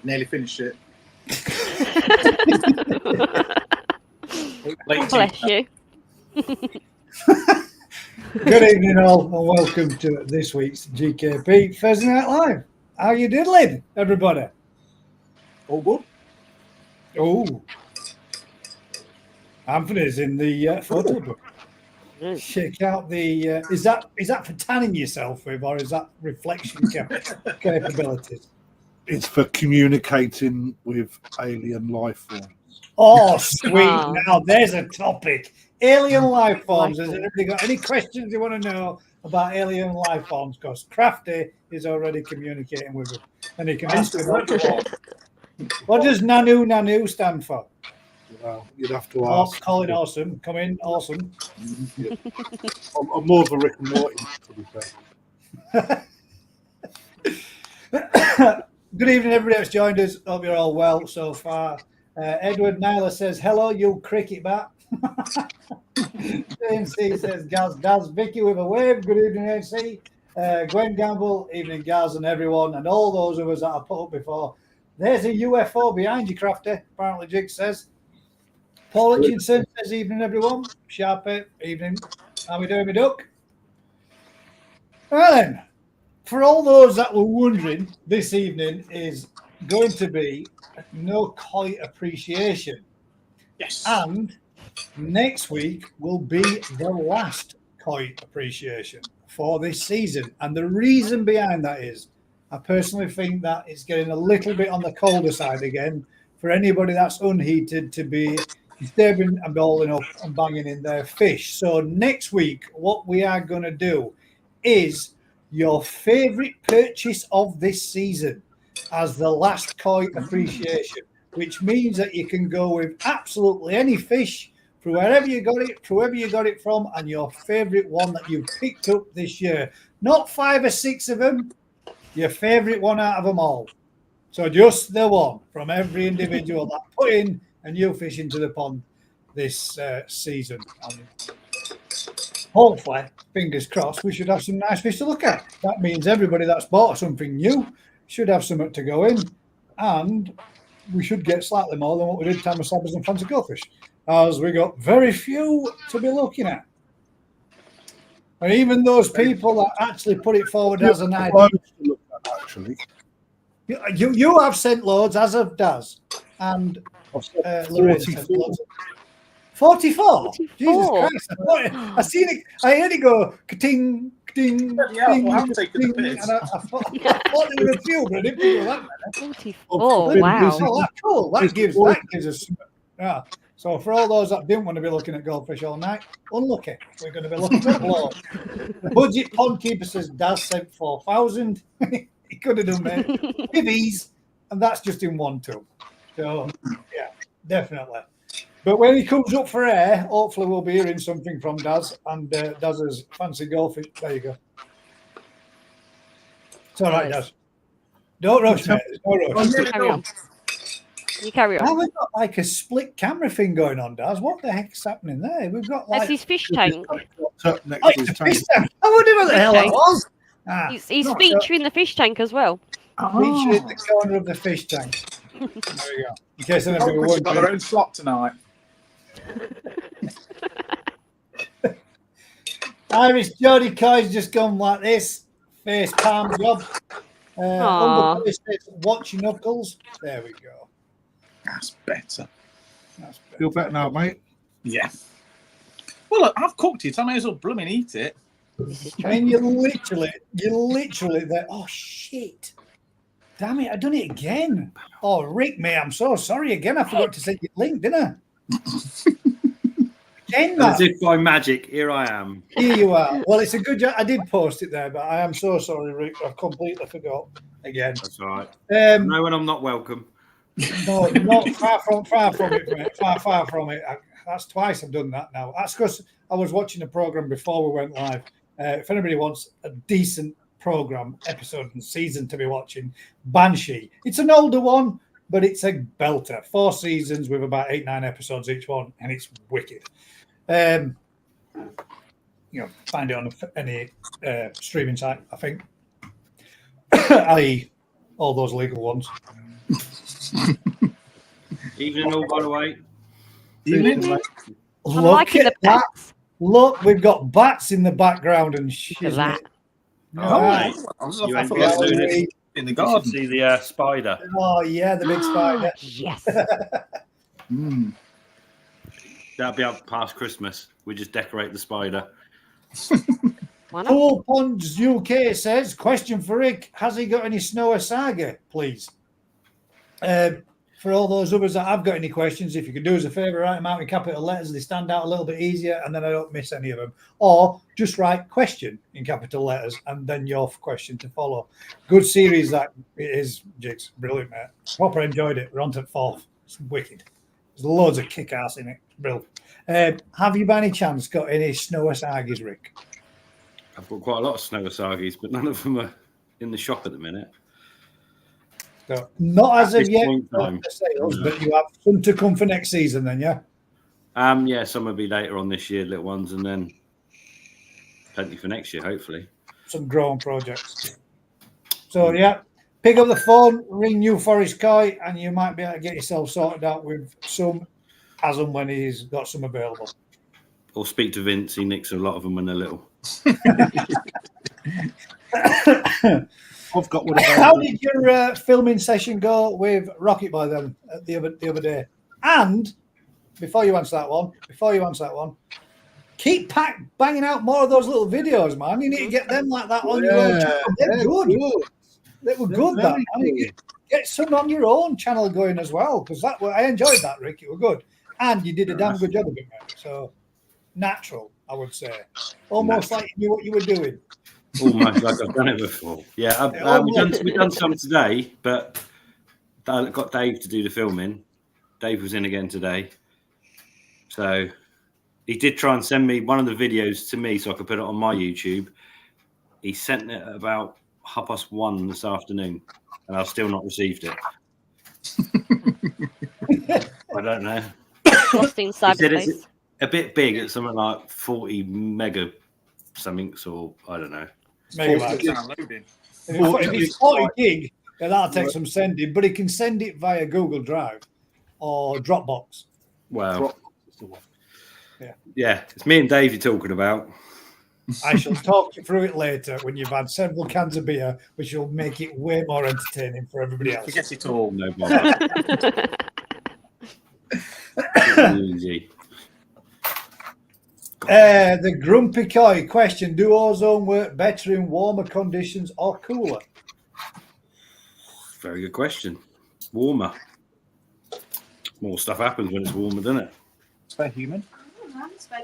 Nearly finished it. Bless you. Good evening, all, and welcome to this week's GKP Thursday Night Live. How you diddling, everybody? All good. Oh, Anthony's in the photo book. Check out the. Is that for tanning yourself with, or is that reflection capabilities? It's for communicating with alien life forms. Oh, sweet! Ah. Now there's a topic. Alien life forms. Life Has form. anybody got any questions you want to know about alien life forms? Because Crafty is already communicating with them, and he can ask them what you want. What does Nanu stand for? Well, you'd have to Oh, ask. Colin Awesome. Come in, awesome. Yeah. I'm more of a Rick and Morty, to be fair. Good evening, everybody that's joined us. Hope you're all well so far. Edward Naylor says, hello, you cricket bat. ANC says, Gaz. Vicky with a wave. Good evening, ANC. Gwen Gamble, evening, Gaz, and everyone, and all those of us that I put up before. There's a UFO behind you, Crafty, apparently Jig says. Paul Hutchinson says, evening, everyone. Sharpie, evening. How we doing, me duck? Well then, for all those that were wondering, this evening is going to be No Koi Appreciation. Yes. And next week will be the last Koi Appreciation for this season. And the reason behind that is, I personally think that it's getting a little bit on the colder side again for anybody that's unheated to be disturbing and bowling up and banging in their fish. So next week, what we are going to do is your favorite purchase of this season as the last Koi Appreciation, which means that you can go with absolutely any fish from wherever you got it from, and your favorite one that you've picked up this year. Not 5 or 6 of them, your favorite one out of them all. So just the one from every individual that put in a new fish into the pond this season. And hopefully, fingers crossed, we should have some nice fish to look at. That means everybody that's bought something new should have something to go in, and we should get slightly more than what we did time of Sabbers and Fancy Goldfish, as we got very few to be looking at. And even those people that actually put it forward as an idea. Actually, You have sent loads, as of Daz. And Lorraine sent loads. 44? Jesus Christ. I seen it. I heard it go ting, ting, Yeah, ting, well, I'm taking the ting, piss. and I thought there were a few, but I didn't think it was that many. 44, wow. Oh, that's cool. That gives us. Yeah. So for all those that didn't want to be looking at goldfish all night, unlucky. We're going to be looking at loads. Budget pond keeper says Daz sent 4,000. He could have done that with ease, and that's just in one tube. So yeah, definitely. But when he comes up for air, hopefully we'll be hearing something from Daz and Daz's fancy goldfish. There you go. It's all right, Daz. Don't rush, mate. There's no rush. Carry on. You carry on. Now we've got like a split camera thing going on, Daz. What the heck's happening there? We've got like That's his fish tank. next oh, to his it's a tank. fish tank. I wonder what the hell that tank. was. He's featuring the fish tank as well. Feature in the corner of the fish tank. There we go. In case anybody Goldfish have got their wondering. own slot tonight. Irish Jody Coy's just gone like this. Face palm job. Aw. Says, watch your knuckles. There we go. That's better. That's better. Feel better now, mate. Yeah. Well, look, I've cooked it. I may as well blooming eat it. This is I true. mean, you're literally there. Oh, shit. Damn it, I done it again. Oh, Rick, mate, I'm so sorry again. I forgot to send you a link, didn't I? Again, As man. if by magic, here I am. Here you are. Well, it's a good job. I did post it there, but I am so sorry, Rick. I completely forgot again. That's all right. Um, No, when I'm not welcome. No, not far from it, mate. Far from it. That's twice I've done that now. That's because I was watching a program before we went live. If anybody wants a decent program, episode and season to be watching, Banshee. It's an older one, but it's a belter. 4 seasons with about 8-9 episodes each one, and it's wicked. You know, find it on any streaming site, I think. I.e., all those legal ones. Evening all, by the way. Evening. I'm Look liking at the that. pets. Look, we've got bats in the background and shit. Look at that. Oh, Right. I was You off ain't I got thought soon. in Gallery. the You should garden. see the spider. Oh, yeah, the big spider. Yes. Mm. That'll be up past Christmas. We just decorate the spider. Why not? Pool Ponds UK says, question for Rick, has he got any Snow Saga, please? For all those others that have got any questions, if you could do us a favour, write them out in capital letters, they stand out a little bit easier and then I don't miss any of them. Or just write question in capital letters and then your question to follow. Good series that it is, Jigs. Brilliant, mate. Proper enjoyed it. We're on to the fourth. It's wicked. There's loads of kick-ass in it. Brilliant. Have you by any chance got any Snow Sagas, Rick? I've got quite a lot of Snow Asagis, but none of them are in the shop at the minute. So, not as At of this yet point in for time, the sales, no. but you have some to come for next season then, yeah? Yeah, some will be later on this year, little ones, and then plenty for next year, hopefully. Some growing projects. So, yeah, pick up the phone, ring New Forest Koi, and you might be able to get yourself sorted out with some as and when he's got some available. Or speak to Vince. He nicks a lot of them when they're little. I've got one of those. How did your filming session go with Rocket Boy then the other day? And before you answer that one, keep banging out more of those little videos, man. You need to get them like that on your own channel. They're good. They were good. That man. Get some on your own channel going as well, because I enjoyed that, Rick. It was good, and you did a damn good job of it, man. So natural, I would say, almost like you knew what you were doing. Almost like I've done it before. Yeah, we've done some today, but I got Dave to do the filming. Dave was in again today. So he did try and send me one of the videos to me so I could put it on my YouTube. He sent it at about 1:30 this afternoon, and I've still not received it. I don't know. Lost in He said cyberspace. it's a bit big. It's something like 40 mega something, or I don't know. Megabytes. Downloading. If it's 40 gig, then that'll take some sending, but it can send it via Google Drive or Dropbox. Well, Yeah. yeah, it's me and Dave you're talking about. I shall talk you through it later when you've had several cans of beer, which will make it way more entertaining for everybody else. Forget it all. No bother. Easy. The Grumpy Koi question: do ozone work better in warmer conditions or cooler? Very good question. Warmer. More stuff happens when it's warmer, doesn't it? It's very human.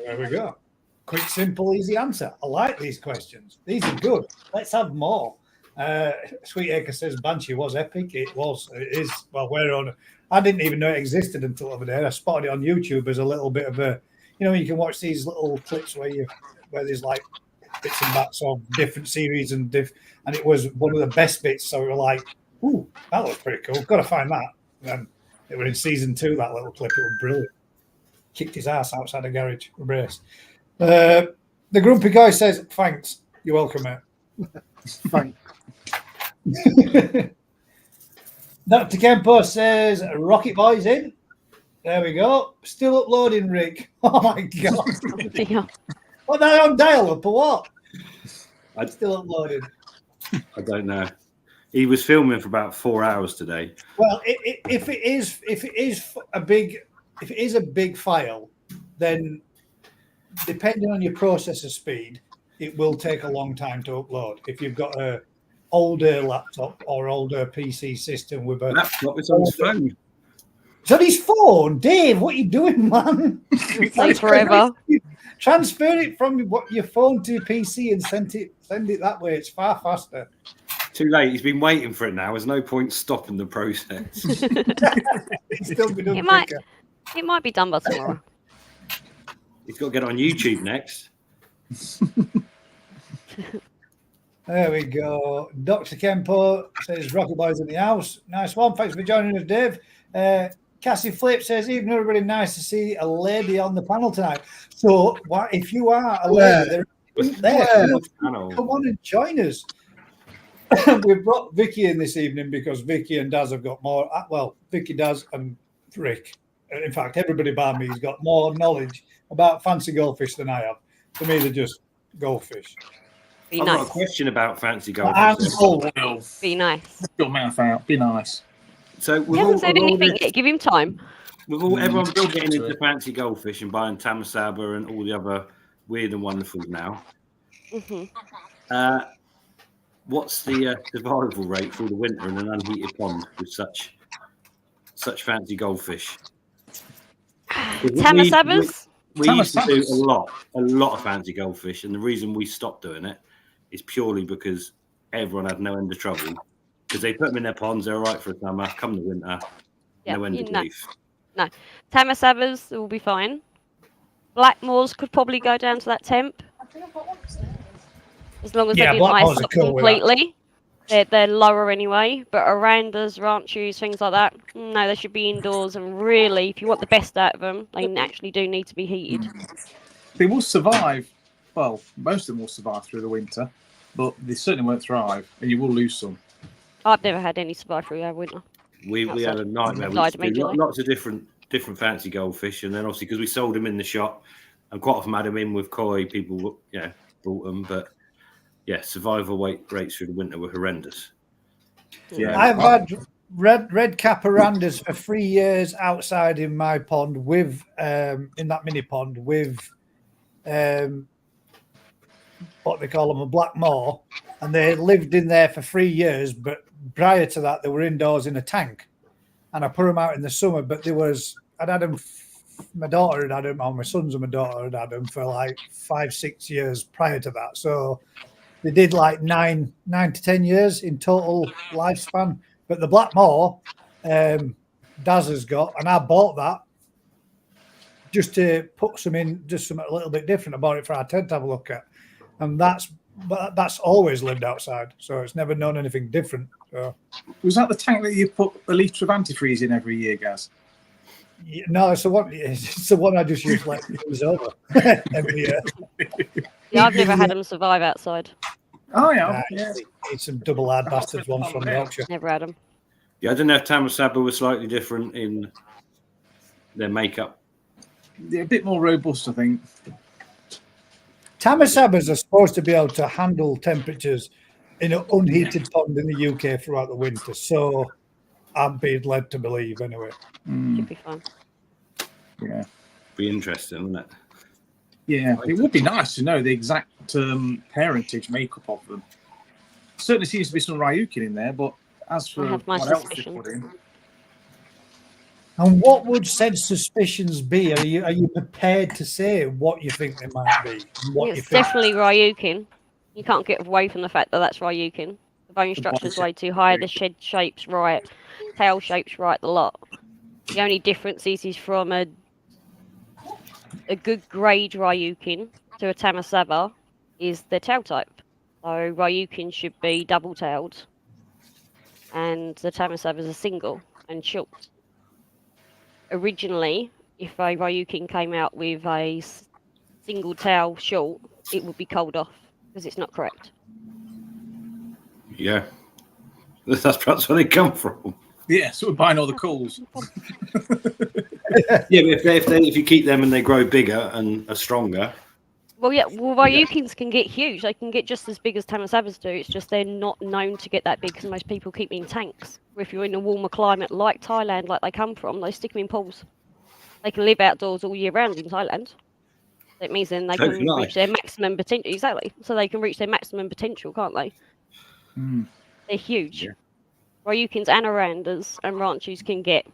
There we go. Quick, simple, easy answer. I like these questions. These are good. Let's have more. Sweet Acre says Banshee was epic. It was. It is. Well, we're on. I didn't even know it existed until over there. I spotted it on YouTube as a little bit of a. You know, you can watch these little clips where there's like bits and bats of different series and it was one of the best bits. So we were like, "Ooh, that looks pretty cool. Got to find that." And then it was in season 2. That little clip. It was brilliant. Kicked his ass outside the garage. Race. The Grumpy Guy says, "Thanks. You're welcome, mate." Thanks. Dr. Kempo says, "Rocket Boy's in." There we go. Still uploading, Rick. Oh my god. Yeah. What, they're on dial-up or what? I- Still uploading. I don't know. He was filming for about 4 hours today. Well, if it is a big file, then depending on your processor speed, it will take a long time to upload. If you've got a older laptop or older PC system with a Laptop is on his phone. It's on his phone, Dave. What are you doing, man? It takes forever. Transfer it from your phone to your PC and send it that way. It's far faster. Too late. He's been waiting for it now. There's no point stopping the process. It's still be done It might- quicker. It might be done by tomorrow. He's got to get it on YouTube next. There we go. Dr. Kempo says Rocket Boy's in the house. Nice one. Thanks for joining us, Dave. Cassie Flip says, "Evening, everybody. Nice to see a lady on the panel tonight." So, if you are a lady, there. Channel. Come on and join us. we brought Vicky in this evening because Vicky and Daz have got more. Well, Vicky, Daz, and Rick. In fact, everybody by me has got more knowledge about fancy goldfish than I have. To me, they're just goldfish. Be I've nice. got a question about fancy I'm goldfish. full. Be nice. Your mouth out. Be nice. So He hasn't said anything yet. Give him time. Everyone's all getting into fancy goldfish and buying tamasaba and all the other weird and wonderfuls now. What's the survival rate through the winter in an unheated pond with such fancy goldfish? Tamasabas? We used to do a lot of fancy goldfish, and the reason we stopped doing it is purely because everyone had no end of trouble. Because they put them in their ponds, they're all right for a summer. Come the winter, no end of grief. No. Tamasabas will be fine. Blackmores could probably go down to that temp. As long as they didn't ice up completely. They're lower anyway. But Arandas, Ranchus, things like that, no, they should be indoors. And really, if you want the best out of them, they actually do need to be heated. They will survive. Well, most of them will survive through the winter, but they certainly won't thrive, and you will lose some. I've never had any survive through our winter. We had a nightmare. We lots of different fancy goldfish, and then obviously because we sold them in the shop, and quite often had them in with koi, people bought them. But yeah, survival rates through the winter were horrendous. Yeah, I've had red cap arandas for 3 years outside in my pond with in that mini pond with what they call them, a black moor, and they lived in there for 3 years. But prior to that, they were indoors in a tank, and I put them out in the summer. But I'd had them. My daughter had them, or my sons and my daughter had them for like 5-6 years prior to that. So they did like 9 to 10 years in total lifespan. But the black moor, Daz has got, and I bought that just to put some in, just something a little bit different. I bought it for our tent to have a look at, and that's always lived outside, so it's never known anything different. So. Was that the tank that you put a litre of antifreeze in every year, Gaz? No, it's the one I just use like it was over every year. Yeah, I've never had them survive outside. Oh yeah, It's some double hard bastards ones from the auction. Never had them. Yeah, I don't know if Tamasaba was slightly different in their makeup. They're a bit more robust, I think. Tamasabas are supposed to be able to handle temperatures in an unheated pond in the UK throughout the winter. So I'm being led to believe anyway. Should be fun. Yeah. Be interesting, wouldn't it? Yeah, it would be nice to know the exact parentage makeup of them. Certainly seems to be some Ryukin in there, but as for what else they put in. And what would said suspicions be? Are you prepared to say what you think they might be? It's definitely Ryukin. You can't get away from the fact that that's Ryukin. The bone structure's way too high, the shed shape's right, tail shape's right, the lot. The only difference is he's from a good grade Ryukin to a Tamasaba is the tail type. So Ryukin should be double-tailed, and the Tamasaba is a single and short. Originally, if a Ryukin came out with a single tail short, it would be culled off because it's not correct. Yeah, that's perhaps where they come from. Yeah, so we're buying all the calls. Yeah, but if you keep them and they grow bigger and are stronger. Well, yeah, Ryukins can get huge. They can get just as big as Tamasabas do. It's just they're not known to get that big because most people keep them in tanks. Or if you're in a warmer climate like Thailand, like they come from, they stick them in pools. They can live outdoors all year round in Thailand. That means then they can reach their maximum potential. Exactly. So they can reach their maximum potential, can't they? Mm. They're huge. Yeah. Ryukins and Arandas and Ranchus can get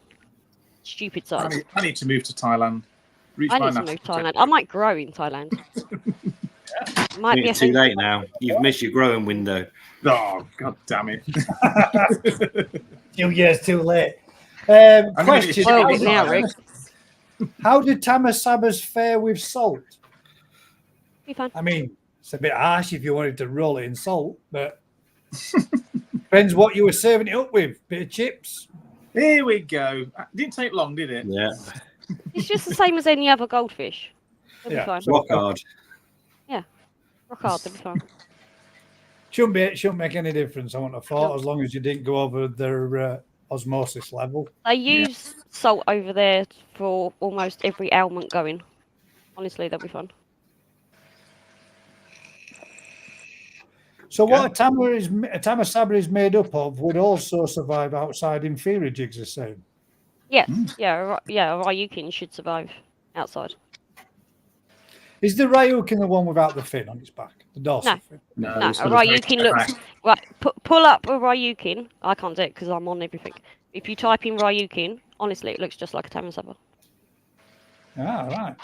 stupid size. I need to move to Thailand. I need to move to Thailand. I might grow in Thailand. Might be too late now. You've missed your growing window. Oh, god damn it. 2 years too late. Question. Now, Rick. How did Tamasabas fare with salt? Be fun. I mean, it's a bit harsh if you wanted to roll it in salt, but depends what you were serving it up with. Bit of chips. Here we go. Didn't take long, did it? Yeah. It's just the same as any other goldfish. They'll be fine. Rock hard. Yeah. Rock hard, they'll be fine. Shouldn't make any difference, I wouldn't have thought, as long as you didn't go over their osmosis level. They use salt over there for almost every ailment going. Honestly, that'd be fun. So what a Tamasaba is made up of would also survive outside inferior jigs, are saying. Yes, a Ryukin should survive outside. Is the Ryukin the one without the fin on its back? The dorsal fin? No, A Ryukin looks... Right, pull up a Ryukin. I can't do it because I'm on everything. If you type in Ryukin, honestly, it looks just like a Tamasaba. Ah, right.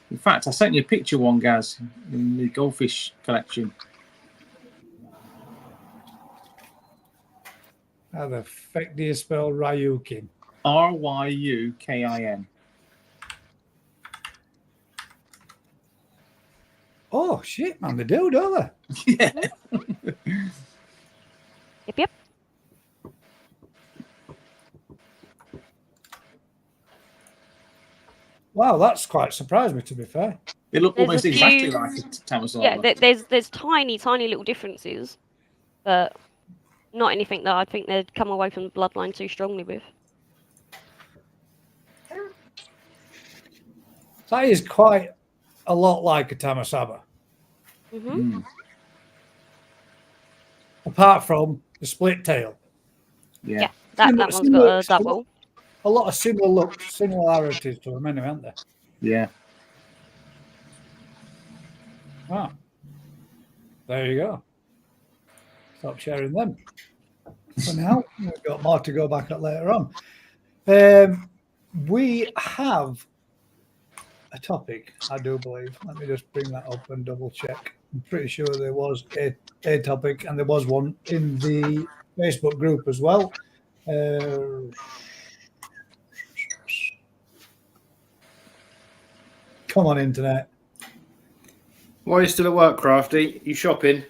In fact, I sent you a picture one, Gaz, in the goldfish collection. How the fuck do you spell Ryukin? Ryukin. Oh, shit, man, they do, don't they? Yeah. Yep. Wow, that's quite surprised me, to be fair. They look There's almost a exactly few- like a Tamasaba. Yeah, there's tiny little differences, but not anything that I think they'd come away from the bloodline too strongly with. That is quite a lot like a Tamasaba, Mm-hmm. apart from the split tail. Yeah, that one's got a double. A lot of similarities to them, anyway, aren't there? Yeah. Ah, there you go. Stop sharing them for now. We've got more to go back at later on. We have a topic, I do believe. Let me just bring that up and double check. I'm pretty sure there was a topic, and there was one in the Facebook group as well. Come on, internet. Why are you still at work, Crafty? You shopping?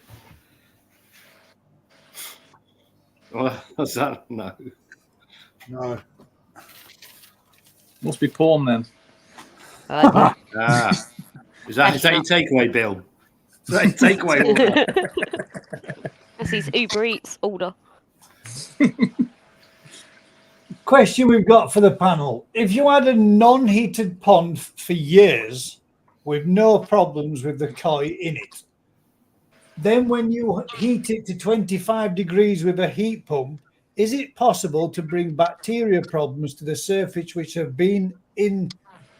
What's that? No. No. Must be porn then. Is that your takeaway bill? Is that your takeaway order? That's his Uber Eats order. Question we've got for the panel. If you had a non-heated pond for years with no problems with the koi in it, then when you heat it to 25 degrees with a heat pump, is it possible to bring bacteria problems to the surface which have been in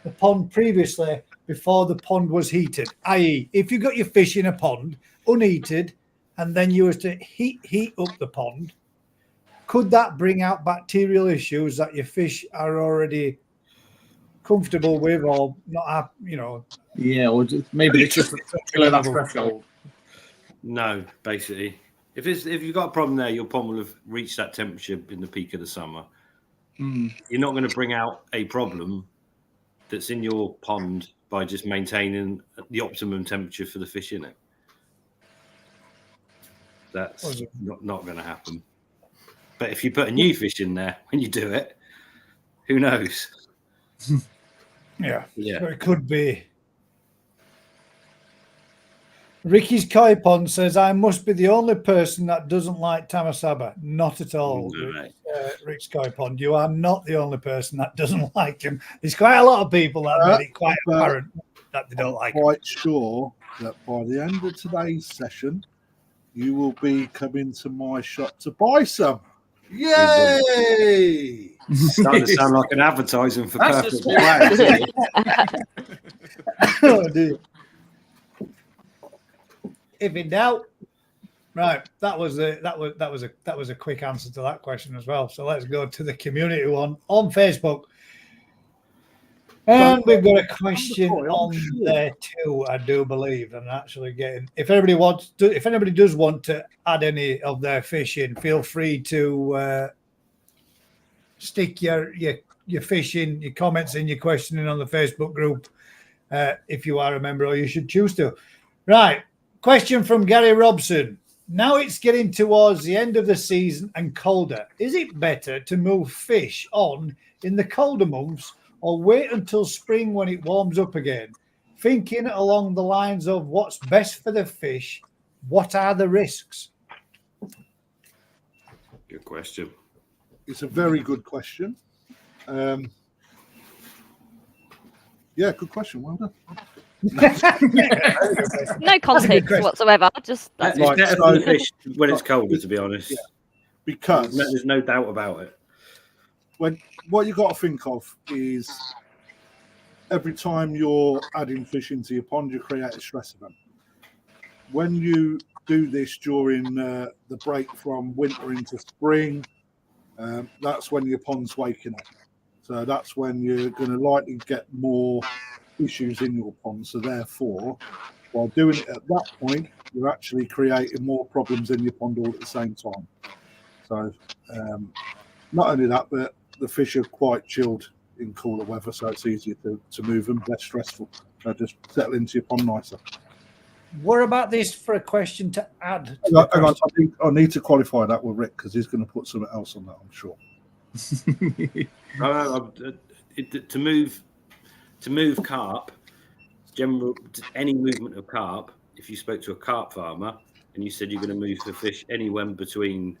the pond previously before the pond was heated? I.e., if you got your fish in a pond unheated and then you was to heat up the pond, could that bring out bacterial issues that your fish are already comfortable with, or not? Yeah, or maybe it's just below that threshold. No, basically. If you've got a problem there, your pond will have reached that temperature in the peak of the summer. You're not going to bring out a problem that's in your pond by just maintaining the optimum temperature for the fish in it. That's not going to happen. But if you put a new fish in there when you do it, who knows? Yeah. Yeah. So it could be. Ricky's koi pond says, I must be the only person that doesn't like Tamasaba. Not at all, No, Rick's koi pond. You are not the only person that doesn't like him. There's quite a lot of people that made it quite apparent that they don't like him. I'm quite sure that by the end of today's session, you will be coming to my shop to buy some. Yay! Starting to sound like an advertising for That's Perfect just Wax. Oh, dear. If in doubt, right? That was a quick answer to that question as well. So let's go to the community one on Facebook, and we've got a question on there too. I do believe, and actually getting. If anybody does want to add any of their fish in, feel free to stick your fish in, your comments in, your questioning on the Facebook group if you are a member, or you should choose to. Right. Question from Gary Robson. Now it's getting towards the end of the season and colder. Is it better to move fish on in the colder months or wait until spring when it warms up again? thinking along the lines of what's best for the fish, what are the risks? Good question. It's a very good question. Yeah, good question. Well done. No context whatsoever. Just It's Right, better so- for the fish when it's colder, to be honest. Yeah. Because There's no doubt about it. what you got to think of is every time you're adding fish into your pond, you create a stress event. When you do this during the break from winter into spring, that's when your pond's waking up. So that's when you're going to likely get more issues in your pond. So therefore, while doing it at that point, you're actually creating more problems in your pond all at the same time. So not only that, but the fish are quite chilled in cooler weather, so it's easier to move them, less stressful. So just settle into your pond nicer. What about this for a question to add? Hang on, I need to qualify that with Rick because he's going to put something else on that, I'm sure. To move carp, any movement of carp, if you spoke to a carp farmer and you said you're going to move the fish anywhere between,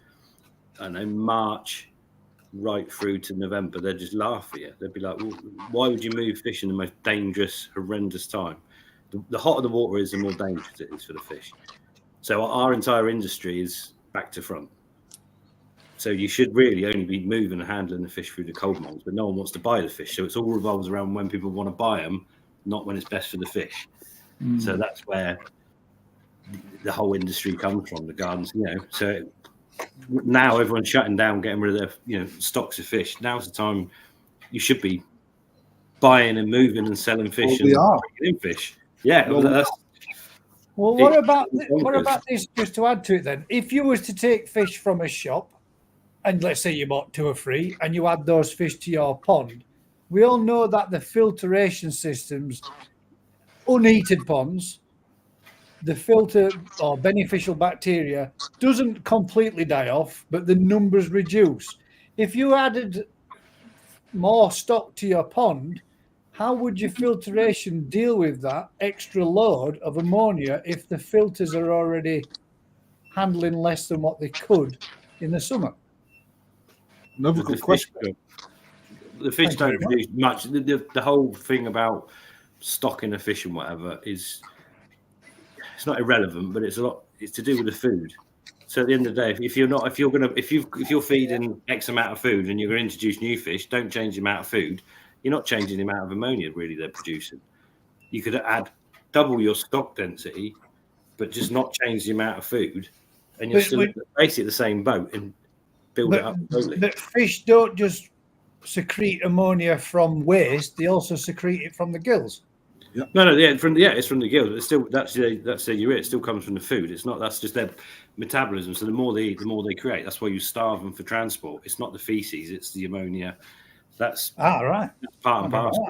I don't know, March right through to November, they'd just laugh at you. They'd be like, well, why would you move fish in the most dangerous, horrendous time? The hotter the water is, the more dangerous it is for the fish. So our entire industry is back to front. So you should really only be moving and handling the fish through the cold months, but no one wants to buy the fish. So it's all revolves around when people want to buy them, not when it's best for the fish. So that's where the whole industry comes from, the gardens, So now everyone's shutting down, getting rid of their, stocks of fish. Now's the time you should be buying and moving and selling fish and bringing in fish. Yeah, Well, what about this? Just to add to it, then, if you was to take fish from a shop, and let's say you bought 2 or 3, and you add those fish to your pond, we all know that the filtration systems, unheated ponds, the filter or beneficial bacteria doesn't completely die off, but the numbers reduce. If you added more stock to your pond, how would your filtration deal with that extra load of ammonia if the filters are already handling less than what they could in the summer? Another good question. The fish don't produce much. The whole thing about stocking a fish and whatever it's not irrelevant, but it's to do with the food. So at the end of the day, if you're feeding X amount of food and you're going to introduce new fish, don't change the amount of food. You're not changing the amount of ammonia really they're producing. You could add double your stock density, but just not change the amount of food, and you're still basically the same boat and build it up slowly. But fish don't just secrete ammonia from waste; they also secrete it from the gills. Yeah. No, it's from the gills. It's still that's their urea. It still comes from the food. It's not. That's just their metabolism. So the more they eat, the more they create. That's why you starve them for transport. It's not the feces. It's the ammonia. That's right. That's part and parcel.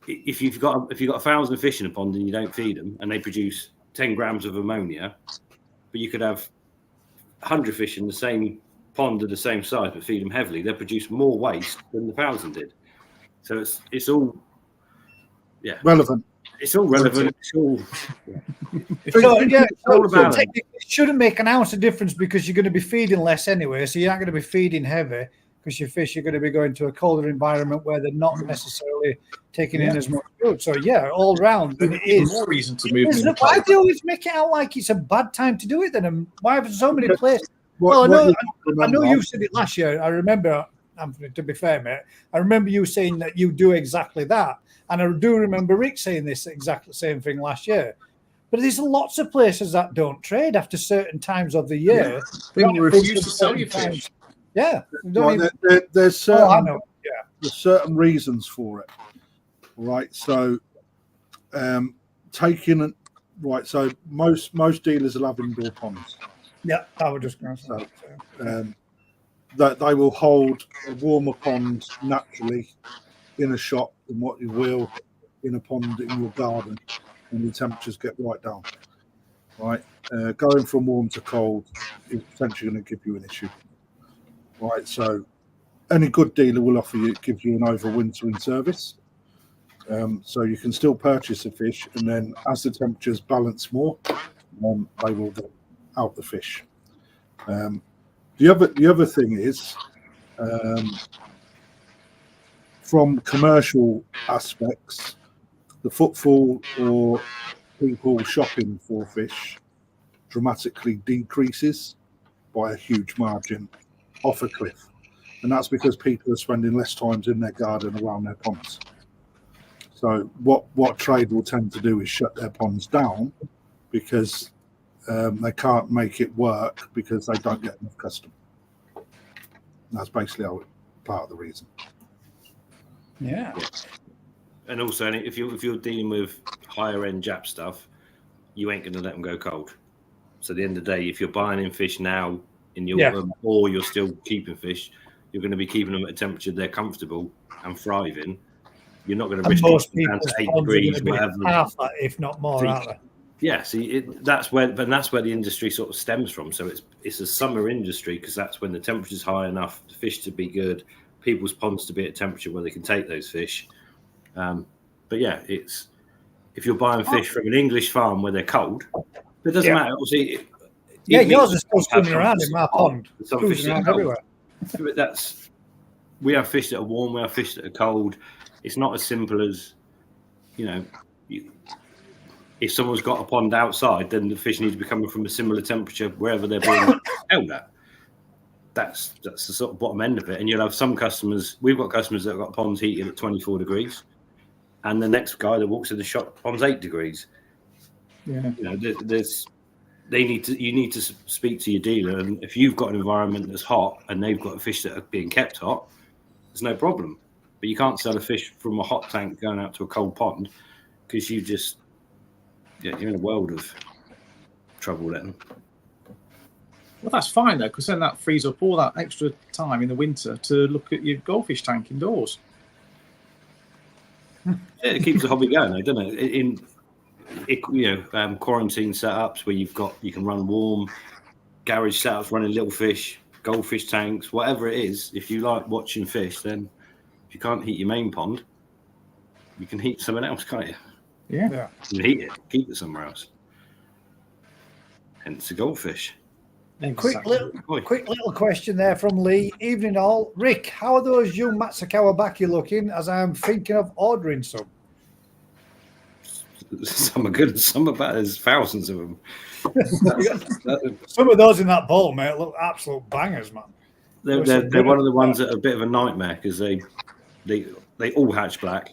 If you've got 1,000 fish in a pond and you don't feed them, and they produce 10 grams of ammonia, but you could have 100 fish in the same pond of the same size, but feed them heavily, they produce more waste than the 1,000 did. So it's all relevant. It's all relevant. It's all it shouldn't make an ounce of difference because you're going to be feeding less anyway, so you're not going to be feeding heavy because your fish are going to be going to a colder environment where they're not necessarily taking in as much food. So all round, and it is more reason to move. Why do you always make it out like it's a bad time to do it then? And why have so many places? I know you said it last year. I remember, to be fair, mate, I remember you saying that you do exactly that. And I do remember Rick saying this exact same thing last year. But there's lots of places that don't trade after certain times of the year. They will refuse to sell you fish. Yeah. There's certain reasons for it. Right. So so most dealers will have indoor ponds. Yeah, I was just going to say. That they will hold a warmer pond naturally in a shop than what you will in a pond in your garden when the temperatures get right down. Right, going from warm to cold is potentially going to give you an issue. Right, so any good dealer will give you an overwintering service. So you can still purchase a fish, and then as the temperatures balance more, they will get out the fish. The other thing is, from commercial aspects, the footfall or people shopping for fish dramatically decreases by a huge margin off a cliff. And that's because people are spending less time in their garden around their ponds. So what trade will tend to do is shut their ponds down because they can't make it work because they don't get enough custom. That's basically part of the reason. Yeah. And also, if you're dealing with higher end Jap stuff, you ain't going to let them go cold. So at the end of the day, if you're buying in fish now in your room, or you're still keeping fish, you're going to be keeping them at a temperature they're comfortable and thriving. You're not going to risk most it down to 8 ponds degrees, are going to be half that, if not more, aren't they? Yeah, see, that's where the industry sort of stems from. So it's a summer industry because that's when the temperature's high enough, the fish to be good, people's ponds to be at a temperature where they can take those fish. But yeah, it's if you're buying fish from an English farm where they're cold, it doesn't matter. Obviously, yours is still swimming around in my pond. Some fish around everywhere. But we have fish that are warm, we have fish that are cold. It's not as simple as, if someone's got a pond outside, then the fish need to be coming from a similar temperature wherever they're being held at. That's the sort of bottom end of it. And you'll have some customers. We've got customers that have got ponds heated at 24 degrees, and the next guy that walks in the shop, pond's 8 degrees. Yeah, you need to speak to your dealer, and if you've got an environment that's hot and they've got fish that are being kept hot, there's no problem. But you can't sell a fish from a hot tank going out to a cold pond because you're in a world of trouble then. well, that's fine though, because then that frees up all that extra time in the winter to look at your goldfish tank indoors. Yeah, it keeps the hobby going, though, doesn't it? In quarantine setups where you can run warm, garage setups running little fish, goldfish tanks, whatever it is. If you like watching fish, then if you can't heat your main pond, you can heat something else, can't you? Yeah. You can heat it, keep it somewhere else. Hence the goldfish. Exactly. Quick little question there from Lee. Evening all. Rick, how are those young Matsukawabaki looking as I'm thinking of ordering some? Some are good, some are bad. There's thousands of them. Some of those in that bowl, mate, look absolute bangers, man. They're one of the ones that are a bit of a nightmare because they all hatch black,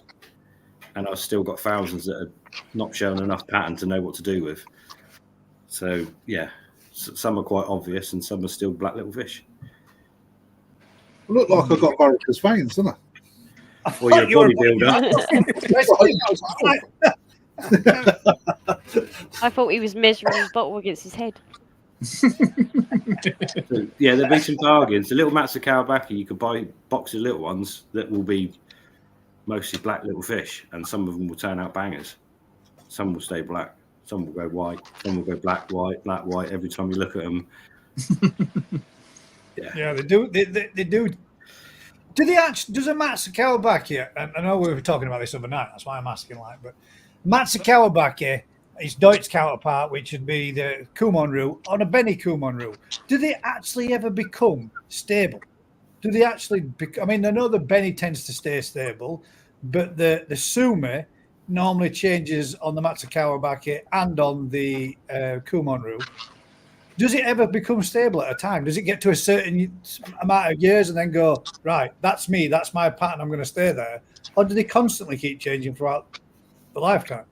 and I've still got thousands that are not showing enough pattern to know what to do with. So yeah, some are quite obvious, and some are still black little fish. I look like I've got varicose veins, don't I? Or you're a bodybuilder. I thought he was measuring his bottle against his head. So, yeah, there'll be some bargains. The little Matsukawabaki, you could buy boxes of little ones that will be mostly black little fish, and some of them will turn out bangers. Some will stay black, some will go white, some will go black, white. Every time you look at them, yeah, they do. They do. Do they actually? Does a Matsukawabaki? And I know we were talking about this other night. That's why I'm asking. But Matsukawabaki, its Deutsch counterpart, which would be the Kumon on a Benny Kumon, do they actually ever become stable? Do they actually? I mean, I know the Benny tends to stay stable, but the Sumi normally changes on the Matsukawabaki and on the Kumon. Does it ever become stable at a time? Does it get to a certain amount of years and then go, right, that's me, that's my pattern, I'm going to stay there? Or do they constantly keep changing throughout the lifetime?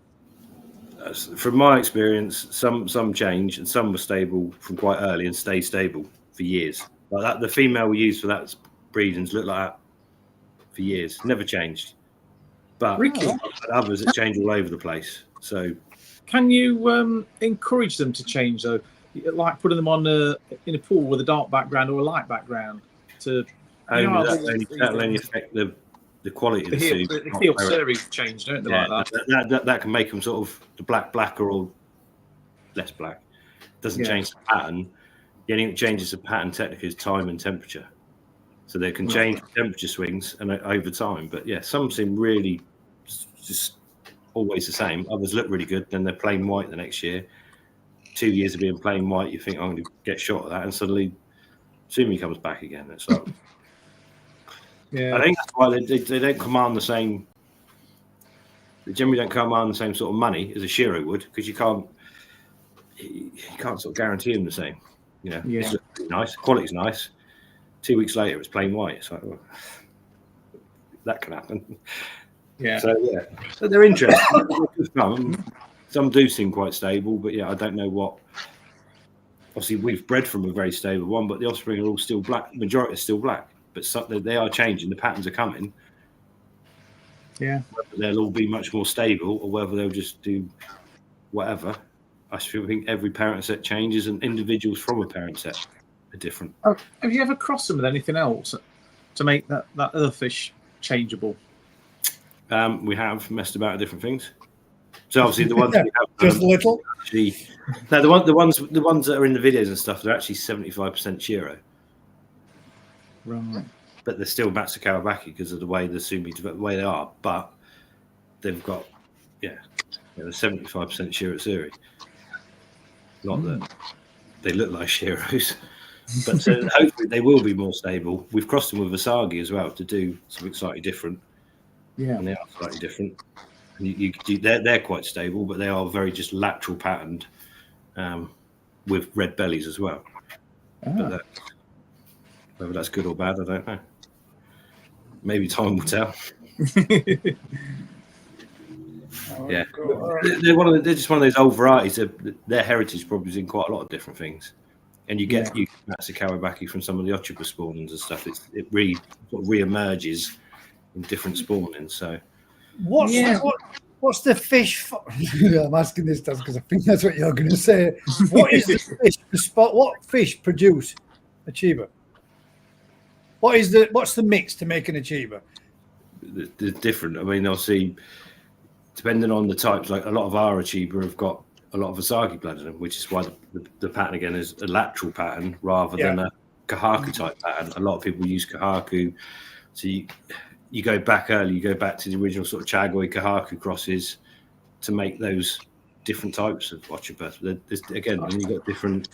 From my experience, some change and some were stable from quite early and stay stable for years. Like that, the female we used for that breedings looked like that for years, never changed. But others that change all over the place. So, can you encourage them to change though? Like putting them on in a pool with a dark background or a light background to that'll only affect the quality of the suit. The heel series change, don't they? Yeah, like that. That can make them sort of the blacker or less black. Doesn't change the pattern. The only thing that changes the pattern technically is time and temperature. So they can change temperature swings and over time. But yeah, some seem really just always the same. Others look really good, then they're plain white the next year. 2 years of being plain white, you think, I'm going to get shot at that, and suddenly Sumi comes back again. It's like, Yeah. I think that's why they don't command the same. They generally don't command the same sort of money as a Shiro would, because you can't sort of guarantee them the same. You know, Yeah. It's just really nice, quality's nice. 2 weeks later, it's plain white. It's like, well, that can happen. Yeah. So they're interesting. Some do seem quite stable, but I don't know what. Obviously, we've bred from a very stable one, but the offspring are all still black. The majority are still black, but they are changing. The patterns are coming. Yeah. Whether they'll all be much more stable or whether they'll just do whatever. I still think every parent set changes, and individuals from a parent set are different. Oh, have you ever crossed them with anything else to make that earthfish changeable? We have messed about with different things. So obviously the ones we have just little. Actually, no, the ones that are in the videos and stuff, they're actually 75% Shiro. Right. But they're still Matsukawabaki because of the way the Sumi, the way they are. But they've got, they're 75% Shirosuri. Not that they look like Shiros, but so hopefully they will be more stable. We've crossed them with Asagi as well to do something slightly different. Yeah. And they are slightly different. They're quite stable, but they are very just lateral patterned with red bellies as well. But whether that's good or bad, I don't know. Maybe time will tell. Yeah, they're just one of those old varieties. Their heritage probably is in quite a lot of different things, and you get Matsukawabaki from some of the Ochiba spawnings and stuff. It really sort of re-emerges in different spawnings. So. What's the fish? I'm asking this because I think that's what you're going to say. What is the fish? What fish produce a Chiba? What's the mix to make an Chiba? They're different. I mean, obviously, depending on the types, like a lot of our Chiba have got a lot of Asagi blood in them, which is why the pattern again is a lateral pattern rather than a Kahaku type pattern. A lot of people use Kahaku, so you go back early, you go back to the original sort of Chagoi Kahaku crosses to make those different types of Ochiba. Again, when you've got different.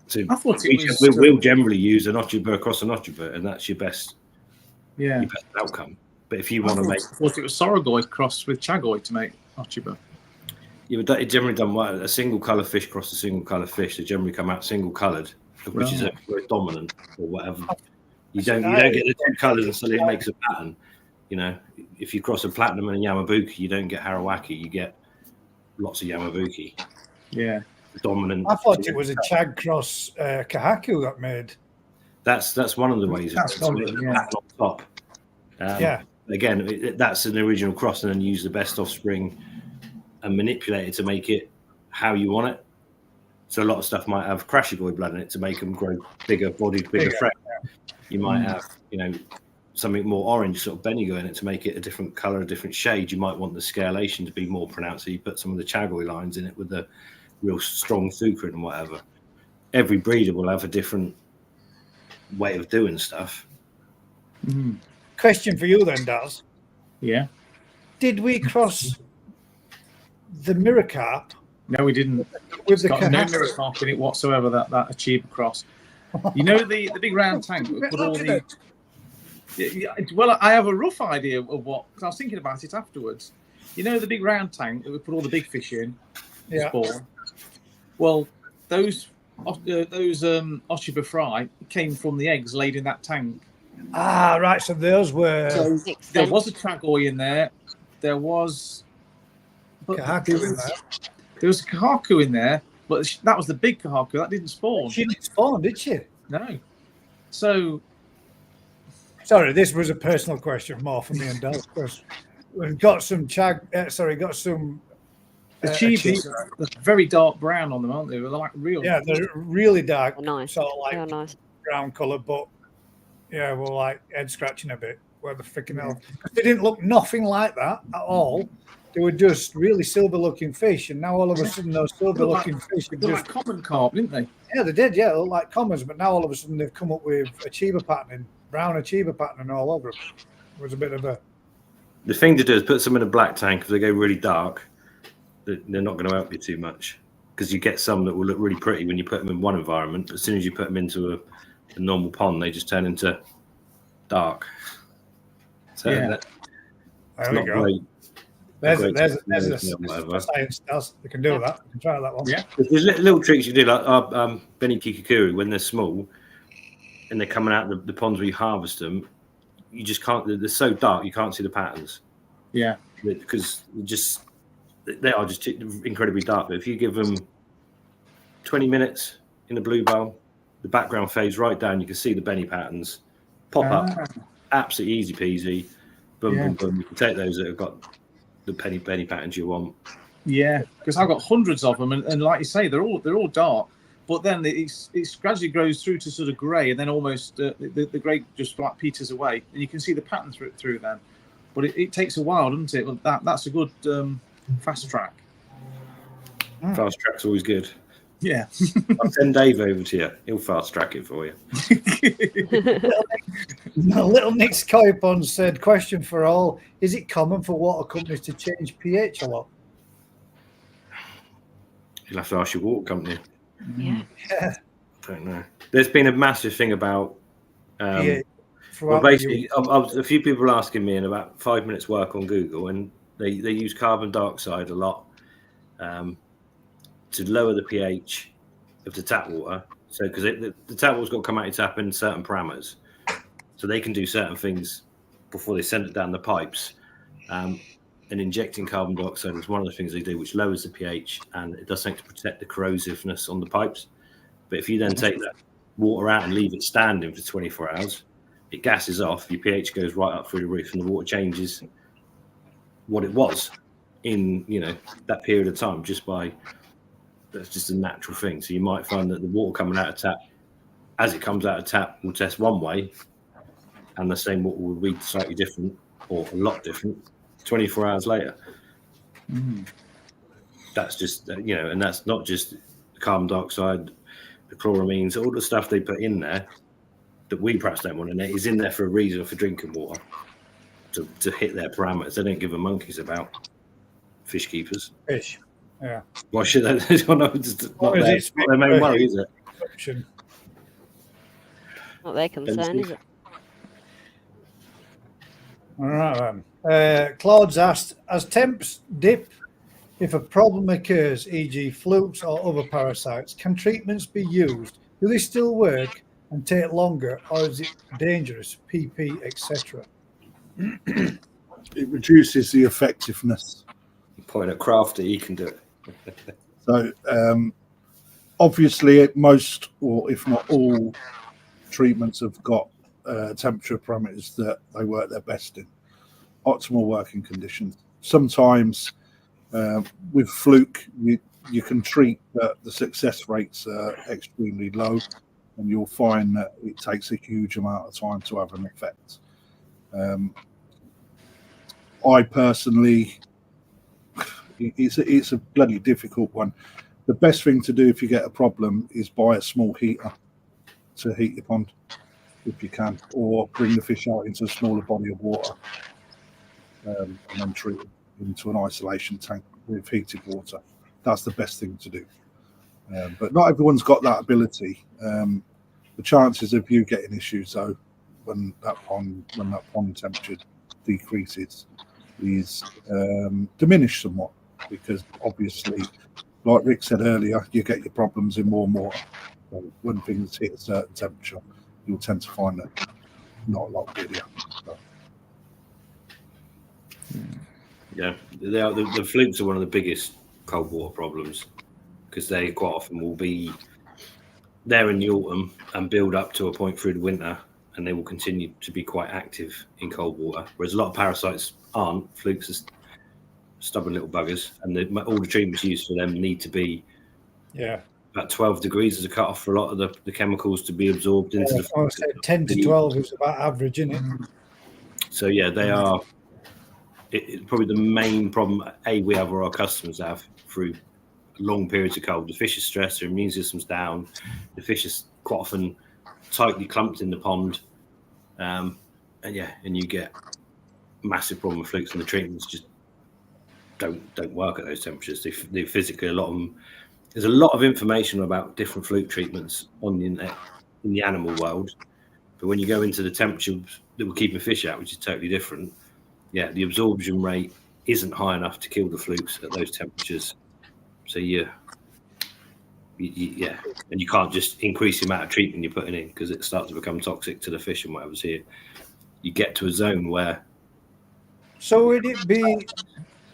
So I thought we'll generally use an Ochiba across an Ochiba, and that's your best outcome. But if you want to make. I thought it was Sorogoi crossed with Chagoi to make Ochiba. Yeah, but it's generally done a single colour fish cross a single colour fish. They generally come out single coloured, which is very dominant or whatever. You don't get the two colours and suddenly it makes a pattern. You know, if you cross a platinum and a Yamabuki, you don't get Harawaki. You get lots of Yamabuki. Yeah, dominant. I thought it was a Chag cross Kahaku that made. That's one of the ways. That's on top. Again, that's an original cross, and then use the best offspring and manipulate it to make it how you want it. So a lot of stuff might have Crashigoi blood in it to make them grow bigger bodied, bigger frame. You might have, something more orange, sort of Benigo in it to make it a different color, a different shade. You might want the scalation to be more pronounced. So you put some of the Chagoi lines in it with the real strong Thukerin and whatever. Every breeder will have a different way of doing stuff. Mm-hmm. Question for you then, Daz. Yeah. Did we cross the mirror carp? No, we didn't. With no mirror carp in it whatsoever, that Achieva cross. You know the big round tank with all the. Well, I have a rough idea of what, because I was thinking about it afterwards. You know the big round tank that we put all the big fish in, spawn. Well, those Ochiba fry came from the eggs laid in that tank. Ah, right. So those were. So there was a Chagoi in there. There was Kahaku in there. There was a Kahaku in there, but that was the big Kahaku. That didn't spawn. She didn't spawn, did she? No. So. Sorry, this was a personal question more for me and Daz. We've got some got some. The cheeses are very dark brown on them, aren't they? They're like real. Yeah, they're really dark. Oh, nice. Sort of like nice. brown colour, but yeah, we're like head scratching a bit. Where the freaking hell? They didn't look nothing like that at all. They were just really silver-looking fish, and now all of a sudden those silver-looking fish are just like common carp, didn't they? Yeah, they did. Yeah, they look like commons, but now all of a sudden they've come up with Achieva patterning, brown Achieva patterning all over them. It was a bit of a The thing to do is put some in a black tank. If they go really dark, they're not going to help you too much, because you get some that will look really pretty when you put them in one environment. But as soon as you put them into a normal pond, they just turn into dark. So Yeah. that's There we not go. great. There's Great a whatever. science does. They can do that. We can try that one. Yeah. There's little tricks you do, like Benny Kikakuru, when they're small and they're coming out the ponds where you harvest them. You just can't. They're so dark you can't see the patterns. Yeah. Because they are just incredibly dark. But if you give them 20 minutes in a blue bowl, the background fades right down. You can see the Benny patterns pop up. Absolutely easy peasy. Boom, Yeah. boom, boom. You can take those that have got the Benny patterns you want. Yeah, because I've got hundreds of them, and like you say, they're all dark. But then it gradually grows through to sort of grey, and then almost the grey just like peters away, and you can see the pattern through them. But it takes a while, doesn't it? But that's a good fast track. Fast track's always good. Yeah. I'll send Dave over to you. He'll fast track it for you. Little Nick's Koi Pond said, question for all, is it common for water companies to change pH a lot? You'll have to ask your water company. Yeah. Yeah. Don't know. There's been a massive thing about pH well, throughout the basically, a few people asking me in about 5 minutes work on Google, and they use carbon dioxide a lot to lower the pH of the tap water. So, because the tap water's got to come out your tap in certain parameters, so they can do certain things before they send it down the pipes. And injecting carbon dioxide is one of the things they do, which lowers the pH, and it does something to protect the corrosiveness on the pipes. But if you then take that water out and leave it standing for 24 hours, it gases off, your pH goes right up through the roof, and the water changes what it was in that period of time. That's just a natural thing. So you might find that the water coming out of tap, as it comes out of tap, will test one way, and the same water will read slightly different or a lot different 24 hours later. That's just and that's not just the carbon dioxide, the chloramines, all the stuff they put in there that we perhaps don't want in there is in there for a reason, for drinking water, to hit their parameters. They don't give a monkeys about fish keepers. fish. Yeah. Why should they? It's not their main worry, is it? Not their concern, is it? All right then. Claude's asked, as temps dip, if a problem occurs, e.g. flukes or other parasites, can treatments be used? Do they still work and take longer, or is it dangerous, PP, etc.? It reduces the effectiveness. Point at Crafty, he can do it. So obviously most, or if not all, treatments have got temperature parameters that they work their best in. Optimal working conditions. Sometimes with fluke, you can treat that the success rates are extremely low, and you'll find that it takes a huge amount of time to have an effect. I personally, it's a bloody difficult one. The best thing to do if you get a problem is buy a small heater to heat your pond, if you can, or bring the fish out into a smaller body of water and then treat it into an isolation tank with heated water. That's the best thing to do. But not everyone's got that ability. The chances of you getting issues, though, when that pond temperature decreases, is diminished somewhat, because obviously, like Rick said earlier, you get your problems in warm water. So when things hit a certain temperature, you'll tend to find that not a lot really happens. So. Yeah, the flukes are one of the biggest cold water problems, because they quite often will be there in the autumn and build up to a point through the winter, and they will continue to be quite active in cold water. Whereas a lot of parasites aren't. Flukes are stubborn little buggers, and all the treatments used for them need to be about 12 degrees as a cut-off for a lot of the chemicals to be absorbed into the. I said 10 to 12 is about average, isn't it? So yeah, they are. It's probably the main problem we have, or our customers have, through long periods of cold. The fish is stressed, their immune system's down. The fish is quite often tightly clumped in the pond, and you get massive problem with flukes, and the treatments just don't work at those temperatures. They physically, a lot of them. There's a lot of information about different fluke treatments on the internet in the animal world, but when you go into the temperatures that we're keeping fish at, which is totally different, yeah, the absorption rate isn't high enough to kill the flukes at those temperatures. So yeah, and you can't just increase the amount of treatment you're putting in because it starts to become toxic to the fish and whatever's here. You get to a zone where. So would it be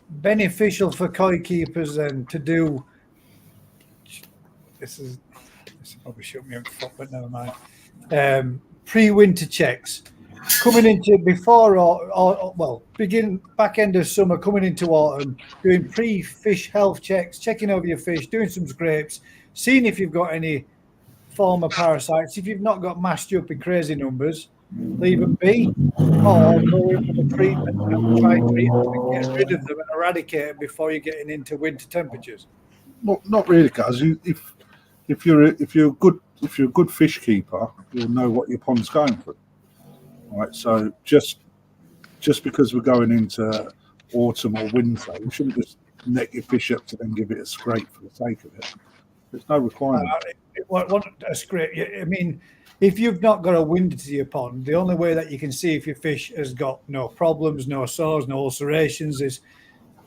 beneficial for koi keepers then to do? This probably shouldn't be a foot, but never mind. Pre-winter checks coming into before or begin back end of summer, coming into autumn, doing pre-fish health checks, checking over your fish, doing some scrapes, seeing if you've got any form of parasites. If you've not got mashed up in crazy numbers, leave them be, or go in with a treatment and try and treat them and get rid of them and eradicate them before you're getting into winter temperatures. Not really, guys. If you're a good fish keeper, you'll know what your pond's going through. Right, so just because we're going into autumn or winter, you shouldn't just net your fish up to then give it a scrape for the sake of it. There's no requirement. What a scrape? I mean, if you've not got a window to your pond, the only way that you can see if your fish has got no problems, no sores, no ulcerations is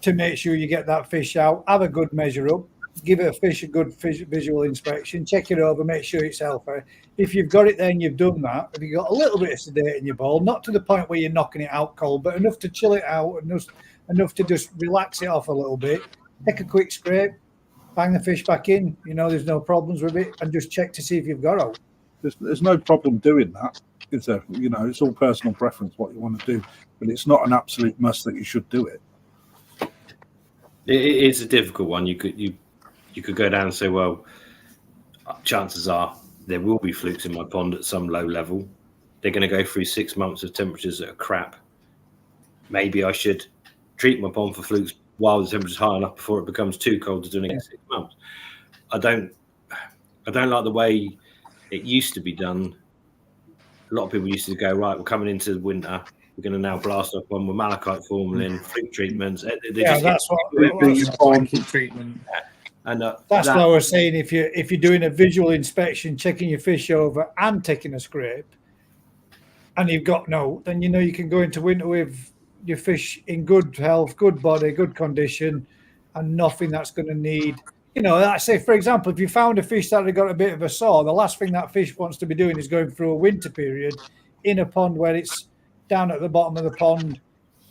to make sure you get that fish out, have a good measure up, give a good visual inspection, check it over, make sure it's healthy. If you've got it there and you've done that, if you've got a little bit of sedate in your bowl, not to the point where you're knocking it out cold, but enough to chill it out, enough to just relax it off a little bit, take a quick scrape, bang the fish back in, there's no problems with it, and just check to see if you've got out. There's no problem doing that, is there? It's all personal preference what you want to do, but it's not an absolute must that you should do it. It's a difficult one. You could go down and say, well, chances are there will be flukes in my pond at some low level. They're going to go through 6 months of temperatures that are crap. Maybe I should treat my pond for flukes while the temperature's high enough before it becomes too cold to do it in 6 months. I don't like the way it used to be done. A lot of people used to go, right, we're coming into the winter. We're going to now blast off one with malachite formalin, fluke treatments. That's blanket treatment. And that's what I was saying. If you're doing a visual inspection, checking your fish over and taking a scrape, and you've got no, then you can go into winter with your fish in good health, good body, good condition, and nothing that's going to need. I say, for example, if you found a fish that had got a bit of a sore, the last thing that fish wants to be doing is going through a winter period in a pond where it's down at the bottom of the pond,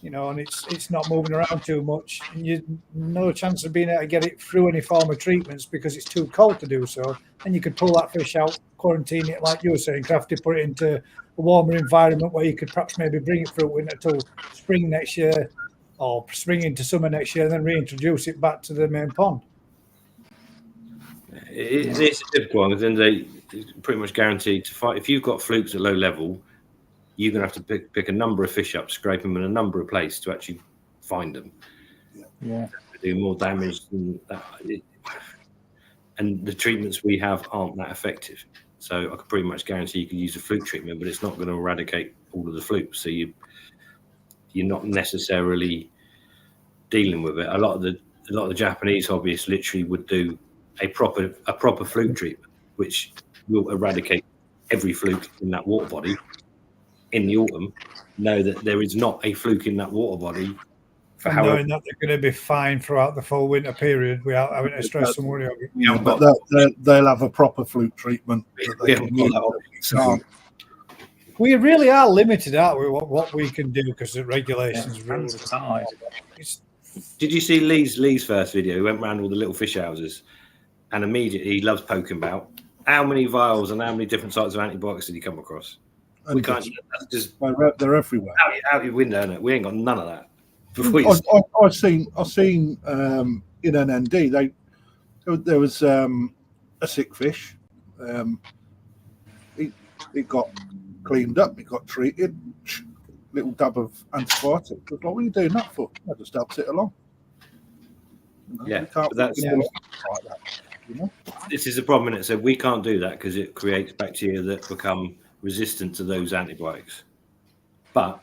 and it's not moving around too much, and you no chance of being able to get it through any form of treatments because it's too cold to do so. And you could pull that fish out, quarantine it, like you were saying, have to put it into a warmer environment where you could perhaps maybe bring it through winter till spring next year, or spring into summer next year, and then reintroduce it back to the main pond. It's a difficult one, because then they pretty much guaranteed to fight. If you've got flukes at low level, you're going to have to pick a number of fish up, scrape them in a number of places to actually find them. Yeah. They do more damage than that. And the treatments we have aren't that effective. So I could pretty much guarantee you can use a fluke treatment, but it's not going to eradicate all of the flukes. So you're not necessarily dealing with it. A lot of the Japanese hobbyists literally would do a proper fluke treatment, which will eradicate every fluke in that water body in the autumn. Know that there is not a fluke in that water body. For knowing that they're going to be fine throughout the full winter period without having to stress and worry. Yeah, but they'll have a proper fluke treatment. We really are limited, aren't we? What we can do because the regulations. Did you see Lee's first video? He went around all the little fish houses, and immediately he loves poking about. How many vials and how many different types of antibiotics did he come across? We can't. Just they're everywhere. Out your window, innit? We ain't got none of that. I've seen in an ND there was a sick fish. It got cleaned up. It got treated. Little dab of antibiotic. But what were you doing that for? I just helped it along. Like that. This is the problem, isn't it? So we can't do that because it creates bacteria that become resistant to those antibiotics. But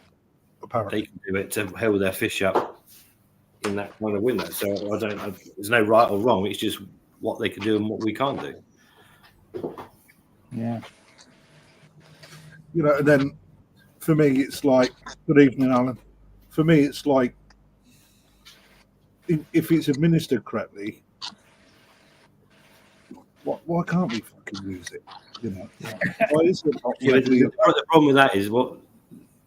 they can do it to hold their fish up in that kind of window. So there's no right or wrong. It's just what they can do and what we can't do. Yeah. And then for me, it's like, good evening, Alan. For me, it's like, if it's administered correctly, why can't we fucking use it? Why is it not the problem with that is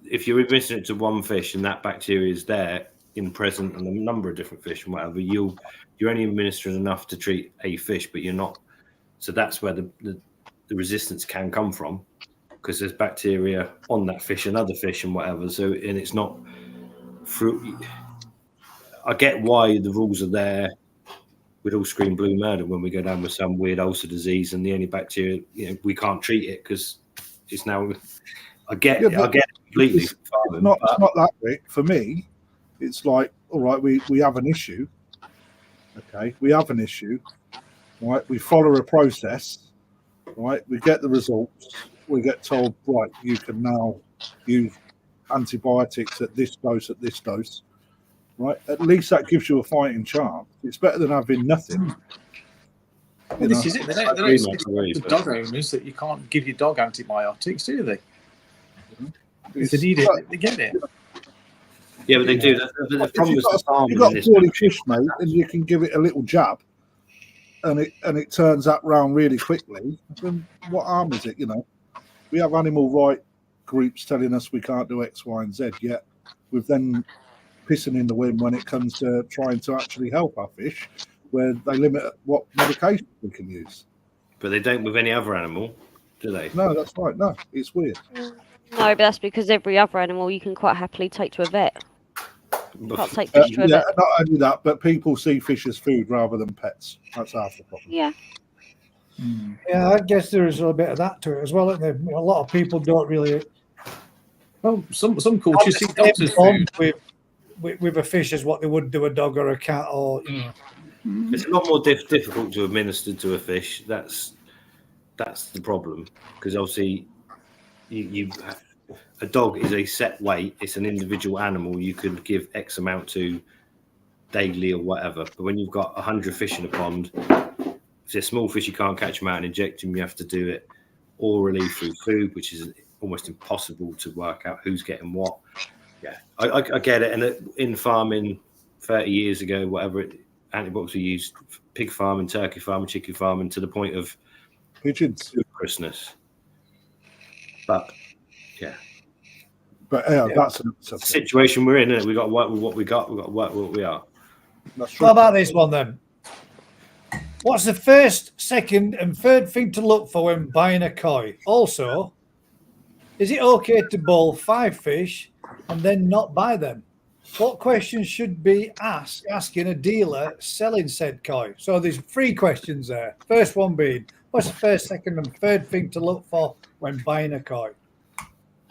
if you're administering it to one fish and that bacteria is there in present on a number of different fish and whatever, you're only administering enough to treat a fish, but you're not. So that's where the resistance can come from, because there's bacteria on that fish and other fish and whatever. So, and it's not fruit. I get why the rules are there. We'd all scream blue murder when we go down with some weird ulcer disease, and the only bacteria, we can't treat it because it's now. I get it completely. It's not that way. For me, it's like, all right, we have an issue. Okay, we have an issue. Right, we follow a process. Right, we get the results. We get told, right, you can now use antibiotics at this dose, right? At least that gives you a fighting chance. It's better than having nothing. Well, this is it. They don't expect the dog owners that you can't give your dog antibiotics, do they? If they need it, they get it. Yeah, but they do. The problem is you've got a poorly fish, mate, and you can give it a little jab, and it turns that round really quickly. Then what harm is it? We have animal right groups telling us we can't do X, Y, and Z. Yet we've then pissing in the wind when it comes to trying to actually help our fish, where they limit what medication we can use. But they don't with any other animal, do they? No, that's right. No, it's weird. No, but that's because every other animal you can quite happily take to a vet. You can't take fish to a vet. Not only that, but people see fish as food rather than pets. That's half the problem. Yeah. Yeah, I guess there is a bit of that to it as well. Isn't there? A lot of people don't really. Well, some cultures see dogs as food. With a fish as what they would do a dog or a cat, or It's a lot more difficult to administer to a fish. That's the problem, because obviously a dog is a set weight. It's an individual animal. You could give X amount to daily or whatever. But when you've got 100 fish in a pond, if they're small fish, you can't catch them out and inject them. You have to do it orally through food, which is almost impossible to work out who's getting what. Yeah, I get it. And in farming 30 years ago, whatever, antibiotics were used, pig farming, turkey farming, chicken farming, to the point of pigeons, Christmas. But yeah. But that's a situation we're in, isn't it? We've got to work with what we got. We've got to work with what we are. What about this one then? What's the first, second, and third thing to look for when buying a koi? Also, is it okay to bowl 5 fish and then not buy them? What questions should be asking a dealer selling said koi? So there's 3 questions there. First one being, what's the first, second, and third thing to look for when buying a koi?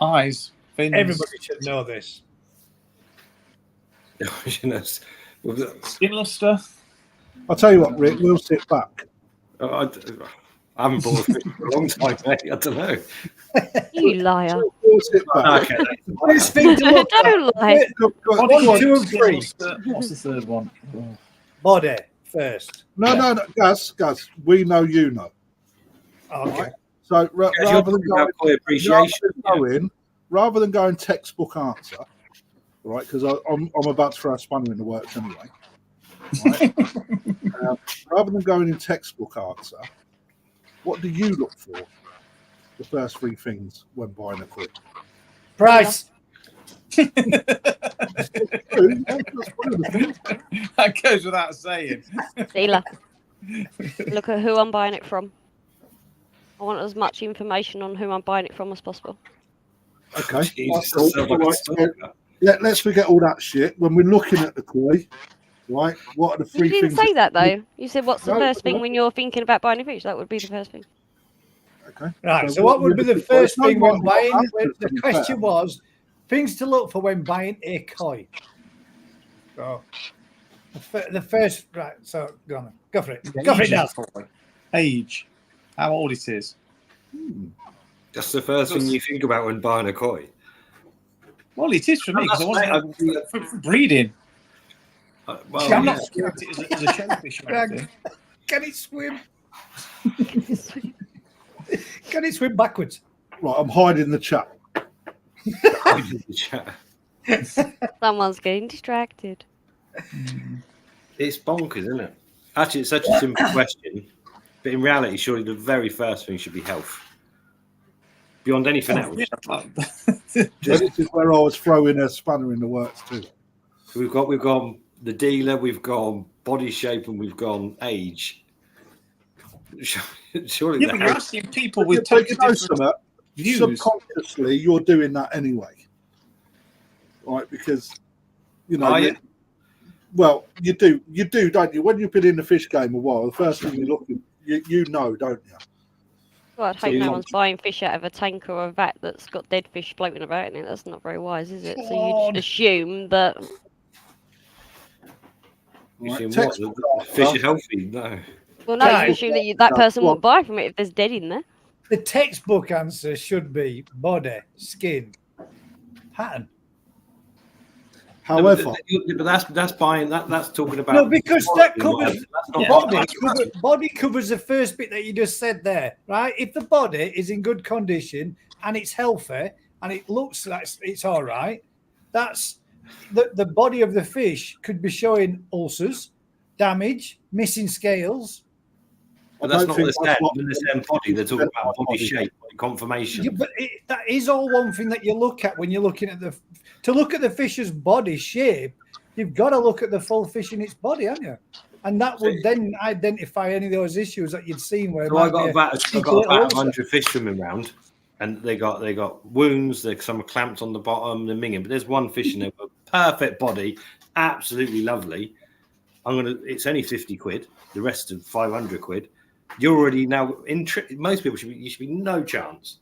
Eyes, fins. Everybody should know this. Skin luster. I'll tell you what, Rick, we'll sit back. I haven't bought a fish for a long time, mate. I don't know. You liar. We'll sit back. Okay. First thing to look Don't lie. One, 2, and 3. What's the third one? Body first. No, Gaz, we know you know. Okay. Right? So rather than going textbook answer, right? Because I'm about to throw a spanner in the works anyway. Right? Rather than going in textbook answer, what do you look for? The first 3 things when buying a koi. Price. That goes without saying. Dealer. Look at who I'm buying it from. I want as much information on who I'm buying it from as possible. Okay. Jesus, Let's forget all that shit. When we're looking at the koi, right? What are the 3 You didn't things? say that though. You said what's the No, first thing no. when you're thinking about buying a fish? That would be the first thing. Okay. Right. So what would be the first thing when buying? The The question was things to look for when buying a koi. So the first, right? So go on, go for it. Go for it now. Age, how old it is. That's the first thing you think about when buying a koi. Well, it is for me because I wasn't for breeding. Well, I'm yeah. not looking at it as a shellfish or anything. Can it swim? Can it swim backwards? Right, I'm hiding the chat. Someone's getting distracted. It's bonkers, isn't it? Actually, it's such a simple question, but in reality, surely the very first thing should be health. Beyond anything else. This is where I was throwing a spanner in the works too. We've gone the dealer, we've gone body shape, and we've gone age. Surely Yeah, but you're asking people with But totally different views. Subconsciously, you're doing that anyway, right? Because you know, well, you do, don't you? When you've been in the fish game a while, the first thing you look at, you know, don't you? Well, I'd hope no one's buying fish out of a tank or a vat that's got dead fish floating about in it. That's not very wise, is it? So you just assume that. You assume what? The fish are healthy? No. Well, no, you assume that that person won't buy from it if there's dead in there. The textbook answer should be body, skin, pattern. However, but that's buying that. That's talking about. No, because that covers That's body covers the first bit that you just said there, right? If the body is in good condition and it's healthy and it looks like it's all right, that's the body of the fish could be showing ulcers, damage, missing scales. But that's not what they're saying. In the same body, they're talking about body shape, body conformation. Yeah, but that is all one thing that you look at when you're looking at to look at the fish's body shape. You've got to look at the full fish in its body, haven't you? And that would then identify any of those issues that you'd seen. Where so I've got about 100 fish swimming around, and they got wounds. Some are clamped on the bottom, they're minging. But there's one fish in there with a perfect body, absolutely lovely. It's only 50 quid. The rest of 500 quid. You're already now most people should be no chance.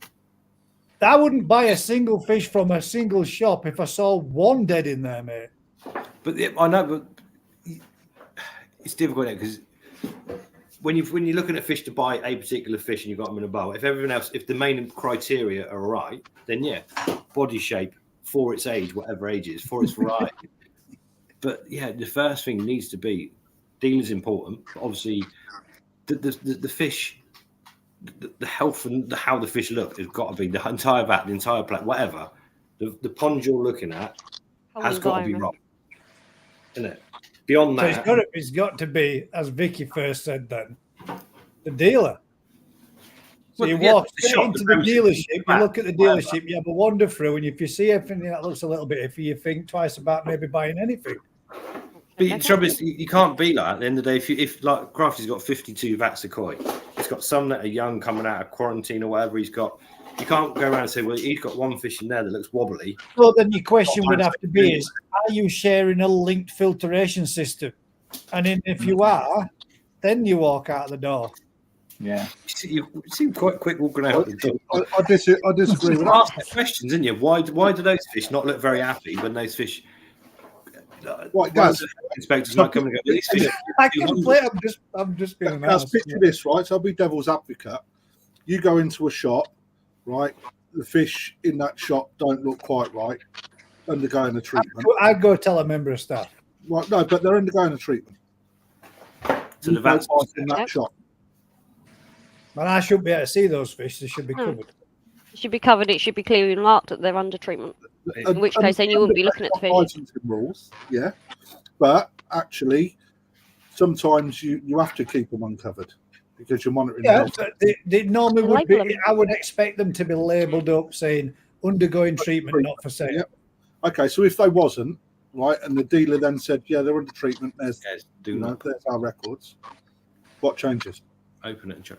I wouldn't buy a single fish from a single shop if I saw one dead in there, mate. But I know, but it's difficult because when you're looking at fish to buy a particular fish and you've got them in a bowl, if the main criteria are right, then yeah, body shape for its age, whatever age it is, for its variety. But yeah, the first thing needs to be dealer's important. Obviously, the fish, the health and how the fish look has got to be the entire vat, the entire plate, whatever. The pond you're looking at has got to be right, isn't it? Beyond that, it's got to be, as Vicky first said, then the dealer. So you walk into the dealership, you look at the dealership, you have a wander through, and if you see anything that looks a little bit iffy, you think twice about maybe buying anything. But the trouble is, you can't be like at the end of the day. If like Crafty's got 52 vats of koi, he's got some that are young coming out of quarantine or whatever. You can't go around and say, well, he's got one fish in there that looks wobbly. Well, then your question would have to be is, are you sharing a linked filtration system? And if you are, then you walk out the door. Yeah. You seem quite quick walking out the door. I disagree with that. Ask the questions, didn't you? Why do those fish not look very happy when those fish... What does inspectors not coming and go, these fish I can play. I'm just being honest. Picture this, right? So I'll be devil's advocate. You go into a shop, right? The fish in that shop don't look quite right, undergoing a treatment. I'd go tell a member of staff. Right, no, but they're undergoing a treatment. So the vats in that shop. But I shouldn't be able to see those fish. They should be covered. It should be covered. It should be clearly marked that they're under treatment. In which case, then you wouldn't be looking at the fish. Licensing rules, yeah. But actually, sometimes you have to keep them uncovered because you're monitoring. Yeah, but they normally would be. I would expect them to be labelled up saying undergoing treatment, not for sale. Yep. Okay, so if they wasn't right, and the dealer then said, yeah, they're under treatment. There's our records. What changes? Open it and check.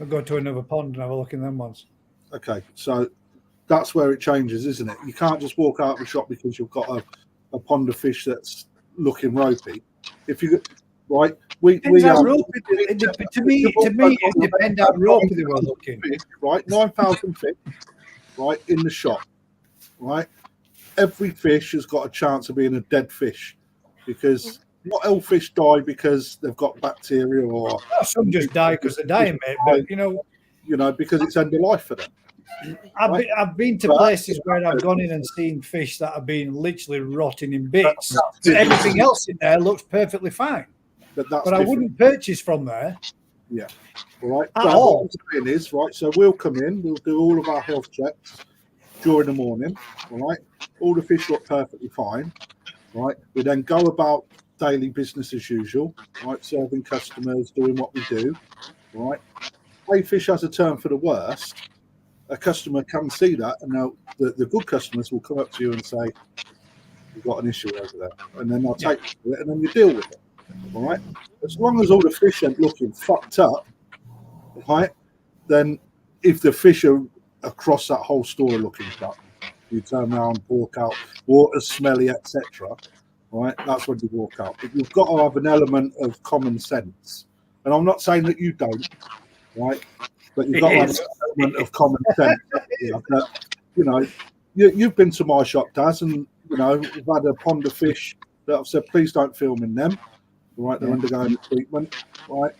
I'll go to another pond and have a look in them ones. Okay, so that's where it changes, isn't it? You can't just walk out of the shop because you've got a pond of fish that's looking ropey. If you right, to me, it depends how ropey they were looking. Right, 9,000 fish, right in the shop, right. Every fish has got a chance of being a dead fish because not all fish die because they've got bacteria or some just die because they're dying, mate. But you know, because it's end of life for them. I've been to places where I've gone in and seen fish that have been literally rotting in bits. Everything else in there looks perfectly fine. But I wouldn't purchase from there. Yeah. All right. At So all. what I'm saying is, right, so we'll come in, we'll do all of our health checks during the morning, all right? All the fish look perfectly fine, right? We then go about daily business as usual, right? Serving customers, doing what we do, right? If a fish has a turn for the worst, a customer can see that, and now the good customers will come up to you and say, "We've got an issue over there," and then they'll take you to it, and then you deal with it. All right. As long as all the fish aren't looking fucked up, right? Then if the fish are across that whole store looking fucked, you turn around, walk out, water's smelly, etc. Right? That's when you walk out. But you've got to have an element of common sense, and I'm not saying that you don't, right? But you've got to have an element of common sense. You know, you've been to my shop, Daz, and you know we've had a pond of fish that I've said, please don't film in them. Right, they're undergoing treatment. Right,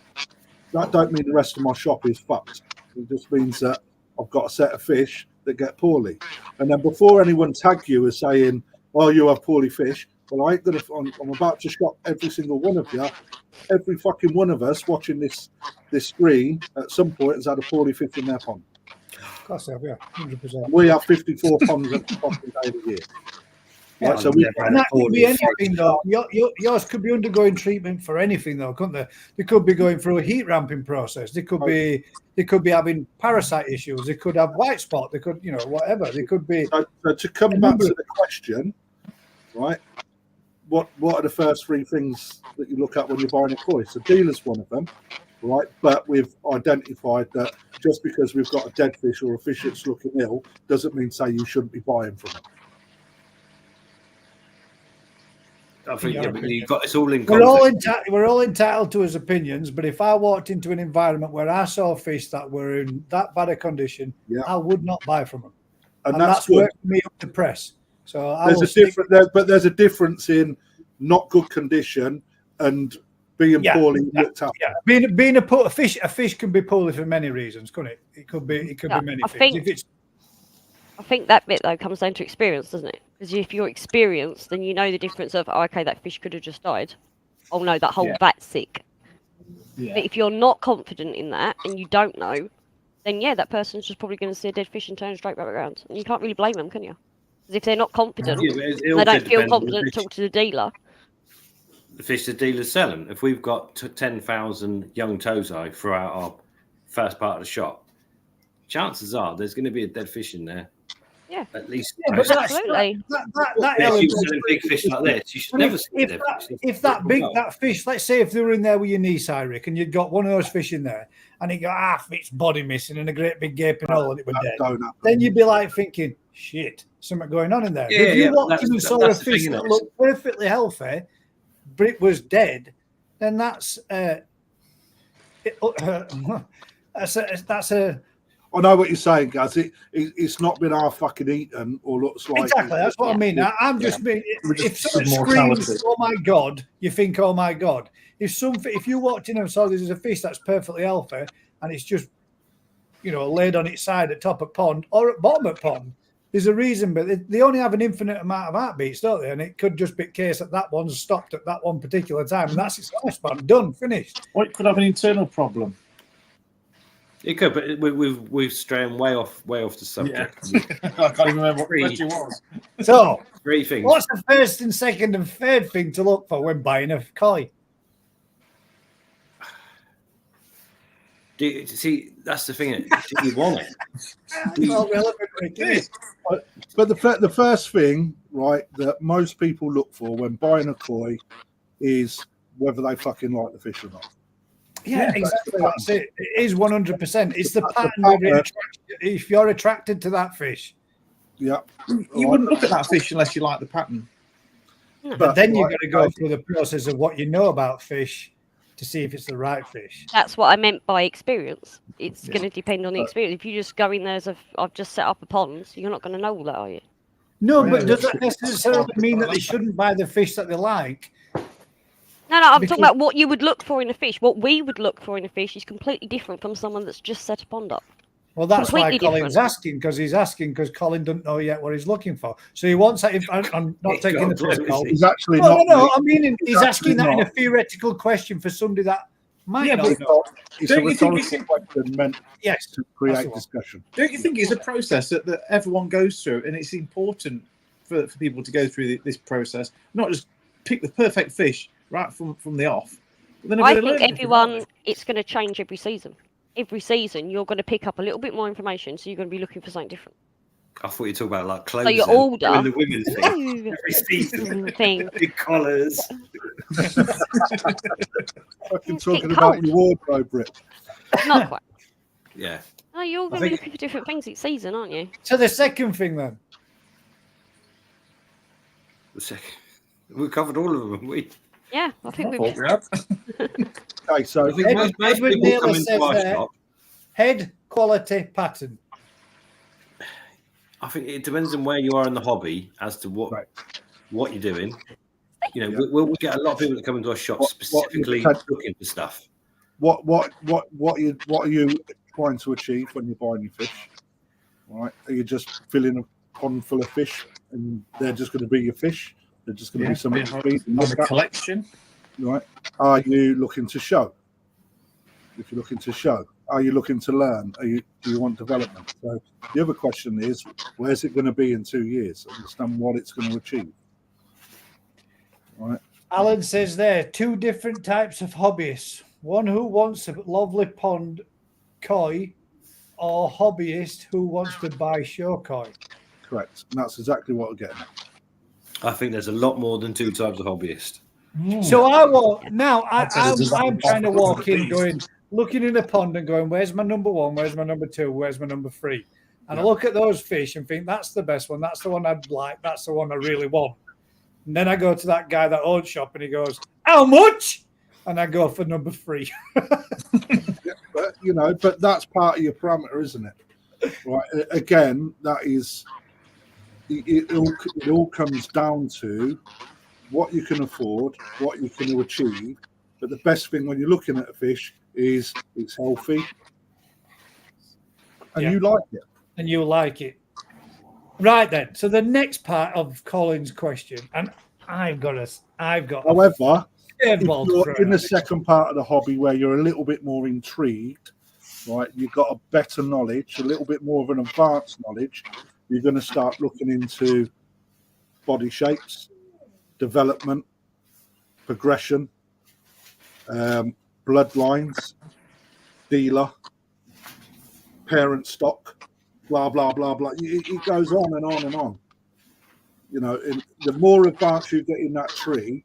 that don't mean the rest of my shop is fucked. It just means that I've got a set of fish that get poorly. And then before anyone tag you as saying, "Oh, you have poorly fish," well, I ain't gonna. I'm about to shop every single one of you. Every fucking one of us watching this screen at some point has had a poorly fish in their pond. Of course, yeah, 100%. We have 54 ponds at the fucking day of the year. Right, so and that could be anything, though. Yours could be undergoing treatment for anything, though, couldn't they? They could be going through a heat ramping process. They could be having parasite issues. They could have white spot. They could, whatever. They could be. So to come back to the question, right? What are the first three things that you look at when you're buying a koi? So dealer's one of them, right? But we've identified that just because we've got a dead fish or a fish that's looking ill doesn't mean say you shouldn't be buying from it. I think you've got it's all in. We're all entitled to his opinions, but if I walked into an environment where I saw fish that were in that bad a condition, I would not buy from them. And that's worked for me up to press. So there's a difference in not good condition and being poorly looked at. Yeah, being a fish can be poorly for many reasons, couldn't it? It could be many things. I think that bit though comes down to experience, doesn't it? Because if you're experienced, then you know the difference of okay, that fish could have just died. Oh no, that whole vat's sick. Yeah. But if you're not confident in that and you don't know, then that person's just probably going to see a dead fish and turn straight back around. And you can't really blame them, can you? Because if they're not confident, they don't feel confident to talk to the dealer. The fish the dealer's selling. If we've got 10,000 young tozai throughout our first part of the shop, chances are there's going to be a dead fish in there. Yeah, at least. Yeah, but absolutely. If you selling big fish like this, you should never see a dead fish. If that fish, let's say if they were in there with your niece, Rick, and you'd got one of those fish in there, and it got half its body missing and a great big gaping hole, and it was dead, then you'd be like thinking, "Shit, something going on in there." Yeah, if you walked in and saw a fish that looked perfectly healthy, but it was dead, then that's a. I know what you're saying, guys. It's not been half fucking eaten or looks like exactly. That's what I mean. I'm just being. If someone screams, "Oh my god!" you think, "Oh my god!" If you walked in and saw this is a fish that's perfectly healthy and it's just, laid on its side at top of pond or at bottom of pond, there's a reason. But they only have an infinite amount of heartbeats, don't they? And it could just be a case that one's stopped at that one particular time, and that's its lifespan. Done, finished. Or it could have an internal problem. It could, but we've strayed way off the subject. Yeah. I can't even remember what the question was. So, three things. What's the first and second and third thing to look for when buying a koi? See, that's the thing. Do you want it? But the first thing, right, that most people look for when buying a koi is whether they fucking like the fish or not. Yeah, exactly. That's it. It is 100%. It's the pattern. If you're attracted to that fish, you wouldn't look at that fish unless you like the pattern. But then you've got to go through the process of what you know about fish to see if it's the right fish. That's what I meant by experience. It's going to depend on the experience. If you just go in there as I've just set up a pond, you're not going to know all that, are you? No, but does that necessarily mean that they shouldn't buy the fish that they like? No, I'm talking about what you would look for in a fish. What we would look for in a fish is completely different from someone that's just set a pond up. Well, that's why Completely Colin's asking, because he's asking because Colin doesn't know yet what he's looking for. So he wants that. I'm not taking the piss, Colin. He's actually No, not. no. I mean, he's asking that in a not. theoretical question for somebody that might Yeah, not but know. It's a Don't you think rhetorical question meant Yes. to That's the create one. discussion. Don't you think it's a process that everyone goes through, and it's important for people to go through this process, not just pick the perfect fish right from the off. But they're not I gonna think learn anything, are everyone, it's going to change every season. Every season, you're going to pick up a little bit more information, so you're going to be looking for something different. I thought you were talking about like clothes. So your then, order, doing the women's thing. Ooh, Every season. thing. Big collars. Fucking It's talking getting about cold. your wardrobe, Brit. Not quite. Yeah. No, you're going to be looking for different things each season, aren't you? So the second thing then. The second. We covered all of them, haven't we? Yeah, I think I we've. thought we had. Okay, so I think most Edward people Naylor come into says our there- shop. Head quality pattern. I think it depends on where you are in the hobby as to what Right. what you're doing. You know, Yeah. we'll get a lot of people that come into our shop What specifically you can- looking for stuff. What are you trying to achieve when you're buying your fish? Right? Are you just filling a pond full of fish and they're just going to be your fish? They're just going to be something to feed and Have look a at, collection. right? Are you looking to show? If you're looking to show, are you looking to learn? Do you want development? So the other question is, where's it going to be in 2 years? Understand what it's going to achieve. Right? Alan says there, two different types of hobbyists. One who wants a lovely pond koi, or hobbyist who wants to buy show koi. Correct. And that's exactly what we're getting at. I think there's a lot more than two types of hobbyist. So I walk now. I'll tell you, I'm trying to there's walk in, these. going, looking in the pond and going, "Where's my number one? Where's my number two? Where's my number three?" And I look at those fish and think, "That's the best one. That's the one I'd like. That's the one I really want." And then I go to that guy that owns shop and he goes, "How much?" And I go for number three. But but that's part of your parameter, isn't it? Right. Again, that is it all comes down to what you can afford, what you can achieve. But the best thing when you're looking at a fish is it's healthy and Yeah. you like it. And you like it. Right then. So the next part of Colin's question, and I've got However, a if you're in the second part of the hobby where you're a little bit more intrigued, right, you've got a better knowledge, a little bit more of an advanced knowledge, you're going to start looking into body shapes, development, progression, bloodlines, dealer, parent stock, blah, blah, blah, blah. It goes on and on and on. And the more advanced you get in that tree,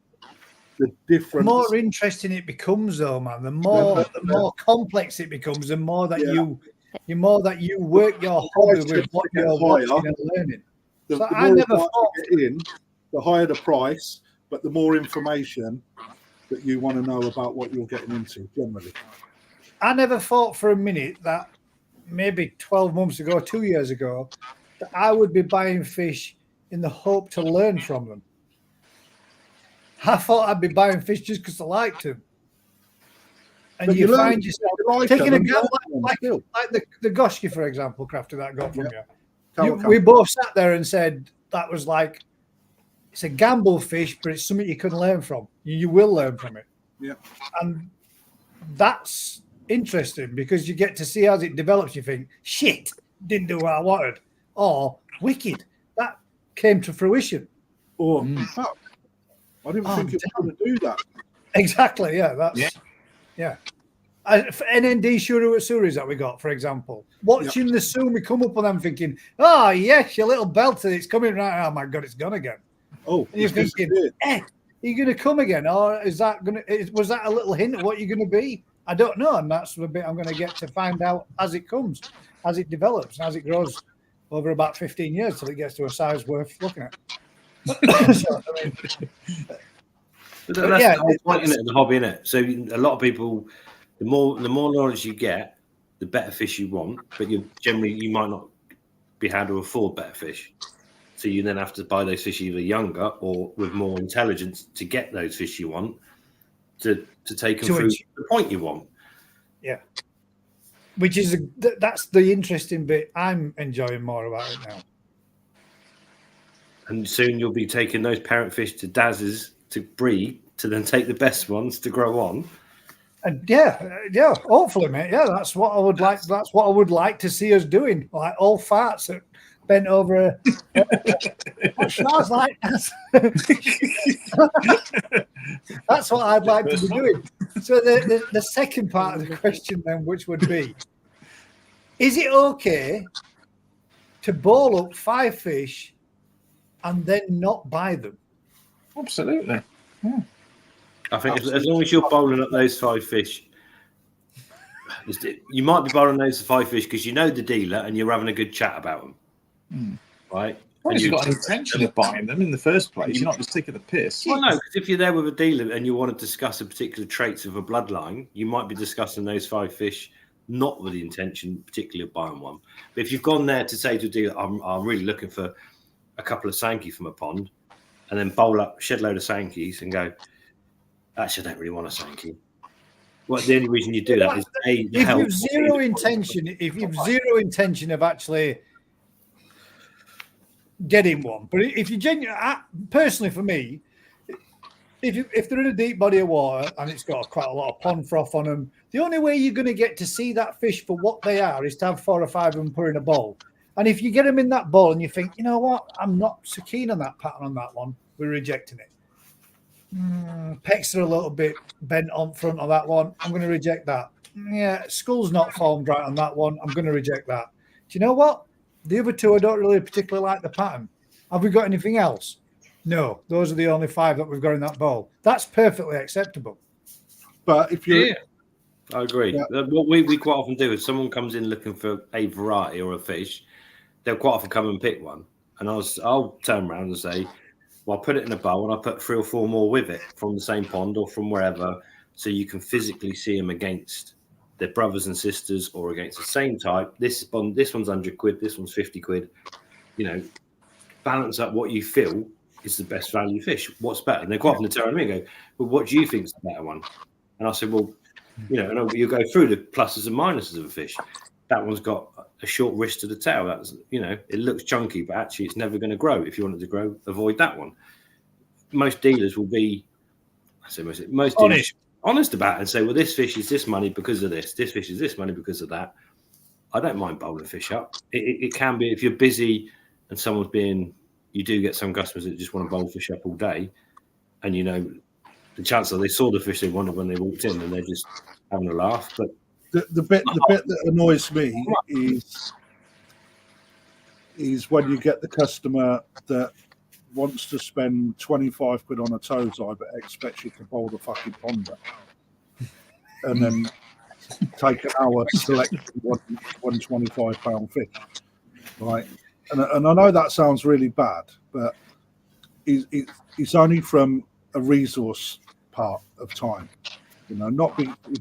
the difference. The more interesting it becomes, though, man. The more complex it becomes, the more that you work your hobby with what you're watching and learning. The So more I never advanced thought. you get in, the higher the price, but the more information that you want to know about what you're getting into generally. I never thought for a minute that maybe 12 months ago, 2 years ago, that I would be buying fish in the hope to learn from them. I thought I'd be buying fish just because I liked them. And But you learn- find yourself like taking a them, gamble learn like still. the Goshki, for example, Crafty, that I got from you. Come on. We both sat there and said that was like, it's a gamble fish, but it's something you can learn from. You will learn from it. Yeah. And that's interesting because you get to see as it develops. You think, shit, didn't do what I wanted. Or wicked, that came to fruition. Or fuck, I didn't think it was going to do that. Exactly, yeah. Yeah. NND Shuru Atsuris that we got, for example. Watching the Sumi come up on them thinking, oh, yes, your little belter, it's coming right. Oh, my God, it's gone again. Oh, And you're it's thinking, disappeared. are you going to come again? Or is that was that a little hint of what you're going to be? I don't know. And that's the bit I'm going to get to find out as it comes, as it develops, as it grows over about 15 years till it gets to a size worth looking at. So, I mean, But that's the whole point in it, the hobby, innit? So a lot of people, the more knowledge you get, the better fish you want. But you might not be able to afford better fish. So you then have to buy those fish either younger or with more intelligence to get those fish you want to take them through the point you want. Yeah. which is that's the interesting bit. I'm enjoying more about it now. And soon you'll be taking those parent fish to Daz's to breed, to then take the best ones to grow on. And yeah, hopefully, mate. Yeah, that's what I would like. That's what I would like to see us doing. Like all farts that bent over. What smells like? That's what I'd like to be doing. So the second part of the question then, which would be, is it okay to bowl up 5 fish and then not buy them? Absolutely. Yeah. I think as long as you're bowling up those 5 fish, you might be bowling those 5 fish because you know the dealer and you're having a good chat about them, right? Well, you've got an intention of buying them in the first place. You're not just taking the piss. Well, no, because if you're there with a dealer and you want to discuss a particular traits of a bloodline, you might be discussing those 5 fish not with the intention particularly of buying one. But if you've gone there to say to a dealer, I'm really looking for a couple of Sankey from a pond, and then bowl up a shed load of Sankeys and go, actually, I don't really want a Sankey. Well, the only reason you do that is if you've zero intention of actually getting one, but if you genuinely, personally for me, if they're in a deep body of water and it's got quite a lot of pond froth on them, the only way you're going to get to see that fish for what they are is to have 4 or 5 of them put in a bowl. And if you get them in that bowl and you think, you know what, I'm not so keen on that pattern on that one, we're rejecting it. Pecks are a little bit bent on front of that one. I'm going to reject that. Yeah, skull's not formed right on that one. I'm going to reject that. Do you know what? The other 2, I don't really particularly like the pattern. Have we got anything else? No, those are the only 5 that we've got in that bowl. That's perfectly acceptable. But if you, I agree. Yeah. What we quite often do is someone comes in looking for a variety or a fish, they'll quite often come and pick one, and I'll turn around and say, well, I'll put it in a bowl and I'll put 3 or 4 more with it from the same pond or from wherever, so you can physically see them against their brothers and sisters or against the same type. This one's 100 quid, this one's 50 quid. You know, balance up what you feel is the best value fish. What's better? And they're quite often turn to me and go, well, what do you think is the better one? And I said, well, you know, and you go through the pluses and minuses of a fish. That one's got a short wrist to the tail. That's, you know, it looks chunky, but actually it's never going to grow. If you want it to grow, avoid that one. Most dealers will be, most dealers honest about it and say, well, this fish is this money because of this. This fish is this money because of that. I don't mind bowling fish up. It can be, if you're busy and someone's being, you do get some customers that just want to bowl fish up all day, and you know the chances are they saw the fish they wanted when they walked in and they're just having a laugh. But the bit that annoys me is when you get the customer that wants to spend 25 quid on a tow's eye but expects you to bowl the fucking pond up, and then take an hour selecting one 25 pound fish, right? And I know that sounds really bad, but it's only from a resource part of time. You know,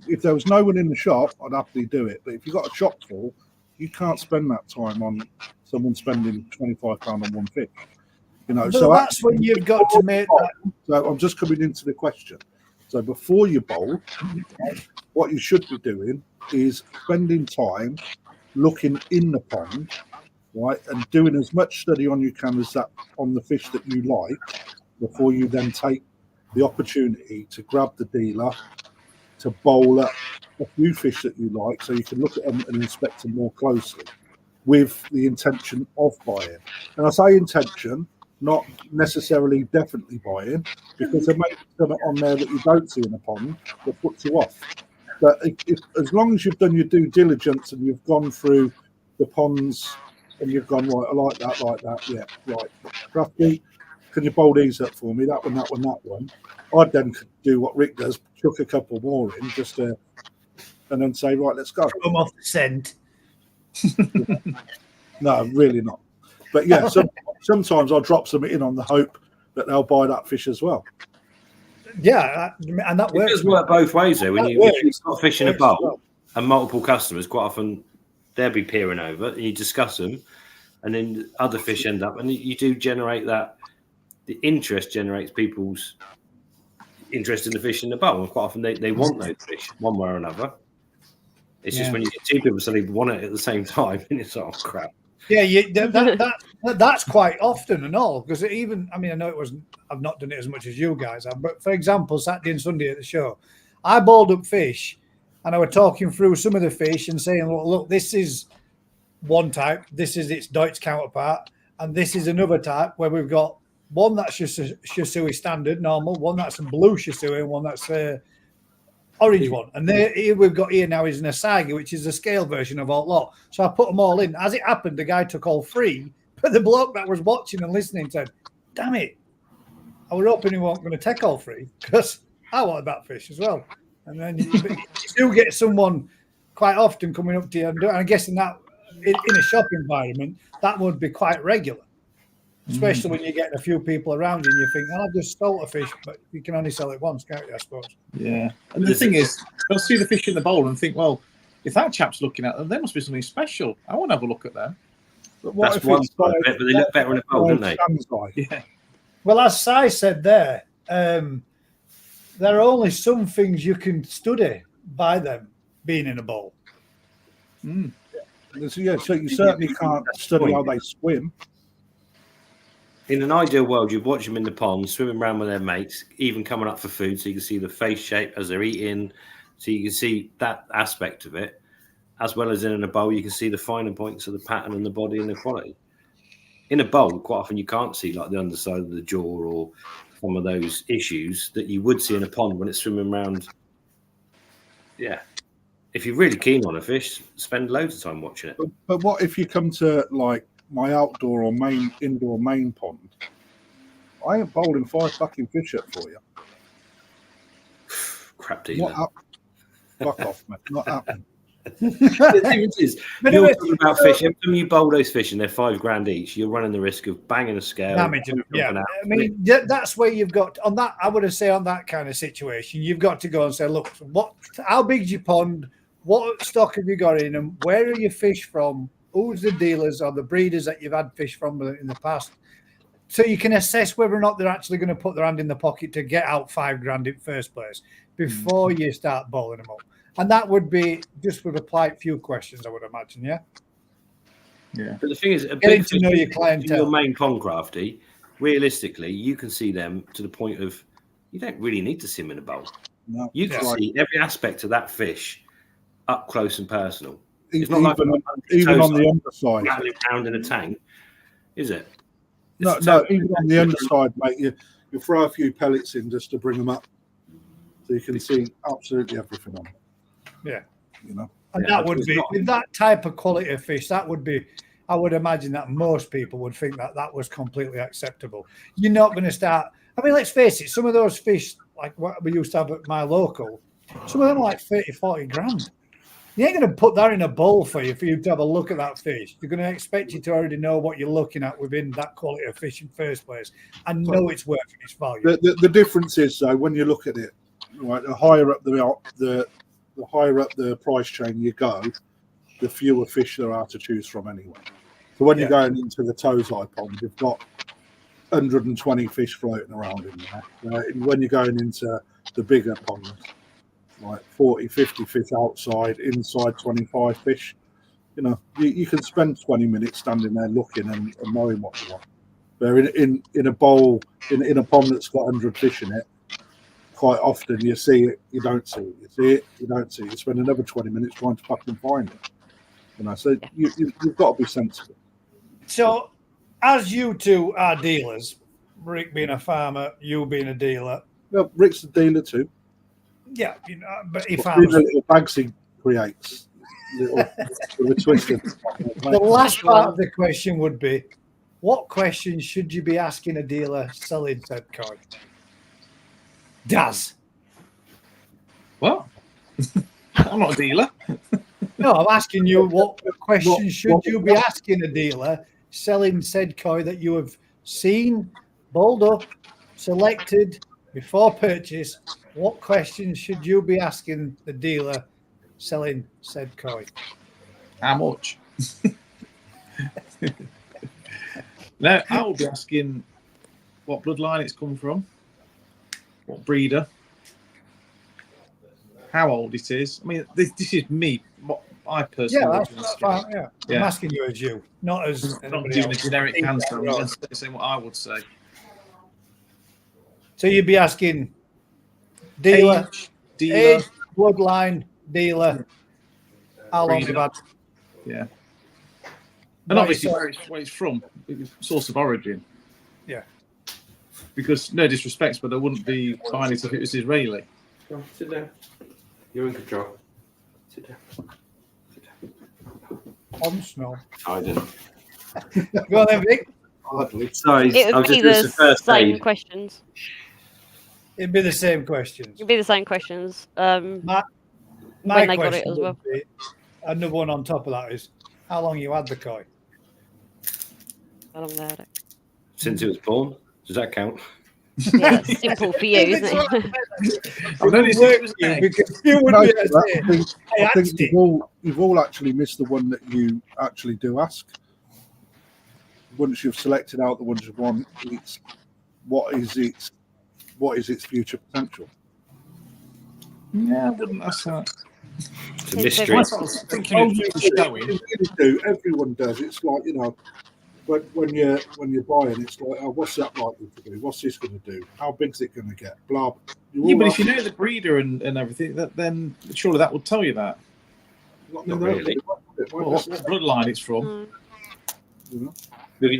if there was no one in the shop, I'd happily do it. But if you've got a shop full, you can't spend that time on someone spending £25 on one fish. You know, so that's when you've got to make that. So I'm just coming into the question. So before you bowl, what you should be doing is spending time looking in the pond, right, and doing as much study on you can as that on the fish that you like, before you then take the opportunity to grab the dealer to bowl up a few fish that you like, so you can look at them and inspect them more closely with the intention of buying. And I say intention, not necessarily definitely buying, because there may be something on there that you don't see in a pond that puts you off. But if as long as you've done your due diligence and you've gone through the ponds and you've gone, right, I like that, yeah, right. Crafty, can you bowl these up for me? That one, that one, that one. I'd then do what Rick does, chuck a couple more in, just to, and then say, right, let's go. Come off the scent. No, really not. But yeah, sometimes I'll drop some in on the hope that they'll buy that fish as well. Yeah, and that works. It does work both ways, though. If you've got fish in a bowl and multiple customers, quite often they'll be peering over, and you discuss them, and then other fish end up, and you do generate that. The interest generates people's interest in the fish in the bowl, and quite often they want those fish one way or another. It's just when you get two people suddenly want it at the same time, and it's oh crap. Yeah, that's quite often and all, because even, I mean, I know I've not done it as much as you guys have, but for example, Saturday and Sunday at the show, I balled up fish and I were talking through some of the fish and saying, look, this is one type, this is its Deutsch counterpart, and this is another type where we've got one that's Shisui standard, normal, one that's a blue Shisui, and one that's orange one. And here we've got here now is an Asagi, which is a scale version of all lot. So I put them all in. As it happened, the guy took all three, but the bloke that was watching and listening said, damn it, I was hoping he wasn't going to take all three because I wanted that fish as well. And then you do get someone quite often coming up to you, and I'm guessing that in a shop environment, that would be quite regular. Especially when you're getting a few people around you and you think, I've just sold a fish, but you can only sell it once, can't you, I suppose? Yeah. And the thing is, they'll see the fish in the bowl and think, well, if that chap's looking at them, there must be something special. I want to have a look at them. But what That's if one it's side of it, but they look better in a bowl, don't they? Yeah. Well, as Si said there are only some things you can study by them being in a bowl. So you certainly can't study how they swim. In an ideal world, you'd watch them in the pond, swimming around with their mates, even coming up for food, so you can see the face shape as they're eating, so you can see that aspect of it, as well as in a bowl, you can see the finer points of the pattern and the body and the quality. In a bowl, quite often you can't see like the underside of the jaw or some of those issues that you would see in a pond when it's swimming around. Yeah. If you're really keen on a fish, spend loads of time watching it. But what if you come to like my outdoor or indoor main pond? I ain't bowling 5 fucking fish up for you. Crap dealer. Fuck off, mate. Not happening. The difference is, you're talking about fish. Every time you bowl those fish and they're $5,000 each, you're running the risk of banging a scale. Yeah, I mean, that's where you've got on that. I would say on that kind of situation, you've got to go and say, look, how big's your pond? What stock have you got in them? Where are your fish from? Who's the dealers or the breeders that you've had fish from in the past? So you can assess whether or not they're actually going to put their hand in the pocket to get out $5,000 in first place before you start bowling them up. And that would be just with a few questions, I would imagine, yeah? Yeah. But the thing is, getting to know your clientele. Your main pond crafty, realistically, you can see them to the point of you don't really need to see them in a bowl. No, you can see every aspect of that fish up close and personal. It's not even on the underside. Rattling around in a tank, is it? No, even on the underside, mate, you throw a few pellets in just to bring them up, so you can see absolutely everything on it. Yeah, you know, and that would be with that type of quality of fish. That would be, I would imagine that most people would think that was completely acceptable. You're not going to start. I mean, let's face it. Some of those fish, like what we used to have at my local, some of them are like 30, 40 grand. You ain't going to put that in a bowl for you to have a look at that fish. You're going to expect you to already know what you're looking at within that quality of fish in first place and know it's worth its value. The difference is, though, when you look at it, right, the higher up the higher up the price chain you go, the fewer fish there are to choose from anyway. So when you're going into the Tozai pond, you've got 120 fish floating around in there. And when you're going into the bigger ponds, like 40, 50 fish outside, inside 25 fish. You know, you can spend 20 minutes standing there looking and knowing what you want. But in a bowl, in a pond that's got 100 fish in it, quite often you see it, you don't see it. You see it, you don't see it. You spend another 20 minutes trying to fucking find it. You know, so you've got to be sensible. So, as you two are dealers, Rick being a farmer, you being a dealer. Well, Rick's a dealer too. Yeah, you know, but if the little bags he creates, with a twist. The last part of the question would be, what questions should you be asking a dealer selling said coin? Daz. What? I'm not a dealer. No, I'm asking you what questions should you be asking a dealer selling said koi that you have seen, bowled up, selected before purchase. What questions should you be asking the dealer selling said koi? How much? No, I will be asking what bloodline it's come from, what breeder, how old it is. I mean, this is me. What I personally Yeah, would that's ask. fine. Yeah. I'm Yeah. asking you as you, not as I'm not anybody doing a else. generic Each answer. their I'm own. just saying what I would say. So you'd be asking dealer, Dealer, age, bloodline, dealer, how long breeder. they've had. Yeah. And Right, obviously so- where it's from, source of origin. Yeah. Because no disrespect, but they wouldn't be buying it if it was Israeli. Go on, sit down. You're in control. Sit down. On snow. I didn't. Go on then, Vic. Hardly. Sorry, It I would was be just the the first same aid. questions. It'd be the same questions. It'd be the same questions. My When they got question it as would well. be, another one on top of that is, how long you had the koi? How long they had it. Since it was born, does that count? Yeah, that's simple for you, isn't it? I wouldn't work with you because you wouldn't be able to say, I think hatched it. you've all actually missed the one that you actually do ask. Once you've selected out the ones you want, it's what is its future potential? Yeah, I wouldn't ask that. It's a It's mystery. I was thinking Oh, of you showing. really do. Everyone does. It's like, when you're buying, it's like, oh, what's that likely to do? What's this going to do? How big's it going to get? Blah. Yeah, but if you know the breeder and everything, then surely that would tell you that. Not really. Well, what bloodline it's from. Mm. If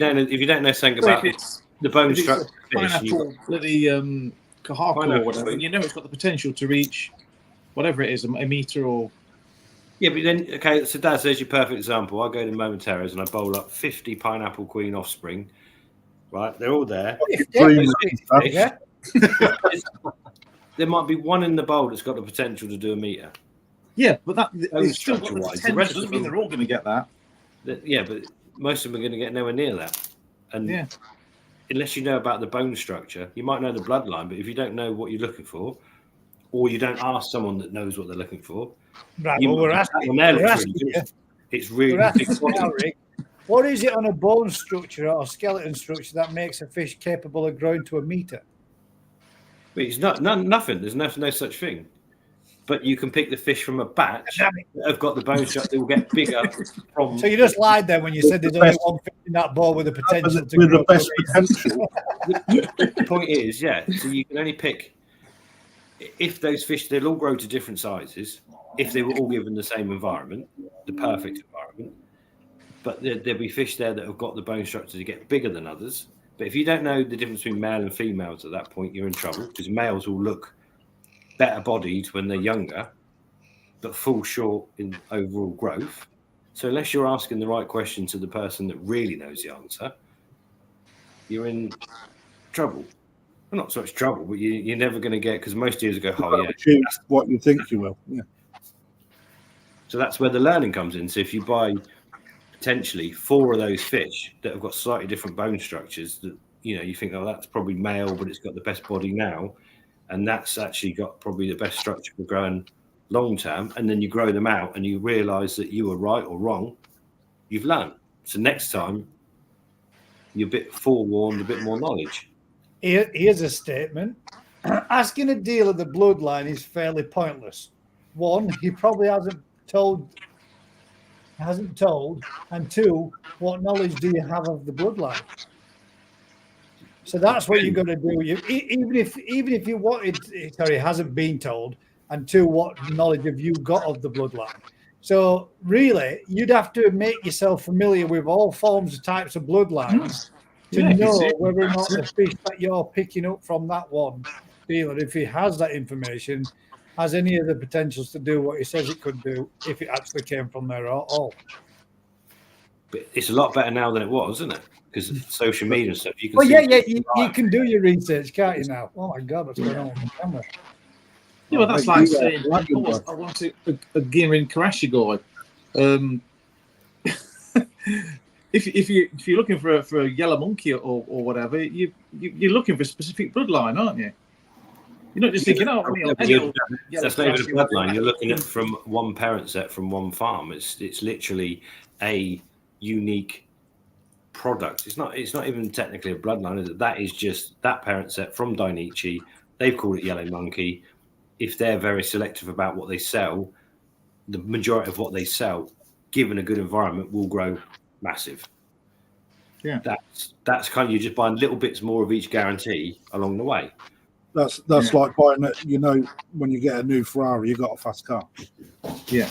you don't know something So about if it's the bone if it's structure, a pineapple, bloody Kahako or Pineapple. whatever, you know it's got the potential to reach whatever it is, a meter or. yeah, but then okay, so Dad, there's your perfect example. I go to Momentaries and I bowl up 50 pineapple queen offspring. Right, they're all there. Dream Fish. Yeah. There might be one in the bowl that's got the potential to do a meter. Yeah, but that Bone it's still got the structure-wise, the potential. rest Doesn't of mean them- they're all going to get that. Yeah, but most of them are going to get nowhere near that. And Yeah. unless you know about the bone structure, you might know the bloodline, but if you don't know what you're looking for, or you don't ask someone that knows what they're looking for, Right, you well, we're might asking, think, "Well, we're it's asking really you, good." It's really we're asking big you now, body. Rick, what is it on a bone structure or skeleton structure that makes a fish capable of growing to a meter? But it's nothing. There's no such thing. But you can pick the fish from a batch Damn it. that have got the bone structure that will get bigger from. So you just lied then when you said there's only one fish in that bowl with the potential to with grow the best to a meter. potential. The point is, yeah. So you can only pick if those fish. They'll all grow to different sizes if they were all given the same environment, the perfect environment. But there'll be fish there that have got the bone structure to get bigger than others. But if you don't know the difference between male and females at that point, you're in trouble because males will look better bodied when they're younger, but fall short in overall growth. So unless you're asking the right question to the person that really knows the answer, you're in trouble. Well, not so much trouble, but you're never going to get, because most dealers go, oh yeah. Choose what you think you will. Yeah. So that's where the learning comes in. So if you buy potentially 4 of those fish that have got slightly different bone structures, that you think, oh, that's probably male, but it's got the best body now, and that's actually got probably the best structure for growing long term, and then you grow them out and you realize that you were right or wrong, you've learned. So next time you're a bit forewarned, a bit more knowledge. Here's a statement. Asking a dealer the bloodline is fairly pointless. One, he probably hasn't told, and 2, what knowledge do you have of the bloodline? So that's what you're going to do. Even if you wanted, hasn't been told, and 2, what knowledge have you got of the bloodline? So really, you'd have to make yourself familiar with all forms of types of bloodlines to know whether or not the fish that you're picking up from that one dealer, if he has that information, has any of the potentials to do what he says it could do if it actually came from there at all. But it's a lot better now than it was, isn't it? Because of social media and stuff. You can Well, see you can do your research, can't you now? Oh my God, what's going on with the camera? Yeah, well, that's like saying, I want to a gear in Karashigoi. If you're looking for a yellow monkey or whatever, you're looking for a specific bloodline, aren't you? You're not just thinking, oh, that's not even a bloodline. You're looking at from one parent set from one farm. It's literally a unique product. It's not even technically a bloodline, is it? That is just that parent set from Dainichi. They've called it yellow monkey. if they're very selective about what they sell, the majority of what they sell, given a good environment, will grow massive. Yeah. That's kind of, you're just buying little bits more of each guarantee along the way. That's like buying it. You know, when you get a new Ferrari, you got a fast car. Yeah.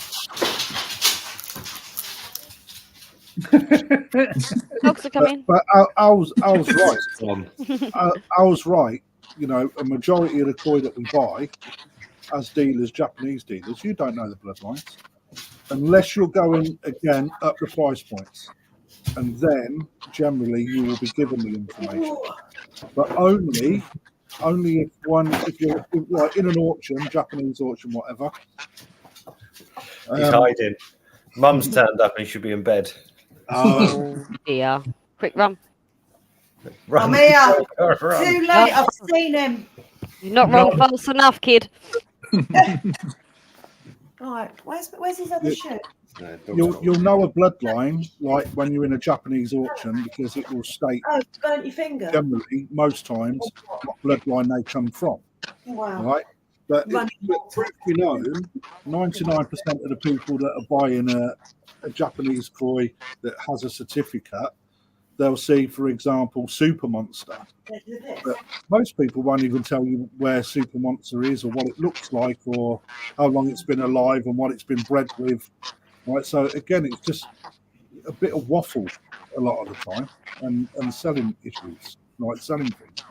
Dogs are coming. But I was right. I was right. You know, a majority of the koi that we buy as dealers, Japanese dealers, you don't know the bloodlines unless you're going again up the price points, and then generally you will be given the information. But only if you're like in an auction, Japanese auction, whatever. He's hiding. Mum's turned up and he should be in bed. Oh dear. Quick run. Run. I'm here. Run. Too late. I've seen him. You're not wrong fast enough, kid. Right. Where's his other shirt? You'll know a bloodline like when you're in a Japanese auction because it will state Oh, it's burnt your finger. generally most times what bloodline they come from, Wow. right? But Running you know, 99% of the people that are buying a Japanese koi that has a certificate, they'll see, for example, Super Monster. But most people won't even tell you where Super Monster is or what it looks like or how long it's been alive and what it's been bred with. Right, so again, it's just a bit of waffle a lot of the time and selling issues, like selling things.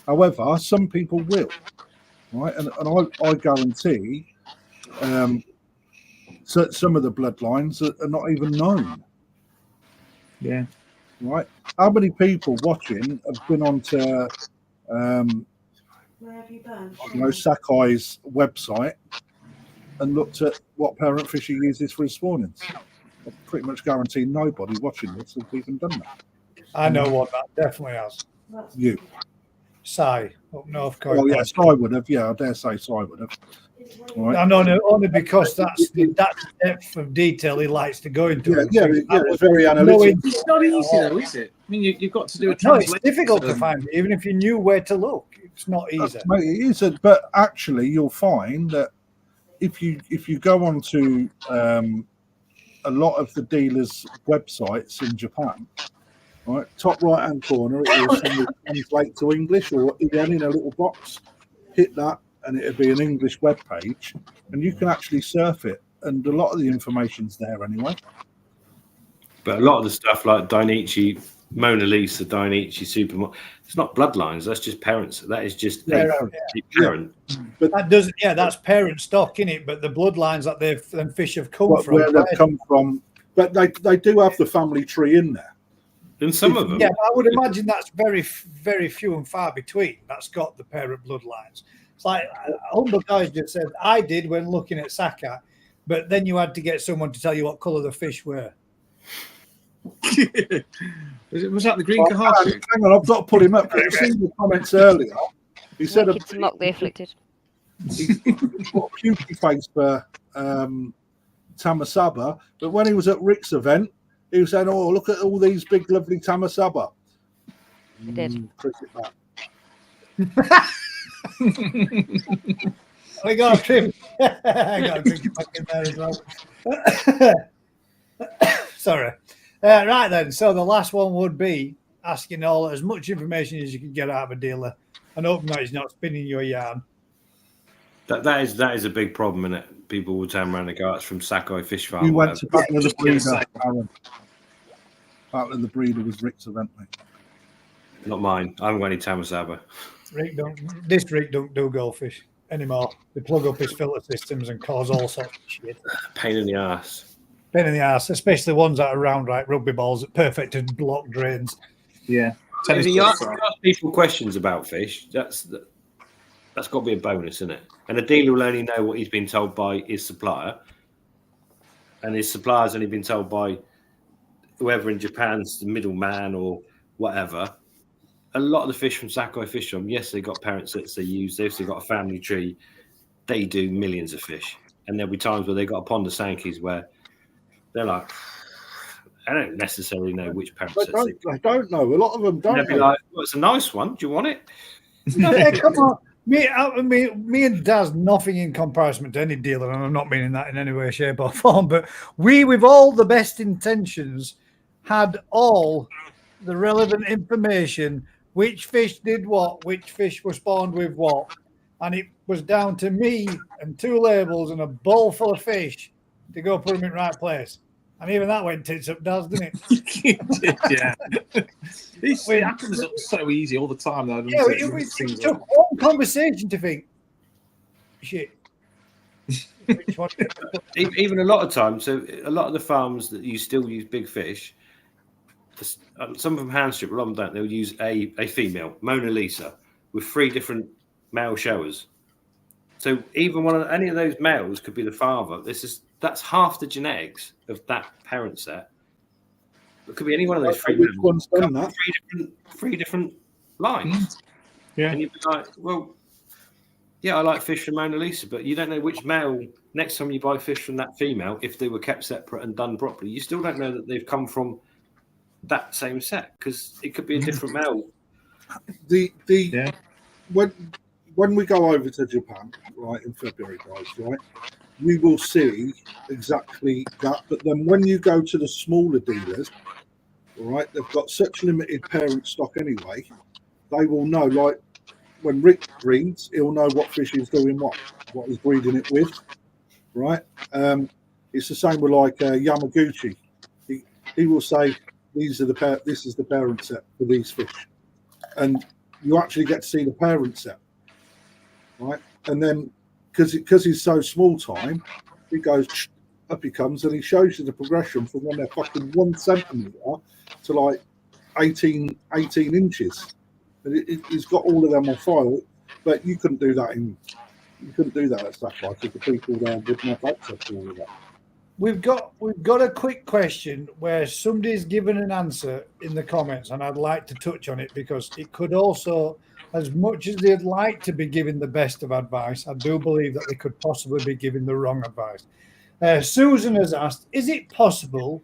However, some people will, right? And I guarantee so some of the bloodlines are not even known. Yeah. Right? How many people watching have been onto Where have you been? Sakai's website and looked at what parent fish he uses for his spawnings? I pretty much guarantee nobody watching this has even done that. I know what that definitely has. You. Sai up North Coast. Oh yeah, Sai would have. Yeah, I dare say Sai would have. Right. I know only because that's the depth of detail he likes to go into. Yeah, it's very analytical. It's not easy though, is it? I mean, you've got to do a No, it's translation. difficult to find, even if you knew where to look. It's not easy. Mate, it isn't, but actually, you'll find that if you go onto a lot of the dealers' websites in Japan, right, top right hand corner, it will translate to English, or again in a little box, hit that, and it'll be an English web page, and you can actually surf it, and a lot of the information's there anyway. But a lot of the stuff like Dainichi, Mona Lisa, Dainichi, Supermodel, it's not bloodlines. That's just parents. That is just a parent. But that doesn't. Yeah, that's parent stock in it. But the bloodlines that them fish have come from, where they've come from, but they do have the family tree in there. And some of them, yeah, I would imagine that's very, very few and far between. That's got the parent bloodlines. It's like Humble Guys just said, I did when looking at Sakai, but then you had to get someone to tell you what colour the fish were. Was that the green kahatu? Hang on, I've got to pull him up. I've seen the comments earlier. He said Kids mock the afflicted. He's got a cutie face for Tamasaba, but when he was at Rick's event, he was saying, "Oh, look at all these big, lovely Tamasaba." He did. Cricket bat. I got a trim. I got a drink back in there as well. Sorry. Right then. So the last one would be asking all as much information as you can get out of a dealer, and hoping that he's not spinning your yarn. that is a big problem, isn't it? People will turn around and go, "It's from Sakai Fish Farm." You went to Battle of the just get a Breeder, sec. Aaron. Battle of the Breeder was Rick's event, mate. Not mine. I haven't got any Tamasaba. Rick don't do goldfish anymore. They plug up his filter systems and cause all sorts of shit. Pain in the ass. Pain in the ass, especially ones that are round like rugby balls, perfect to block drains. Yeah. If you ask people questions about fish, that's got to be a bonus, isn't it? And the dealer will only know what he's been told by his supplier, and his supplier's only been told by whoever in Japan's the middleman or whatever. A lot of the fish from Sakai Fish Farm, yes, they got parent sets they use. They've still got a family tree. They do millions of fish, and there'll be times where they got a pond of Sankeys where they're like, I don't necessarily know which parent sets I don't know. A lot of them don't. They'll be like, well, it's a nice one. Do you want it? Yeah, come on. Me and Daz, nothing in comparison to any dealer, and I'm not meaning that in any way, shape, or form. But we, with all the best intentions, had all the relevant information: which fish did what, which fish were spawned with what, and it was down to me and 2 labels and a bowl full of fish to go put them in the right place. And even that went tits up, Daz, didn't it? Yeah. It happens so easy all the time, though. Yeah, it took one conversation to think, shit. Which one? Even a lot of times, so a lot of the farms that you still use big fish, some of them hand strip, a lot of them don't. They'll use a female, Mona Lisa, with 3 different male showers. So even any of those males could be the father. That's half the genetics of that parent set. It could be any one of those 3 Which males. one's done that? Three different lines. Yeah. And you'd be like, well, yeah, I like fish from Mona Lisa, but you don't know which male. Next time you buy fish from that female, if they were kept separate and done properly, you still don't know that they've come from that same set because it could be a different male. When we go over to Japan, right, in February, guys, right, we will see exactly that. But then when you go to the smaller dealers, all right, they've got such limited parent stock anyway, they will know, like when Rick breeds, he'll know what fish he's doing what he's breeding it with, right? It's the same with like Yamaguchi. He will say, this is the parent set for these fish. And you actually get to see the parent set. Right, and then because he's so small time, he goes up, he comes, and he shows you the progression from when they're fucking 1 centimeter to like 18 inches. And he's got all of them on file, but you couldn't do that at Sapphire because the people there wouldn't have access to all of that. We've got a quick question where somebody's given an answer in the comments, and I'd like to touch on it because it could also, as much as they'd like to be giving the best of advice, I do believe that they could possibly be giving the wrong advice. Susan has asked, is it possible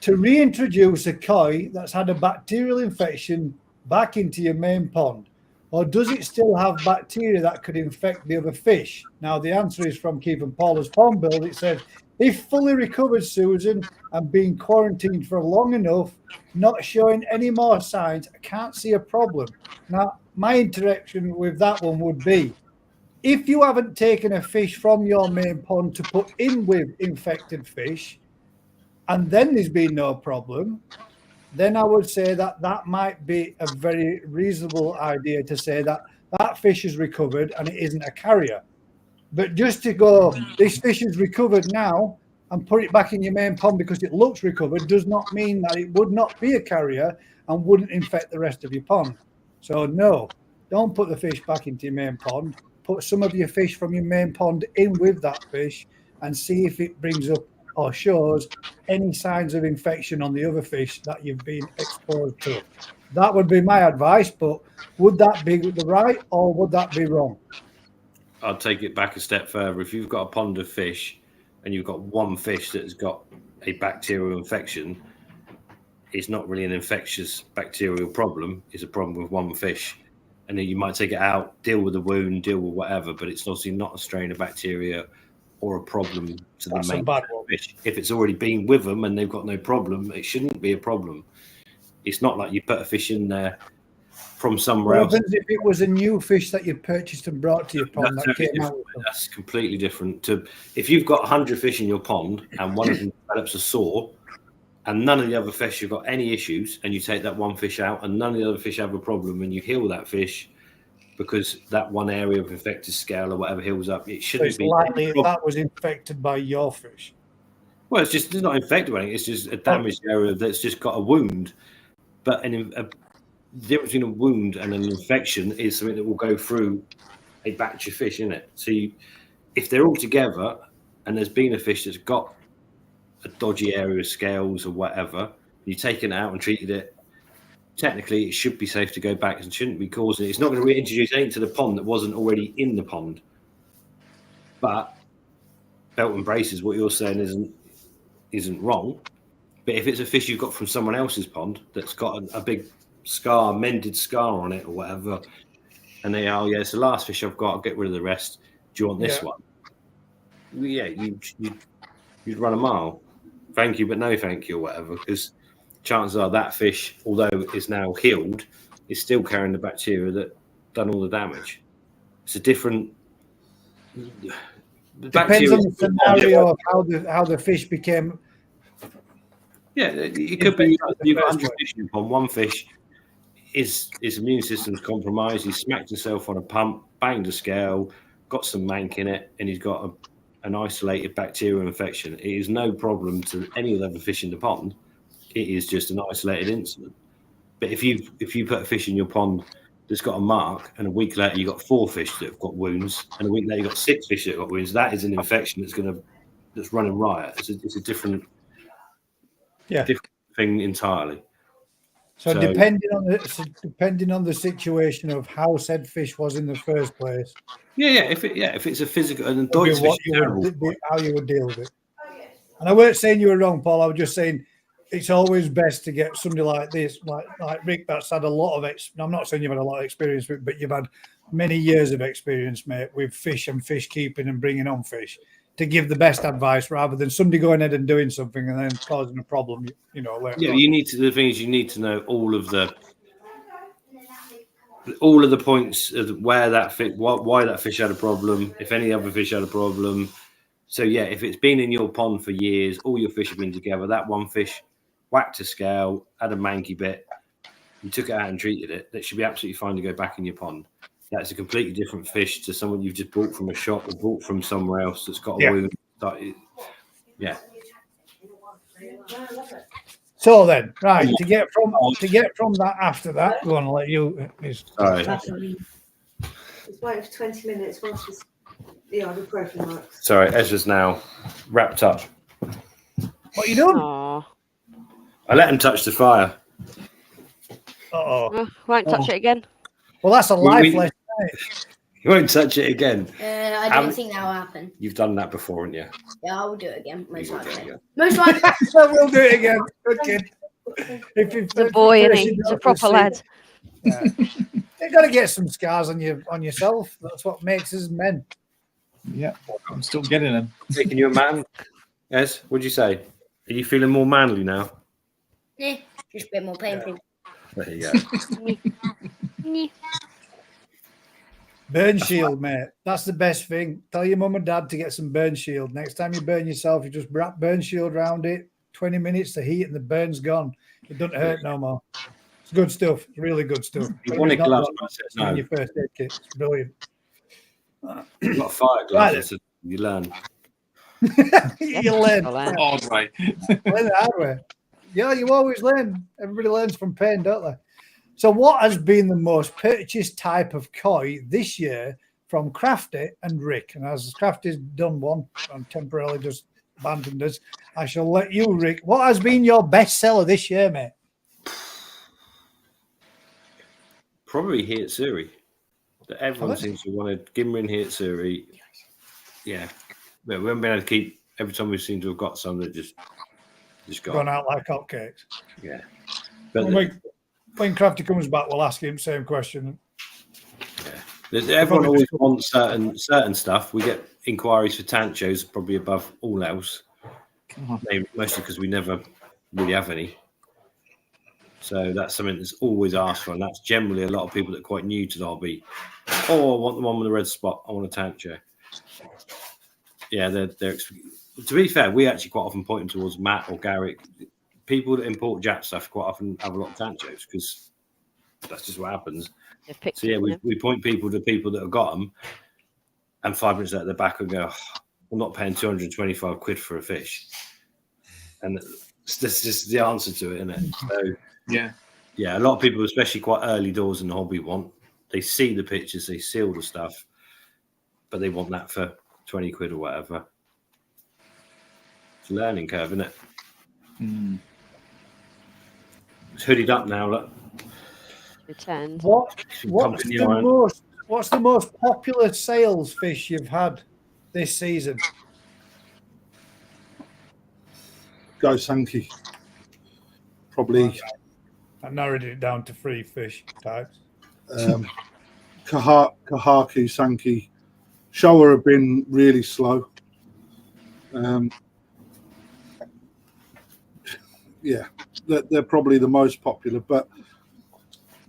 to reintroduce a koi that's had a bacterial infection back into your main pond? Or does it still have bacteria that could infect the other fish? Now, the answer is from Keith Paula's Pond Build. It says, if fully recovered, Susan, and being quarantined for long enough, not showing any more signs, I can't see a problem. Now, my interaction with that one would be, if you haven't taken a fish from your main pond to put in with infected fish, and then there's been no problem, then I would say that might be a very reasonable idea to say that that fish is recovered and it isn't a carrier. But just to go, this fish is recovered now and put it back in your main pond because it looks recovered does not mean that it would not be a carrier and wouldn't infect the rest of your pond. So no, don't put the fish back into your main pond. Put some of your fish from your main pond in with that fish and see if it brings up or shows any signs of infection on the other fish that you've been exposed to. That would be my advice, but would that be the right or would that be wrong? I'll take it back a step further. If you've got a pond of fish and you've got one fish that's got a bacterial infection, it's not really an infectious bacterial problem. It's a problem with one fish. And then you might take it out, deal with the wound, deal with whatever, but it's obviously not a strain of bacteria or a problem to the main fish. If it's already been with them and they've got no problem, it shouldn't be a problem. It's not like you put a fish in there from somewhere else. What happens if it was a new fish that you purchased and brought to your pond that came out? That's completely different to if you've got 100 fish in your pond and one of them develops a sore and none of the other fish have got any issues, and you take that one fish out and none of the other fish have a problem, and you heal that fish because that one area of infected scale or whatever heals up, it shouldn't be likely that was infected by your fish. Well, it's not infected by anything. It's just a damaged area that's just got a wound. But the difference between a wound and an infection is something that will go through a batch of fish, isn't it? So if they're all together and there's been a fish that's got a dodgy area of scales or whatever, you've taken it out and treated it, technically it should be safe to go back and shouldn't be causing it. It's not going to reintroduce anything to the pond that wasn't already in the pond. But belt and braces, what you're saying isn't wrong. But if it's a fish you've got from someone else's pond that's got a big scar, mended scar on it or whatever, and they are, it's the last fish I've got. I'll get rid of the rest. Do you want this one? Well, yeah, you'd run a mile. Thank you, but no thank you, or whatever, because chances are that fish, although it's now healed, is still carrying the bacteria that done all the damage. It's a different. Depends on the scenario of how the fish became. Yeah, it could be you've got 100 fish in your pond. One fish, his immune system's compromised. He's smacked himself on a pump, banged a scale, got some mank in it, and he's got an isolated bacterial infection. It is no problem to any of the other fish in the pond. It is just an isolated incident. But if you put a fish in your pond that's got a mark, and a week later you got 4 fish that have got wounds, and a week later you got 6 fish that have got wounds, that is an infection that's running riot. It's a different thing entirely. So depending on the situation of how said fish was in the first place. If it's a physical and how you would deal with it. And I weren't saying you were wrong, Paul. I was just saying it's always best to get somebody like this, like Rick, that's had a lot of I'm not saying you've had a lot of experience with, but you've had many years of experience, mate, with fish and fish keeping and bringing on fish, to give the best advice rather than somebody going ahead and doing something and then causing a problem. The thing is, you need to know all of the points of where that fish, why that fish had a problem, if any other fish had a problem. So if it's been in your pond for years, all your fish have been together, that one fish whacked a scale, had a manky bit, you took it out and treated it, that should be absolutely fine to go back in your pond. That's a completely different fish to someone you've just bought from a shop or bought from somewhere else that's got a wound. So then, right, to get from that after that, go on, I'll let you. Sorry. It's waiting for 20 minutes whilst it's ibuprofen works. Sorry, Ezra's now wrapped up. What are you doing? Aww. I let him touch the fire. Won't touch it again. Well, that's a life lesson. You won't touch it again. I don't think that will happen. You've done that before, haven't you? Yeah, I will do it again. Most likely. I will do it again. Good kid. He's a boy, isn't he? He's a proper lad. You've got to get some scars on yourself. That's what makes us men. Yeah, I'm still getting them. Making you a man? Yes. What'd you say? Are you feeling more manly now? Yeah, just a bit more painful. There you go. Burn shield, mate. That's the best thing. Tell your mum and dad to get some burn shield. Next time you burn yourself, you just wrap burn shield around it. 20 minutes, the heat and the burn's gone. It doesn't hurt no more. It's good stuff. It's really good stuff. You want a glove? No. Your first aid kit. It's brilliant. You've got a fire glove. Right. You learn. You learn. Hard way. Learn the hard way. Yeah, you always learn. Everybody learns from pain, don't they? So what has been the most purchased type of koi this year from Crafty and Rick? And as Crafty's done one and temporarily just abandoned us, I shall let you, Rick. What has been your best seller this year, mate? Probably Hietsuri. Everyone seems to want to Gimrin Hietsuri. Yeah. We haven't been able to keep, every time we seem to have got some that just gone out like hotcakes. Yeah. But when Crafty comes back, we'll ask him the same question. Yeah. Everyone always wants certain stuff. We get inquiries for tanchos, probably above all else. Mostly because we never really have any. So that's something that's always asked for, and that's generally a lot of people that are quite new to the hobby. Oh, I want the one with the red spot. I want a tancho. Yeah, they're to be fair, we actually quite often point them towards Matt or Garrick. People that import Jap stuff quite often have a lot of tanchos because that's just what happens. So yeah, we point people to people that have got them, and 5 minutes later they're back and go, oh, I'm not paying 225 quid for a fish, and that's just the answer to it, isn't it? So yeah, a lot of people, especially quite early doors in the hobby, they see the pictures, they see all the stuff, but they want that for 20 quid or whatever. It's a learning curve, isn't it? It's hoodied up now, look. Pretend. What's the most popular sales fish you've had this season? Go Sankey. Probably. I narrowed it down to 3 fish types. Kahaku, Sankey, Showa have been really slow. Yeah, they're probably the most popular, but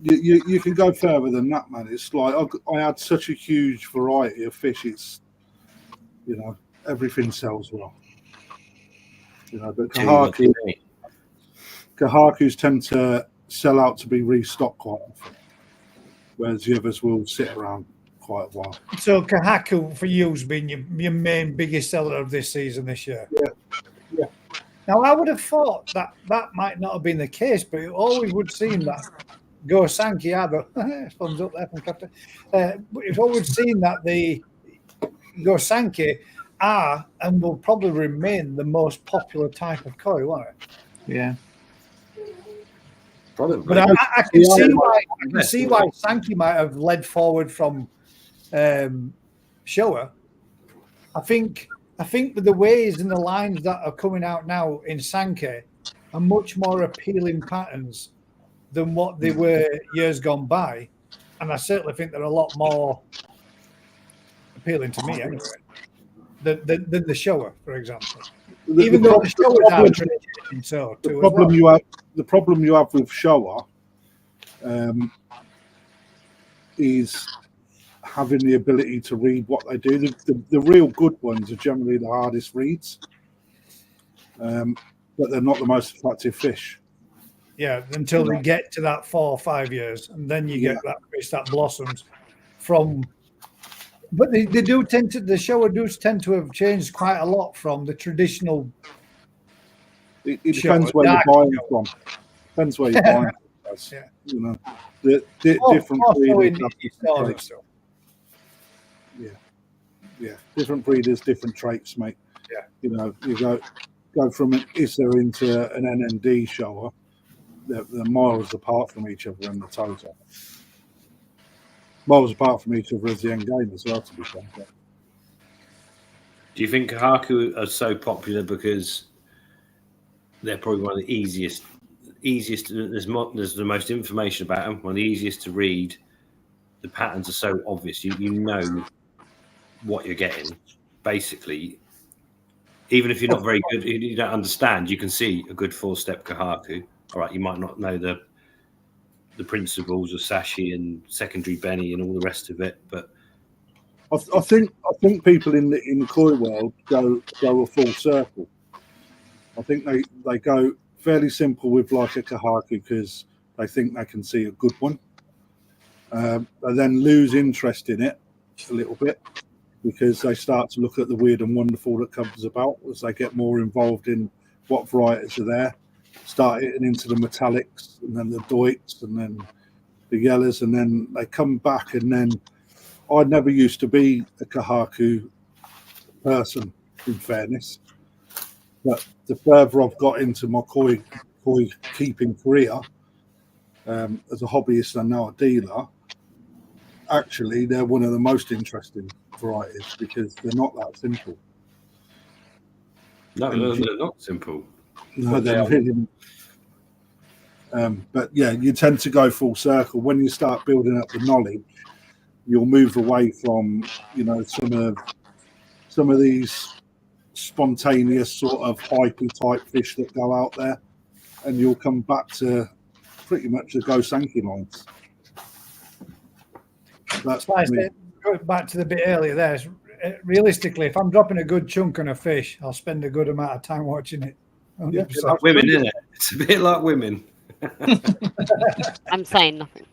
you can go further than that, man. It's like I had such a huge variety of fish. It's, you know, everything sells well. You know, but Kahakus tend to sell out to be restocked quite often, whereas the others will sit around quite a while. So Kahaku for you has been your main biggest seller of this season this year. Yeah. Now I would have thought that might not have been the case, but it always would seem that Go Sankey either thumbs up there from Captain. It's always seemed that the Go Sankey are and will probably remain the most popular type of koi, won't it? Yeah. Probably. But I can see why Sankey might have led forward from Showa. I think with the ways and the lines that are coming out now in Sankey are much more appealing patterns than what they were years gone by, and I certainly think they're a lot more appealing to me anyway than the Showa, for example. Even though the Showas are trading so too. The problem you have with Showa is having the ability to read what they do. The real good ones are generally the hardest reads, but they're not the most attractive fish. Yeah, until they get to that 4 or 5 years, and then you get that fish that blossoms from. But they do tend to, the Showa does tend to have changed quite a lot from the traditional. It depends where you're buying from. Depends where you're buying. Yeah. You know, different breeders. Yeah, different breeders, different traits, mate. Yeah, you know, you go from an Issa into an NND Showa. They're miles apart from each other in the total. Miles apart from each other as the end game as well, to be fair. Do you think Kahaku are so popular because they're probably one of the easiest? There's the most information about them. One of the easiest to read. The patterns are so obvious. You know what you're getting. Basically, even if you're not very good, you don't understand. You can see a good 4-step Kahaku. All right, you might not know the principles of Sashi and secondary Benny and all the rest of it, but I think people in the koi world go a full circle. I think they go fairly simple with like a Kahaku because they think they can see a good one. They then lose interest in it a little bit because they start to look at the weird and wonderful that comes about as they get more involved in what varieties are there. Start hitting into the metallics and then the Deuts and then the yellows, and then they come back. And then I never used to be a Kahaku person, in fairness, but the further I've got into my koi keeping career as a hobbyist and now a dealer, actually they're one of the most interesting varieties because they're not that simple. No, they're not simple. No, they're really. But yeah, you tend to go full circle when you start building up the knowledge. You'll move away from, you know, some of these spontaneous sort of hypey type fish that go out there, and you'll come back to pretty much the Go Sankey lines. That's going back to the bit earlier there. Realistically, if I'm dropping a good chunk on a fish, I'll spend a good amount of time watching it. 100%. Yeah, it's like women, isn't it? It's a bit like women. I'm saying nothing.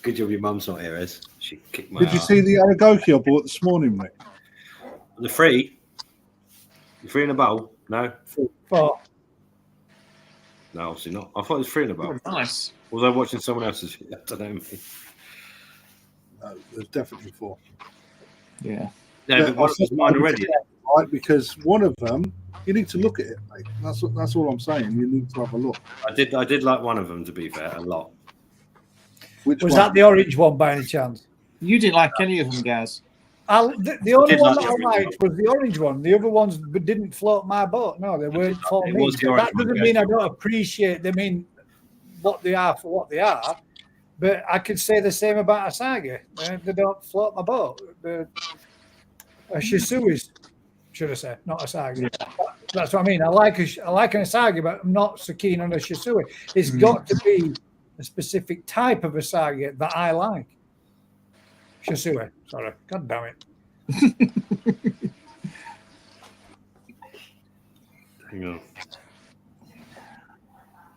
Good job your mum's not here, Ez. She kicked my Did you see the Aragoki I bought this morning, mate? The free? The free in a bowl? No? Four. No, obviously not. I thought it was free in a bowl. Oh, nice. Was I watching someone else's? I don't know. No, there's definitely 4. Yeah. No, but one of them's mine already. Right, because one of them, you need to look at it, mate. That's all I'm saying. You need to have a look. I did like one of them, to be fair, a lot. Which Was one? that the orange one by any chance? You didn't like any of them, Gaz. The only did one like that the I orange liked was the orange one. The other ones didn't float my boat. No, they weren't for It me. was the orange That doesn't one, mean yeah. I don't appreciate them. I mean, what they are for what they are. But I could say the same about Asagi. They don't float my boat. Shisuis, should I say, not Asagi. That's what I mean. I like an Asagi, but I'm not so keen on a Shisui. It's got to be a specific type of Asagi that I like. Shisui, sorry. God damn it. Hang on.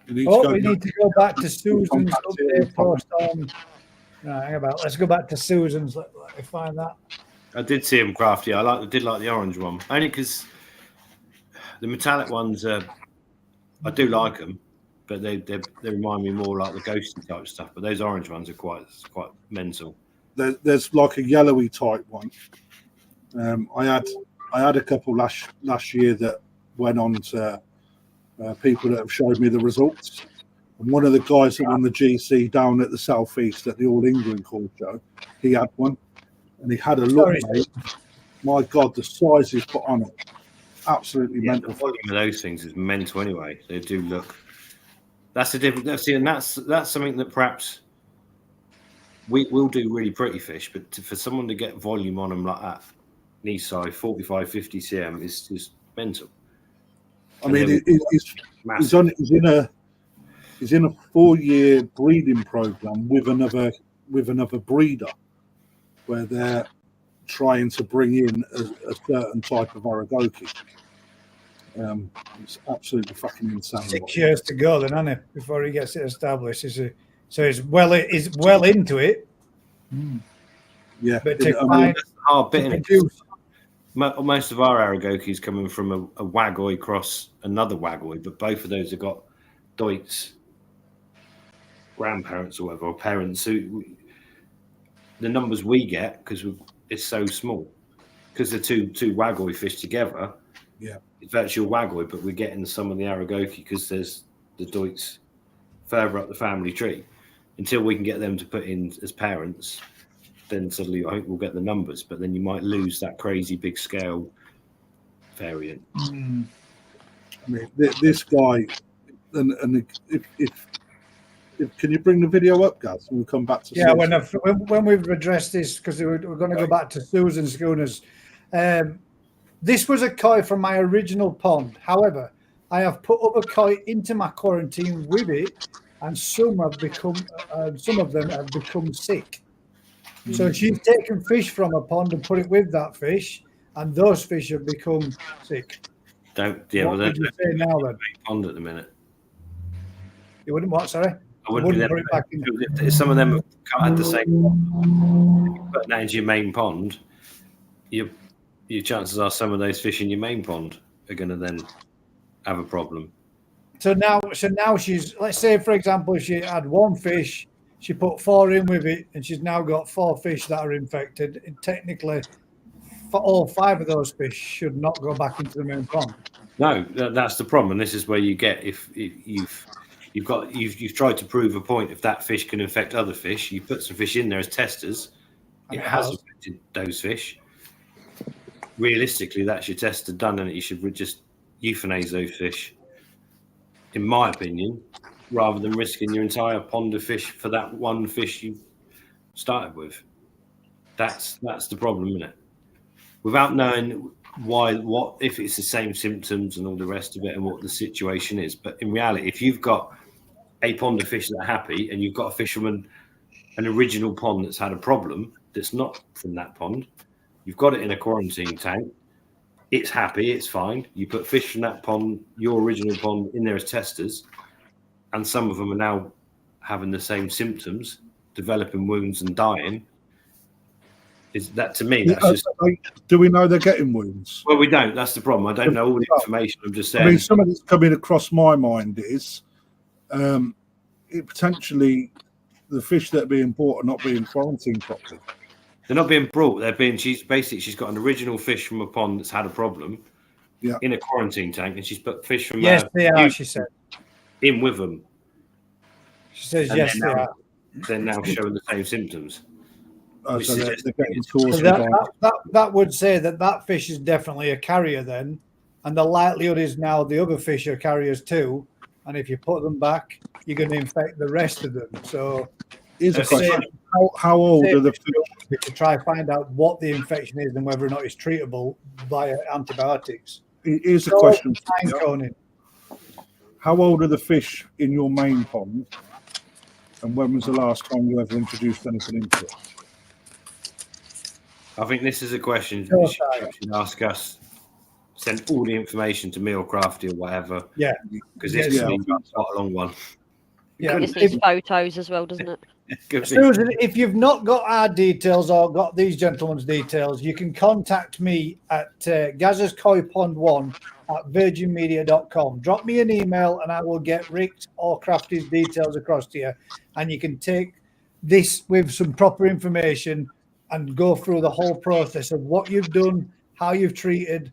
We need to go back to Susan's update post on. Right, hang about. Let's go back to Susan's. Let me find that. I did see them crafty. I did like the orange one, only because the metallic ones I do like them, but they remind me more like the ghosty type stuff. But those orange ones are quite mental. There's like a yellowy type one. I had a couple last year that went on to people that have showed me the results. And one of the guys that won the GC down at the Southeast at the All England Call Show, he had one, and he had a look, mate. My God, the size he's put on it, absolutely mental. The volume of those things is mental anyway. They do look. That's the difference. And that's something that perhaps we will do really pretty fish, but for someone to get volume on them like that, knee size 45, 50 cm is just mental. I mean, he's in a 4-year breeding program with another breeder, where they're trying to bring in a certain type of Aragoki. It's absolutely fucking insane. 6 years to go, then, hasn't it? Before he gets it established, so he's well into it. Yeah, but that's a hard bit. Most of our Aragoki is coming from a Wagoi cross another Wagoi, but both of those have got Deutz grandparents or whatever, or parents. Who the numbers we get, because it's so small, because the two Wagoi fish together, it's virtual Wagoi, but we're getting some of the Aragoki because there's the Deutz further up the family tree. Until we can get them to put in as parents, then suddenly I think we'll get the numbers, but then you might lose that crazy big scale variant. I mean, this guy, and if can you bring the video up, guys? We'll come back to when we've addressed this, because we're going to go back to Susan Schooners. This was a koi from my original pond. However, I have put other koi into my quarantine with it, and some of them have become sick. So she's taken fish from a pond and put it with that fish, and those fish have become sick. What would you say now then? Pond at the minute. You wouldn't what? Sorry. I wouldn't put it back in. If some of them have had the same, if you put that into your main pond, your chances are some of those fish in your main pond are going to then have a problem. So now she's, let's say for example, she had one fish. She put 4 in with it, and she's now got 4 fish that are infected. And technically, all 5 of those fish should not go back into the main pond. No, that's the problem, and this is where you get if you've tried to prove a point. If that fish can infect other fish, you put some fish in there as testers. It has infected those fish. Realistically, that's your tester done, and you should just euthanize those fish, in my opinion, rather than risking your entire pond of fish for that one fish you started with. That's the problem, isn't it? Without knowing what if it's the same symptoms and all the rest of it and what the situation is. But in reality, if you've got a pond of fish that are happy and you've got a fish from an original pond that's had a problem that's not from that pond, you've got it in a quarantine tank, it's happy, it's fine. You put fish from that pond, your original pond, in there as testers, and some of them are now having the same symptoms, developing wounds and dying. Is that, to me, that's just... Do we know they're getting wounds? Well, we don't. That's the problem. I don't know all the information. I'm just saying. I mean, some of that's coming across my mind is it potentially the fish that are being bought are not being quarantined properly. They're not being brought. They're being. She's got an original fish from a pond that's had a problem. In a quarantine tank, and she's put fish from. Yes, they are. She said. In with them. She says yes, they are. They're now showing the same symptoms. So they're getting that would say that fish is definitely a carrier then, and the likelihood is now the other fish are carriers too, and if you put them back, you're going to infect the rest of them. So Here's a Let's say- question. How old are the fish? to try to find out what the infection is and whether or not it's treatable via antibiotics. Here's a So, question. time coning. How old are the fish in your main pond? And when was the last time you ever introduced anything into it? I think this is a question Sure, you should ask us. Send all the information to me or Crafty or whatever. Yeah. Because this Yeah. is quite a long one. Yeah. It just needs photos as well, doesn't it? Susan, if you've not got our details or got these gentlemen's details, you can contact me at Gazza's Koi Pond 1 at virginmedia.com. Drop me an email and I will get Rick's or Crafty's details across to you. And you can take this with some proper information and go through the whole process of what you've done, how you've treated,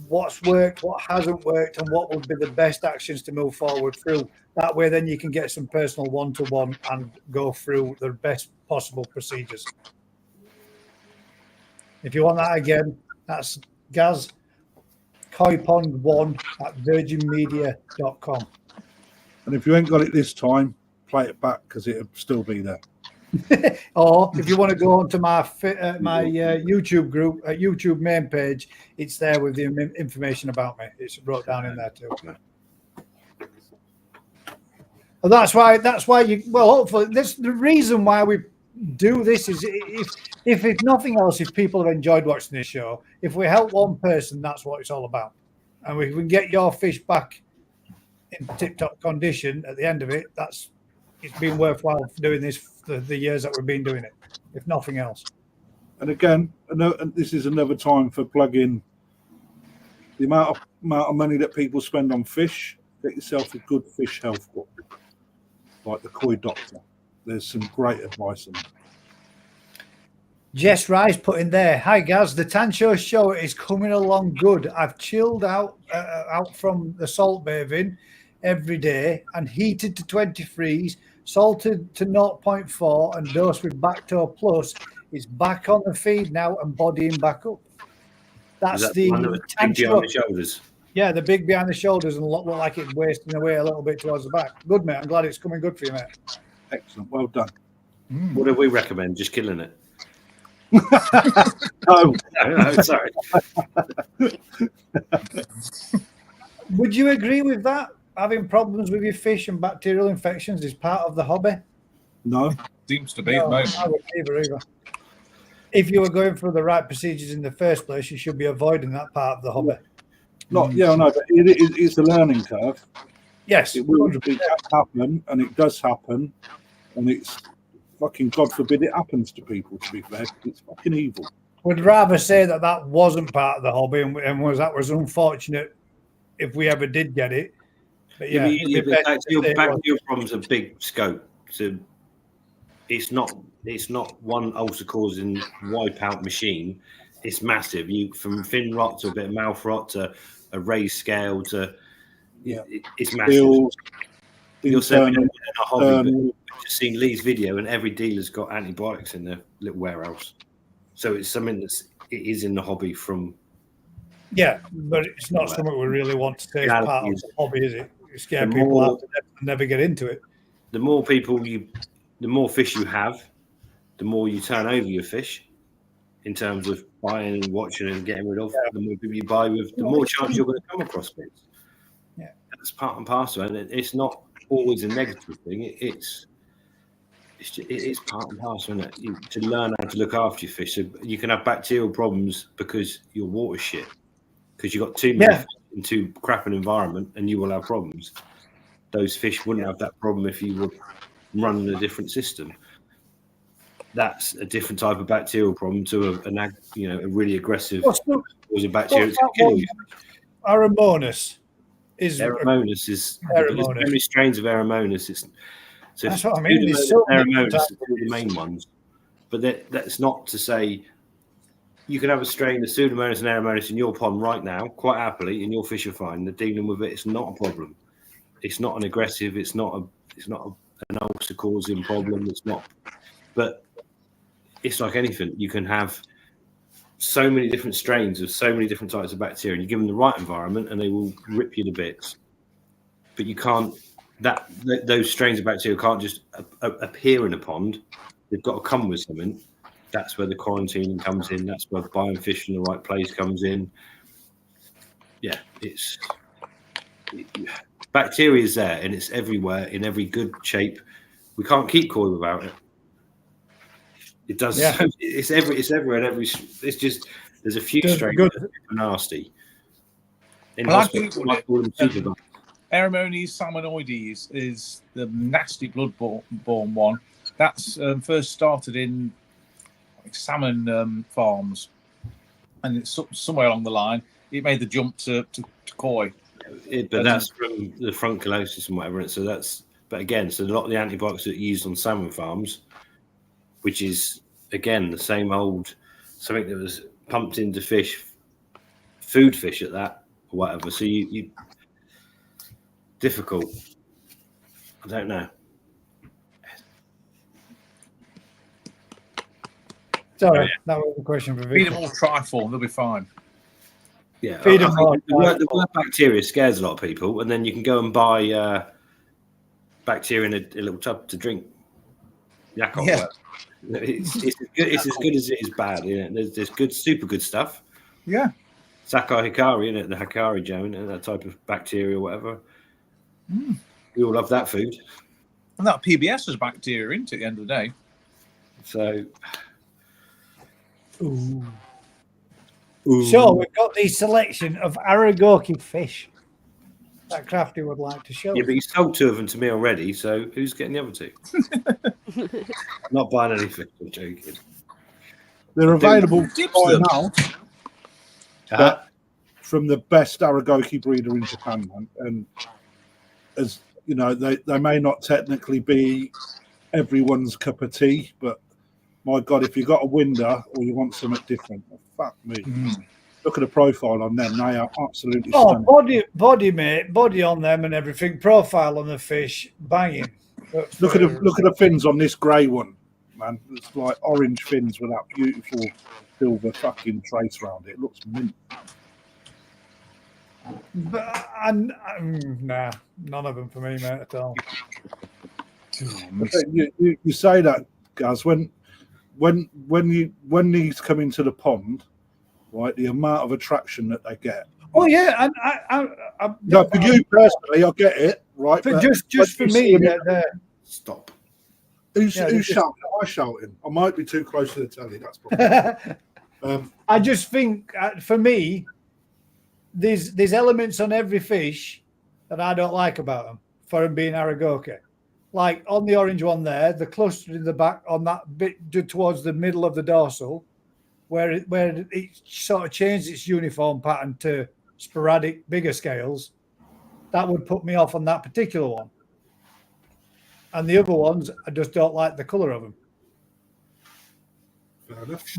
what's worked, what hasn't worked, and what would be the best actions to move forward through. That way, then you can get some personal one-to-one and go through the best possible procedures. If you want that again, that's Gaz Koi Pond 1 at virginmedia.com. And if you ain't got it this time, play it back because it'll still be there. Or if you want to go onto my YouTube group, YouTube main page, it's there with the information about me. It's wrote down in there too. Well, that's why you. Well, hopefully, this the reason why we do this is if nothing else, if people have enjoyed watching this show, if we help one person, that's what it's all about, and we can get your fish back in tip-top condition at the end of it. It's been worthwhile doing this for the years that we've been doing it, if nothing else. And again, this is another time for plugging the amount of money that people spend on fish. Get yourself a good fish health book, like the Koi Doctor. There's some great advice in it. Jess Rice put in there, hi Gaz, the Tancho show is coming along good. I've chilled out from the salt bathing every day and heated to 20 freeze, salted to 0.4 and dosed with Bacto Plus. It's back on the feed now and bodying back up. That's the one that was big behind the shoulders. Yeah, the big behind the shoulders and look like it's wasting away a little bit towards the back. Good, mate. I'm glad it's coming good for you, mate. Excellent. Well done. What do we recommend? Just killing it. No. No, sorry. Would you agree with that? Having problems with your fish and bacterial infections is part of the hobby? No. Seems to be at the moment. I wouldn't either. If you were going through the right procedures in the first place, you should be avoiding that part of the hobby. Yeah, I know, but it's a learning curve. Yes. It will happen, and it does happen, and it's fucking God forbid it happens to people, to be fair. It's fucking evil. Would rather say that wasn't part of the hobby and that was unfortunate if we ever did get it. But yeah, bacterial problems are big scope. So it's not one ulcer causing wipeout machine. It's massive. From fin rot to a bit of mouth rot to a raised scale to it's massive. You're saying in a hobby, but I've just seen Lee's video, and every dealer's got antibiotics in their little warehouse. So it's something it is in the hobby from. Yeah, but it's not something we really want to say as part of the hobby, is it? You scare people out and never get into it. The more fish you have, the more you turn over your fish in terms of buying and watching and getting rid of. The more people you buy with, the more chance you're going to come across things. Yeah, that's part and parcel, and it's not always a negative thing. It's part and parcel, isn't it? To learn how to look after your fish. So you can have bacterial problems because your water's shit, because you've got too many fish in too crap an environment, and you will have problems. Those fish wouldn't have that problem if you were running a different system. That's a different type of bacterial problem to a really aggressive bacteria. Aeromonas is There's many strains of Aeromonas. That's what I mean. Aeromonas are the main ones, but that's not to say you can have a strain of Pseudomonas and Aeromonas in your pond right now, quite happily, and your fish are fine. They're dealing with it. It's not a problem. It's not an aggressive. It's not an ulcer causing problem. It's not, but it's like anything. You can have so many different strains of so many different types of bacteria, and you give them the right environment, and they will rip you to bits. but you can't. Those strains of bacteria can't just appear in a pond. They've got to come with something. That's where the quarantining comes in. That's where buying fish in the right place comes in. Yeah, bacteria is there, and it's everywhere in every good shape. We can't keep koi without it. It does. Yeah. It's everywhere. It's just there's a few strains Good. that are nasty. In Well, I hospital, Googled I call them super bugs. Aeromones salmonoides is the nasty blood-borne one. That's first started in salmon farms, and it's somewhere along the line it made the jump to koi. But that's from the frunculosis and whatever. So but again, so a lot of the antibiotics that are used on salmon farms, which is again the same old something that was pumped into fish, food fish at that or whatever. So you difficult. I don't know. Sorry, that was a question for Feed Vicky. them all triform, they'll be fine. Yeah, Feed I them think all. the word bacteria scares a lot of people, and then you can go and buy bacteria in a little tub to drink. Yakult. Yeah. It's as good as it is bad. You know? There's good, super good stuff. Yeah. Sakai Hikari, the Hikari gel, that type of bacteria or whatever. We all love that food. And that PBS is bacteria, isn't it, at the end of the day? So, Ooh. So we've got the selection of Aragoki fish that Crafty would like to show. yeah, but you sold 2 of them to me already. So who's getting the other 2? I'm not buying anything. I'm joking. They're available Dips right them. now. But from the best Aragoki breeder in Japan, and as you know, they may not technically be everyone's cup of tea, but my God, if you got a winder or you want something different, fuck me. Look at the profile on them; they are absolutely stunning. Body, mate, body on them and everything. Profile on the fish, banging. Look at the fins on this grey one, man. It's like orange fins with that beautiful silver fucking trace around it. It looks mint. But nah, none of them for me, mate, at all. You say that, Gaz, when these come into the pond, right? The amount of attraction that they get. Oh yeah, and no, for you personally, I get it, right? But just for me, stop. Who's shouting? Am I shouting? I might be too close to the telly. That's probably. I just think, for me, there's elements on every fish that I don't like about them for them being Aragoki. Like on the orange one there, the cluster in the back on that bit towards the middle of the dorsal, where it sort of changed its uniform pattern to sporadic bigger scales, that would put me off on that particular one. And the other ones, I just don't like the colour of them.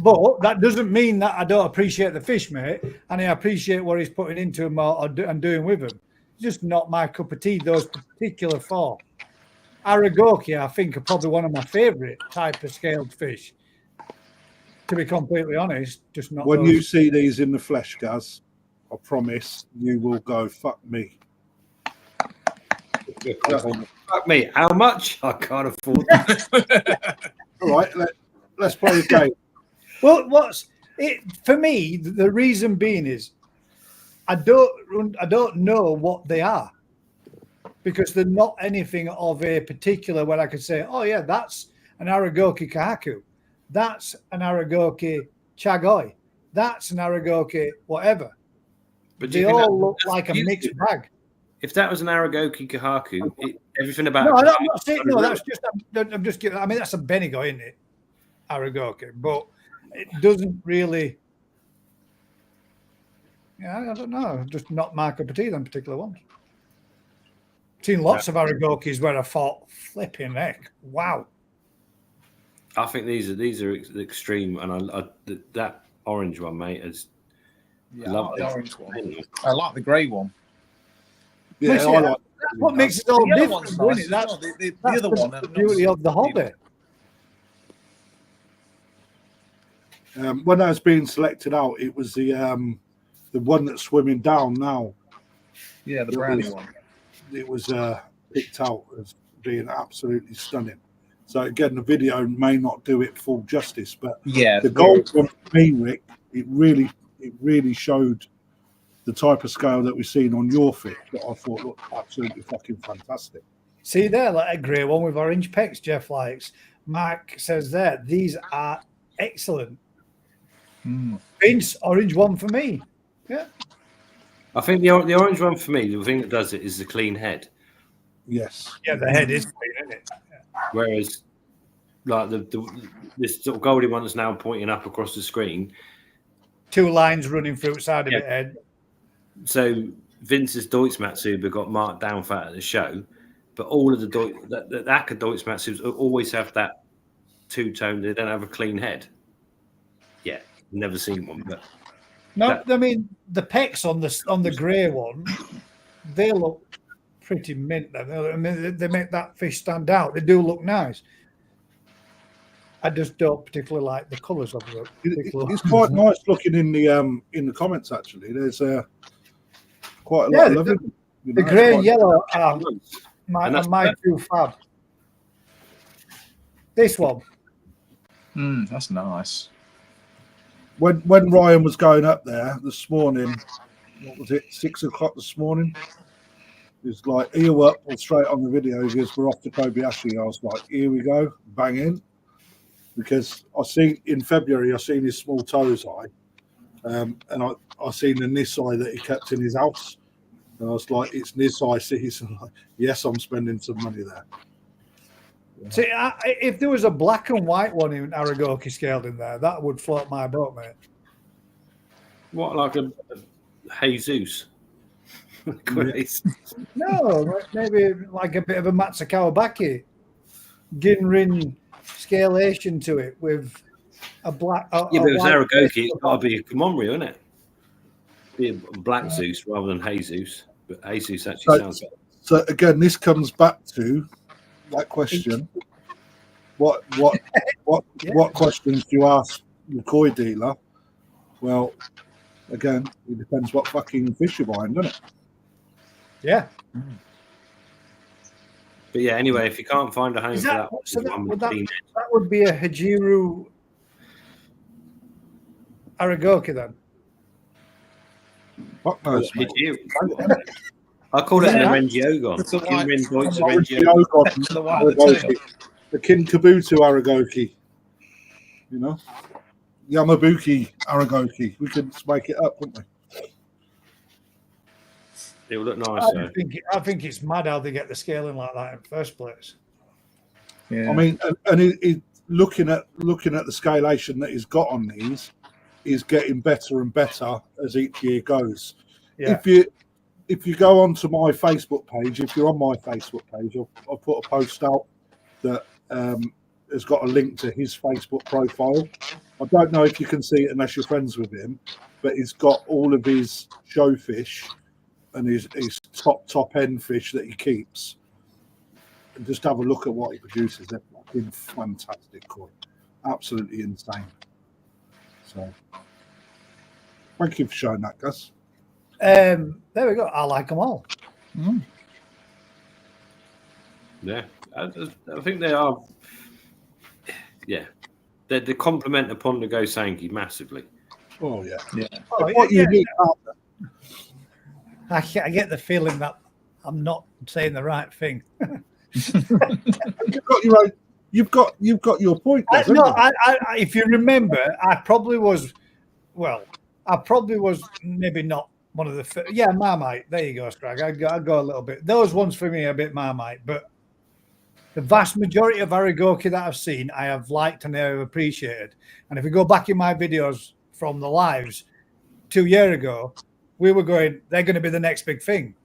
But that doesn't mean that I don't appreciate the fish, mate, and I appreciate what he's putting into them and doing with them. It's just not my cup of tea, those particular 4. Aragoki, I think, are probably one of my favourite type of scaled fish. To be completely honest, just not. When you see these in the flesh, Gaz, I promise you will go, fuck me. Fuck me. How much? I can't afford that. All right, let's play the game. Well, what's it for me? The reason being is I don't know what they are, because they're not anything of a particular where I could say, oh yeah, that's an Aragoki kahaku, that's an Aragoki chagoi, that's an Aragoki whatever. But they all look like a mixed bag. If that was an Aragoki kahaku, everything about no, I'm not saying no. That's just I'm just giving. I mean, that's a Benigo, isn't it? Aragoki, but it doesn't really. Yeah, I don't know. Just not my cup of tea. Them particular ones. Seen lots of Aragokis where I thought, flipping heck, wow. I think these are extreme, and that orange one, mate, is. Yeah, I like the orange one. I like the grey one. Yeah, that's what makes it all different, isn't it? That's the other one. The beauty of the hobby. When I was being selected out, it was the one that's swimming down now. Yeah, the brownie one. it was picked out as being absolutely stunning. So again, the video may not do it full justice, but Yeah, the gold one for me, Rick, it really showed the type of scale that we've seen on your fish that I thought looked absolutely fucking fantastic. See there, like a grey one with orange pecks, Jeff likes. Mark says there, these are excellent. Vince, orange one for me. Yeah. I think the orange one for me, the thing that does it is the clean head. Yes. Yeah, the head is clean, isn't it? Yeah. Whereas, like this sort of goldy one that's now pointing up across the screen, 2 lines running through the side of the head. So Vince's Deutschmatsuber got marked down fat at the show, but all of the Acker Deutschmatsubers always have that two-tone. They don't have a clean head. Yeah, never seen one, but no, I mean the pecs on the grey one, they look pretty mint. I mean, they make that fish stand out. They do look nice. I just don't particularly like the colours of them. It's quite nice looking in the comments. Actually, there's quite a lot of love. The grey and yellow are my two fab. This one. That's nice. When Ryan was going up there this morning, what was it, 6 o'clock this morning? It was like, ear up or straight on the video. He goes, we're off to Kobayashi. I was like, here we go, bang in. Because I see in February, I seen his small toes eye. And I seen the nis eye that he kept in his house. And I was like, it's nis eye season. Like, yes, I'm spending some money there. Yeah. See, if there was a black and white one in Aragoki scaled in there, that would float my boat, mate. What, like a Jesus? No, maybe like a bit of a Matsukawabaki. Ginrin scalation to it with a black. But if it's Aragoki, it's got to be a Komomri, isn't it? Be a black Zeus rather than Jesus. But Jesus actually sounds better. So again, this comes back to that question. What questions do you ask the koi dealer? Well, again, it depends what fucking fish you're buying, doesn't it? Yeah. But yeah, anyway, if you can't find a home for that, that would be a Hajiru Aragoki then. Fuck knows, I call it an Arengiogon. The Kinkabuto Aragoki. You know? Yamabuki Aragoki. We could make it up, couldn't we? It will look nice. I think it's mad how they get the scaling like that in the first place. Yeah. I mean, and looking at the scalation that he's got on these is getting better and better as each year goes. Yeah. If you go onto my Facebook page, if you're on my Facebook page, I'll put a post out that has got a link to his Facebook profile. I don't know if you can see it unless you're friends with him, but he's got all of his show fish and his top end fish that he keeps. And just have a look at what he produces. They're fucking fantastic koi. Absolutely insane. So thank you for showing that, Gus. There we go. I like them all. Yeah, I think they are. Yeah, they complement upon the Go Sangi massively. Oh yeah, yeah. What you need. I get the feeling that I'm not saying the right thing. You've got your point. If you remember, I probably was maybe not one of the Marmite. There you go, Strag. I'd go a little bit. Those ones for me are a bit Marmite, but the vast majority of Aragoki that I've seen, I have liked and I have appreciated. And if you go back in my videos from the lives 2 years ago, we were going, they're going to be the next big thing.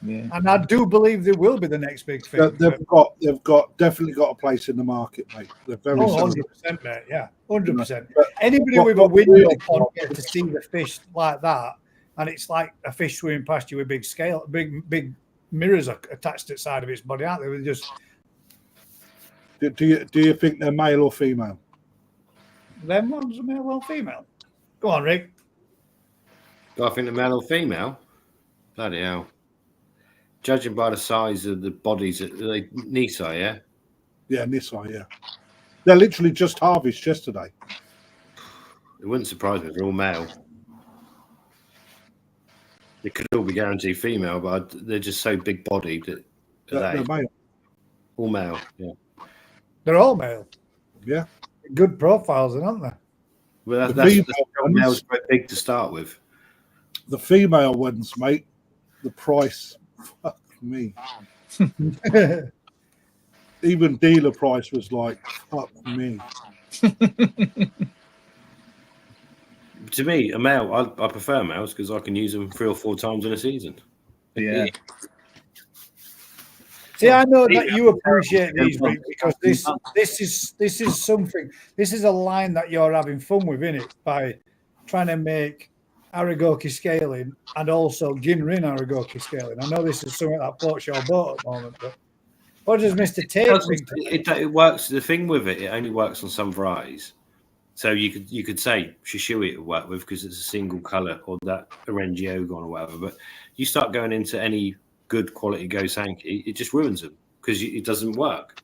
Yeah. And I do believe they will be the next big thing. They've definitely got a place in the market, mate. They're very 100%, mate. Yeah, 100%. Anybody with a window on to see the fish like that, and it's like a fish swimming past you with big mirrors attached to the side of its body, aren't they? With just. Do you think they're male or female? Them ones are male or female? Go on, Rick. Do I think they're male or female? Bloody hell. judging by the size of the bodies, are they Nisai, yeah? Yeah, Nissan, yeah. They're literally just harvested yesterday. It wouldn't surprise me if they're all male. They could all be guaranteed female, but they're just so big bodied that They're male. all male. Yeah. They're all male. Yeah. Good profiles, aren't they? Well, The that's female ones- male's quite big to start with. The female ones, mate, the price, fuck me. Even dealer price was like, fuck me. To me, a male, I prefer males because I can use them 3 or 4 times in a season. Yeah. See, I know that you appreciate these, Rick, because this is something. This is a line that you're having fun with, innit? By trying to make Aragoki scaling and also Ginrin Aragoki scaling. I know this is something that floats your boat at the moment, but what does Mr. Tate think? It works. The thing with it only works on some varieties. So you could say Shishui it would work with because it's a single color, or that Orange Ogon or whatever. But you start going into any good quality Go Sankey, it just ruins them because it doesn't work.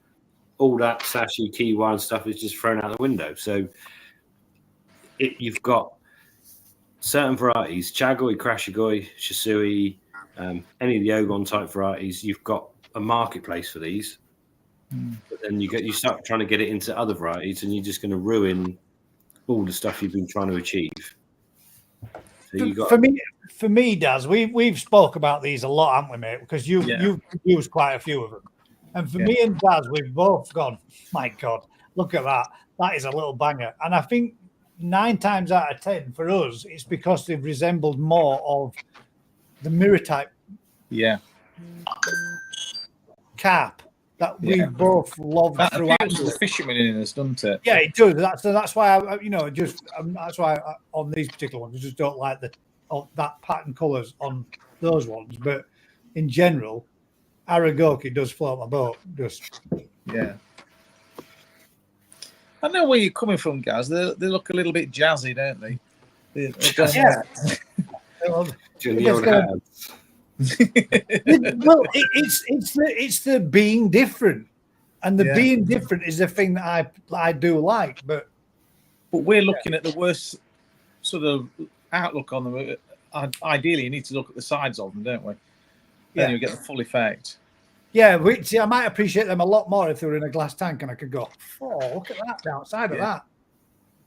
All that Sashi Kiwa and stuff is just thrown out the window. So you've got certain varieties, Chagoi, Krashigoi, Shisui, any of the Ogon type varieties, you've got a marketplace for these. But then you start trying to get it into other varieties and you're just going to ruin all the stuff you've been trying to achieve. So For me, Daz, we've spoke about these a lot, haven't we, mate? Because you've used quite a few of them. And for me and Daz, we've both gone, my God, look at that. That is a little banger. And I think 9 times out of 10 for us, it's because they've resembled more of the mirror type carp that we both love. That appeals to the fisherman in us, doesn't it? Yeah, it does. That's why that's why on these particular ones, I just don't like that pattern colours on those ones. But in general, Aragoki does float my boat. Yeah. I know where you're coming from, Gaz. They look a little bit jazzy, don't they? Well, it's the being different, and the being different is the thing that I do like. But we're looking at the worst sort of outlook on them. Ideally, you need to look at the sides of them, don't we? Then you get the full effect. Yeah, which I might appreciate them a lot more if they were in a glass tank and I could go, oh, look at that outside of that,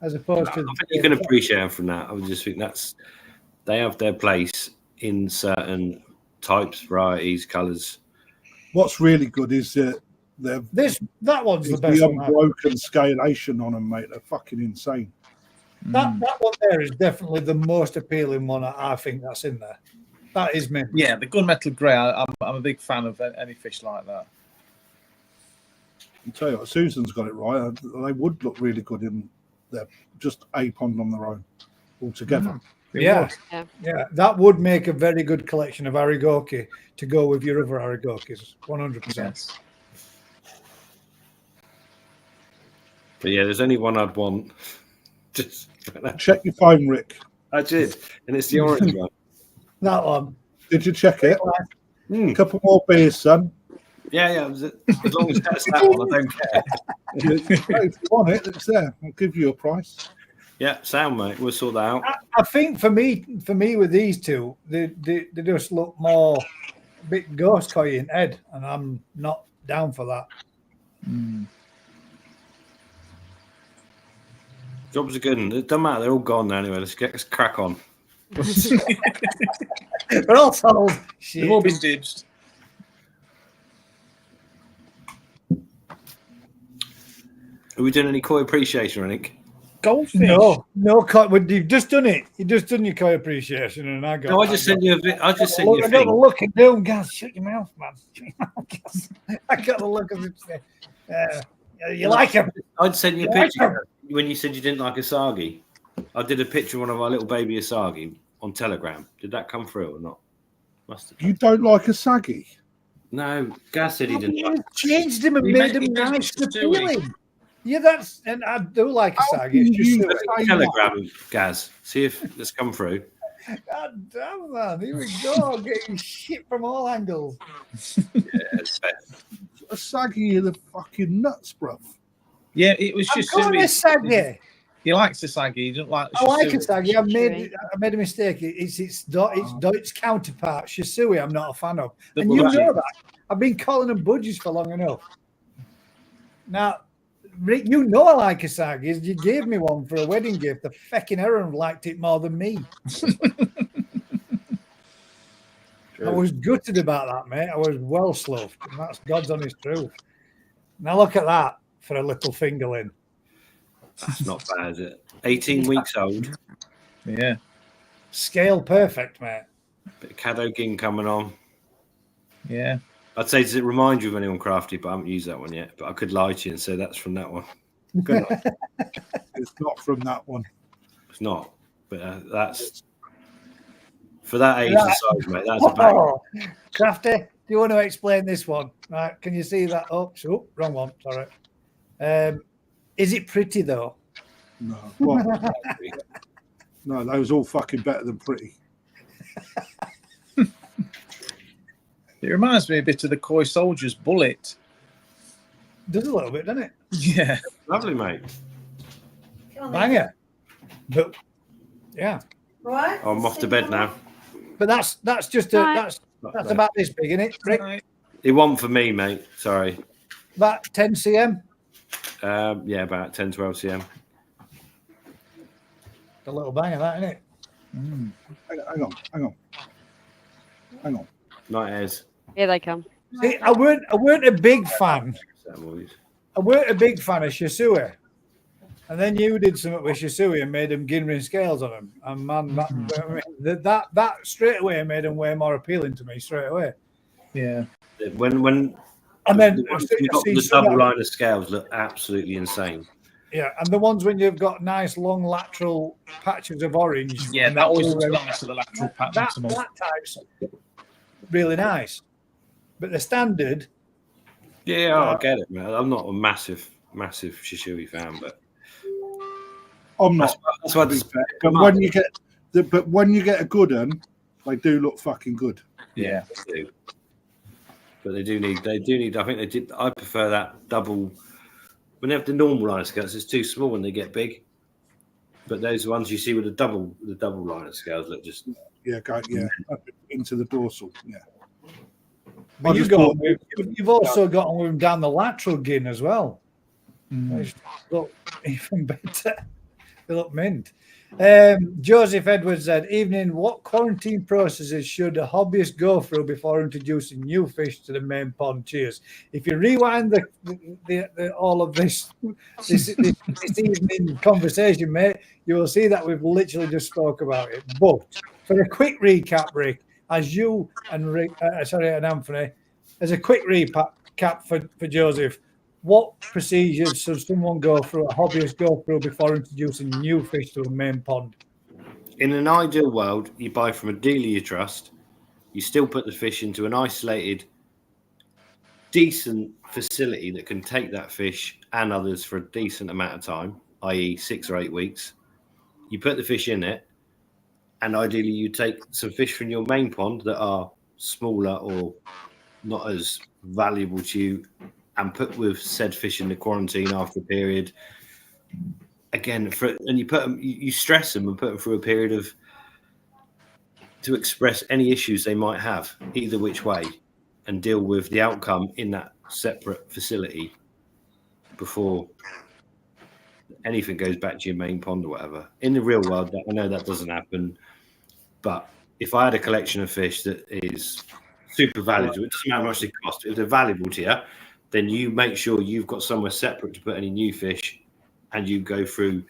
as opposed to. I think you can appreciate them from that. I would just think they have their place in certain types, varieties, colours. What's really good is that that one's the best. The one unbroken scalation on them, mate. They're fucking insane. That one there is definitely the most appealing one I think that's in there. That is me. Yeah, the gunmetal grey. I'm a big fan of any fish like that. I'll tell you what, Susan's got it right. They would look really good in their just a pond on their own altogether. Yeah, that would make a very good collection of Aragoki to go with your other Aragokis, 100%. But yeah, there's only one I'd want. Just check your phone, Rick. I did, and it's the orange one. That one. Did you check it? A couple more beers, son. Yeah. As long as that's that one, I don't care. If you want it, it's there. I'll give you a price. Yeah, sound, mate. We'll sort that out. I think for me with these two, they just look more a bit ghost coy in head, and I'm not down for that. Jobs are good, and it doesn't matter. They're all gone now anyway. Let's crack on. We're all told. Shit. They've all been dibs. Are we doing any koi appreciation or anything? Goldfish? No. You've just done it. You've just done your koi appreciation, and I got. No, I just sent you a bit. I just sent you a thing. I got the look at doing, guys. Shut your mouth, man. Shut your mouth, guys. I got the look of it. You like him? I'd sent you a picture when you said you didn't like Asagi. I did a picture of one of our little baby Asagi on Telegram. Did that come through or not? Must have. You don't like Asagi? No, Gaz said he didn't. Like changed him and made him nice to feeling. Yeah, and I do like Asagi. It's just Telegram, Gaz. See if it's come through. God damn, man. Here we go. Getting shit from all angles. A saggy are the fucking nuts, bruv. Yeah, it was I'm just calling a saggy. He likes the saggy. He doesn't like the I like a Shisui. saggy. I made a mistake. It's Deutsch counterpart. Shisui, I'm not a fan of. The And you budgie. know that. I've been calling them budgies for long enough. Now, Rick, you know I like a saggy. You gave me one for a wedding gift. The fecking Aaron liked it more than me. I was gutted about that, mate. I was well sloughed. And that's God's honest truth. Now look at that for a little fingerling. That's not bad, is it? 18 weeks old. Yeah. Scale perfect, mate. Bit of Cadogin coming on. Yeah. I'd say, does it remind you of anyone crafty? But I haven't used that one yet. But I could lie to you and say that's from that one. Good luck. It's not from that one. It's not. But that's for that age and size, mate. That's a bang. Crafty, do you want to explain this one? Right, can you see that? Oh, wrong one. Sorry. Is it pretty though? No. What? No, that was all fucking better than pretty. It reminds me a bit of the Koi Soldier's bullet. Does a little bit, doesn't it? Yeah. Lovely, mate. Banger. But yeah. Right. I'm off to bed now. But that's just that's about this big, isn't it, Rick? Right. It wasn't for me, mate. Sorry. About 10 cm. Yeah, about 10, 12 cm. A little banger, that, isn't it? Hang on. Night airs. Here they come. See, I weren't a big fan. I weren't a big fan of Shisui. And then you did something with Shisui and made them Ginrin scales on them. And man, that straight away made them way more appealing to me straight away. Yeah. When And then the double line of scales look absolutely insane. Yeah, and the ones when you've got nice long lateral patches of orange. Yeah, that always looks nice with the lateral patch. That type's really nice. But the standard. Yeah, I get it, man. I'm not a massive Shisui fan, but I'm not. That's why this. But when you get a good one, they do look fucking good. Yeah. They do. But they do need. I think they did. I prefer that double. When they have the normal line of scales, it's too small when they get big. But those ones you see with the double line of scales look just up into the dorsal. Yeah. But you've also got them with them down the lateral gin as well. They look even better. They look mint. Joseph Edwards said, "Evening. What quarantine processes should a hobbyist go through before introducing new fish to the main pond? Cheers." If you rewind all of this evening conversation, mate, you will see that we've literally just spoke about it. But for a quick recap, Rick, as you and Rick, and Anthony, as a quick recap for Joseph. What procedures should someone a hobbyist go through before introducing new fish to a main pond? In an ideal world, you buy from a dealer you trust. You still put the fish into an isolated, decent facility that can take that fish and others for a decent amount of time, i.e. 6 or 8 weeks. You put the fish in it, and ideally you take some fish from your main pond that are smaller or not as valuable to you, and put with said fish in the quarantine after a period. Again, and you put them, you stress them and put them through a period to express any issues they might have, either which way, and deal with the outcome in that separate facility before anything goes back to your main pond or whatever. In the real world, I know that doesn't happen, but if I had a collection of fish that is super valuable, it doesn't matter how much they cost, if they're valuable to you, then you make sure you've got somewhere separate to put any new fish, and you go through,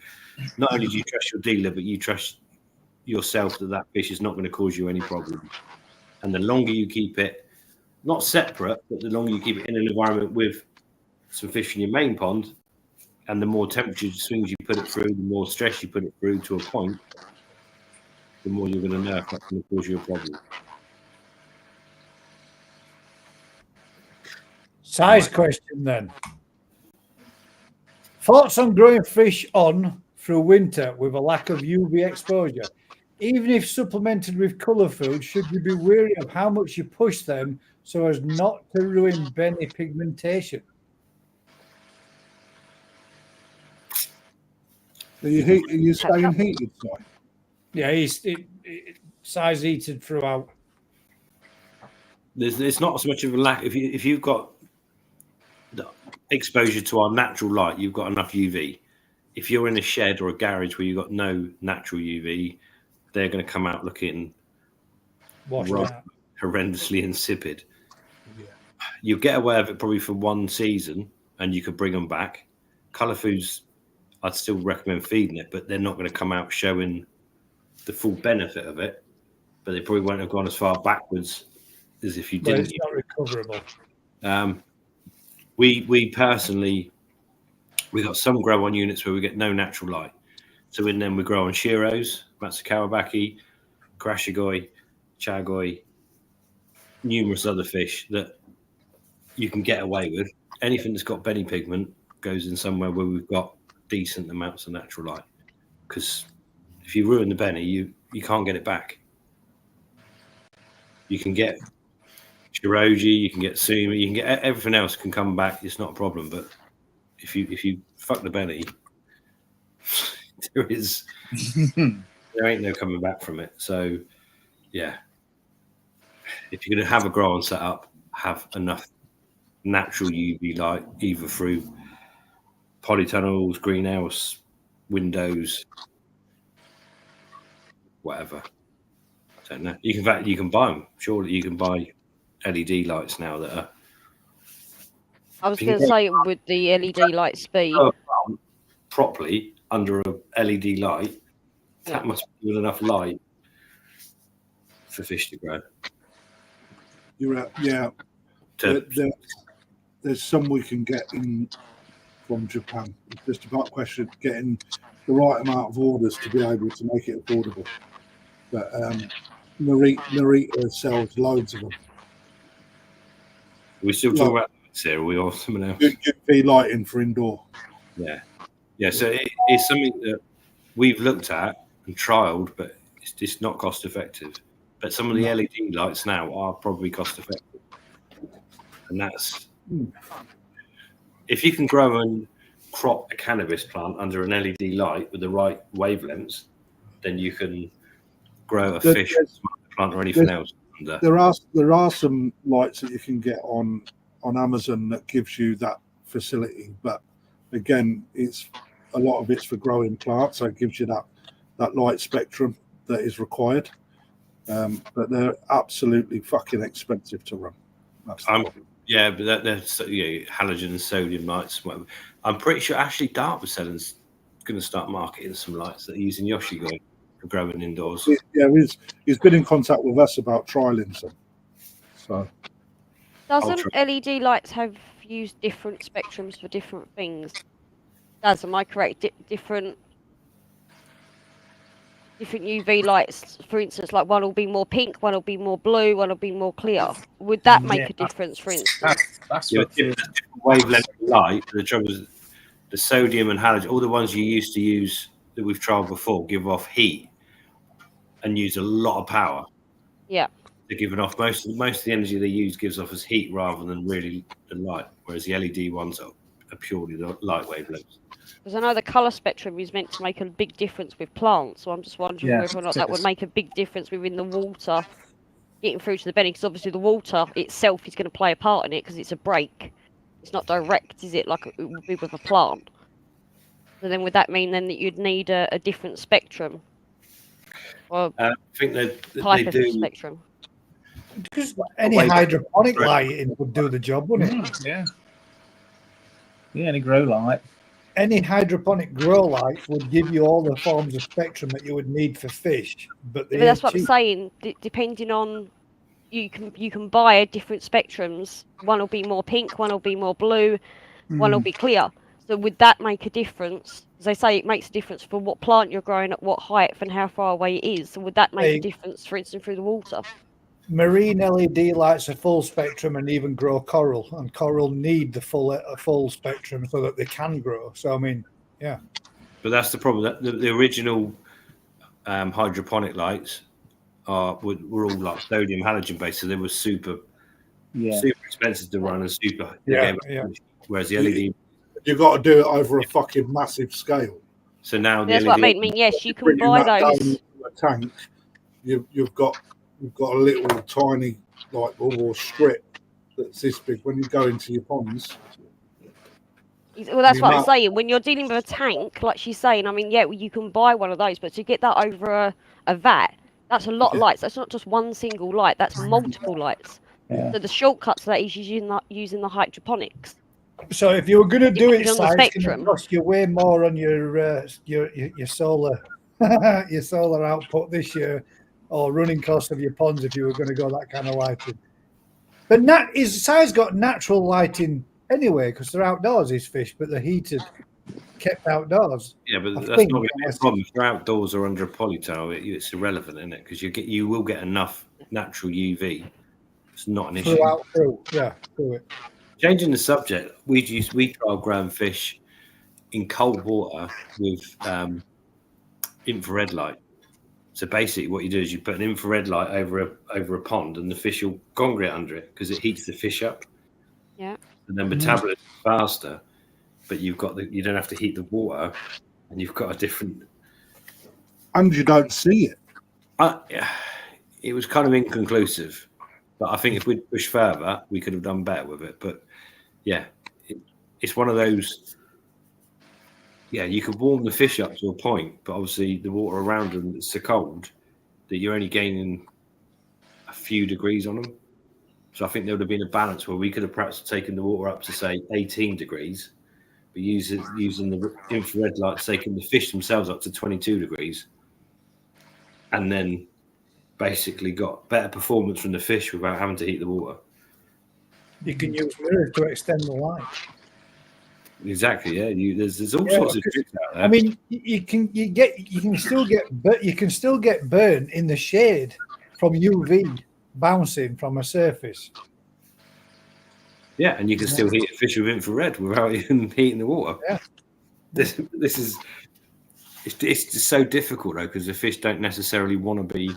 not only do you trust your dealer, but you trust yourself that fish is not going to cause you any problem. And the longer you keep it, not separate, but the longer you keep it in an environment with some fish in your main pond, and the more temperature swings you put it through, the more stress you put it through to a point, the more you're going to know if that's going to cause you a problem. Size question then. Thoughts on growing fish on through winter with a lack of UV exposure? Even if supplemented with colour food, should you be wary of how much you push them so as not to ruin Benny pigmentation? Are you staying heated, Si? Yeah, he's size heated throughout. There's not as much of a lack. If you've got the exposure to our natural light, you've got enough UV. If you're in a shed or a garage where you've got no natural UV, they're going to come out looking horrendously insipid. Yeah. You get away with it probably for one season, and you could bring them back. Colour foods, I'd still recommend feeding it, but they're not going to come out showing the full benefit of it. But they probably won't have gone as far backwards as if you didn't. It's not recoverable. We personally, we got some grow on units where we get no natural light. So in them we grow on Shiros, Matsukawabaki, Karashigoi, Chagoi, numerous other fish that you can get away with. Anything that's got Benny pigment goes in somewhere where we've got decent amounts of natural light. Because if you ruin the Benny, you can't get it back. You can get Shiroji, you can get Sumi, you can get everything else can come back. It's not a problem. But if you fuck the Benny, there ain't no coming back from it. So yeah, if you're going to have a grow on set up, have enough natural UV light, either through polytunnels, greenhouse, windows, whatever. I don't know. You can buy them. Surely you can buy LED lights now that are. I was going to say, would the LED lights be properly under a LED light? That must be with enough light for fish to grow. You're right. Yeah. There's some we can get in from Japan. It's just about a question of getting the right amount of orders to be able to make it affordable. But Narita sells loads of them. We still talk about this here, or we or someone else? UV lighting for indoor. Yeah. So it's something that we've looked at and trialed, but it's just not cost effective. But some of the LED lights now are probably cost effective, and that's if you can grow and crop a cannabis plant under an LED light with the right wavelengths, then you can grow a fish plant or anything else. There are some lights that you can get on Amazon that gives you that facility, but again, it's a lot of it's for growing plants, so it gives you that light spectrum that is required. But they're absolutely fucking expensive to run. But they're halogen and sodium lights. Whatever. I'm pretty sure Ashley Dart was going to start marketing some lights that are using Yoshigoi for growing indoors. Yeah, he's been in contact with us about trialing some. So, doesn't LED lights have used different spectrums for different things? Am I correct? Different UV lights, for instance, like one will be more pink, one will be more blue, one will be more clear. Would that make a difference, for instance? That's different wavelength of light. The trouble is the sodium and halogen, all the ones you used to use that we've tried before, give off heat and use a lot of power. Yeah. They're giving off most of the energy they use gives off as heat rather than really the light, whereas the LED ones are purely the light wavelengths. Because I know the colour spectrum is meant to make a big difference with plants, so I'm just wondering whether or not that would make a big difference within the water getting through to the Benny, because obviously the water itself is going to play a part in it because it's a break. It's not direct, is it, like it would be with a plant? So then would that mean then that you'd need a different spectrum? Or I think they do. Spectrum? Because any hydroponic lighting would do the job, wouldn't it? Yeah, any grow light. Any hydroponic grow light would give you all the forms of spectrum that you would need for fish. But that's what I'm saying. Depending on, you can buy different spectrums. One will be more pink, one will be more blue, one will be clear. So would that make a difference? As I say, it makes a difference for what plant you're growing at what height and how far away it is. So would that make a difference, for instance, through the water? Marine LED lights are full spectrum and even grow coral, and coral need the full spectrum so that they can grow. So I mean, yeah. But that's the problem. That the original hydroponic lights were all like sodium halogen based, so they were super expensive to run and super. Whereas the LED, you've got to do it over a fucking massive scale. So now That's what I mean. I mean, yes, you can Bringing buy that down those. into a tank. You've got a little tiny light bulb or strip that's this big. When you go into your ponds. Well, that's what I'm saying. When you're dealing with a tank, like she's saying, I mean, yeah, you can buy one of those, but to get that over a vat, that's a lot of lights. That's not just one single light. That's multiple lights. Yeah. So the shortcut to that is using the hydroponics. So if you were going to do it, Depending on the it's going to spectrum. cost you way more on your solar your solar output this year, or running cost of your ponds if you were going to go that kind of lighting. But Si's got natural lighting anyway because they're outdoors. These fish, but they're heated, kept outdoors. Yeah, but that's not going to be a problem. If they're outdoors or under a polytower, it's irrelevant, isn't it? Because you will get enough natural UV. It's not an issue. Through it. Changing the subject, we trial growing fish in cold water with infrared light. So basically, what you do is you put an infrared light over a pond, and the fish will congregate under it because it heats the fish up. Yeah. And then metabolism is faster, but you don't have to heat the water, and you've got a different. And you don't see it. It was kind of inconclusive, but I think if we'd pushed further, we could have done better with it. But yeah, it's one of those. Yeah, you could warm the fish up to a point, but obviously the water around them is so cold that you're only gaining a few degrees on them. So I think there would have been a balance where we could have perhaps taken the water up to say 18 degrees, but using the infrared light, taking the fish themselves up to 22 degrees, and then basically got better performance from the fish without having to heat the water. You can use mirrors to extend the light. Exactly. Yeah. There's all sorts of tricks out there. I mean, you can still get burn in the shade from UV bouncing from a surface. Yeah, and you can still heat a fish with infrared without even heating the water. Yeah. This is it's just so difficult though because the fish don't necessarily want to be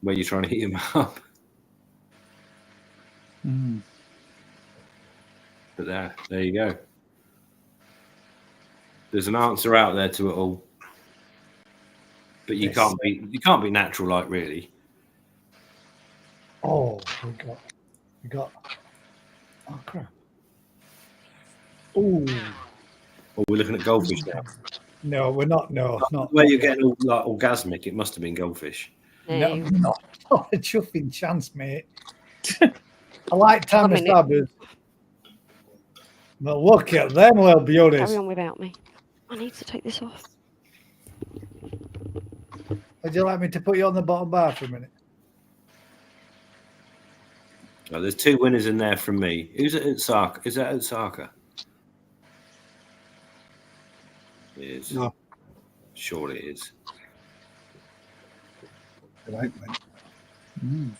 where you're trying to heat them up. But there you go. There's an answer out there to it all, but you can't be natural like really. Oh, we got. Oh crap! Oh. Well, we're looking at goldfish now. No, we're not. No, not. Where you're getting all like orgasmic, it must have been goldfish. No, not a chuffing chance, mate. I like Tammy Stabbers. But look at them little beauties. Carry on without me. I need to take this off. Would you like me to put you on the bottom bar for a minute? Oh, there's 2 winners in there from me. Who's at Osaka? Is that Osaka? It is. No. Surely it is. It ain't, mate.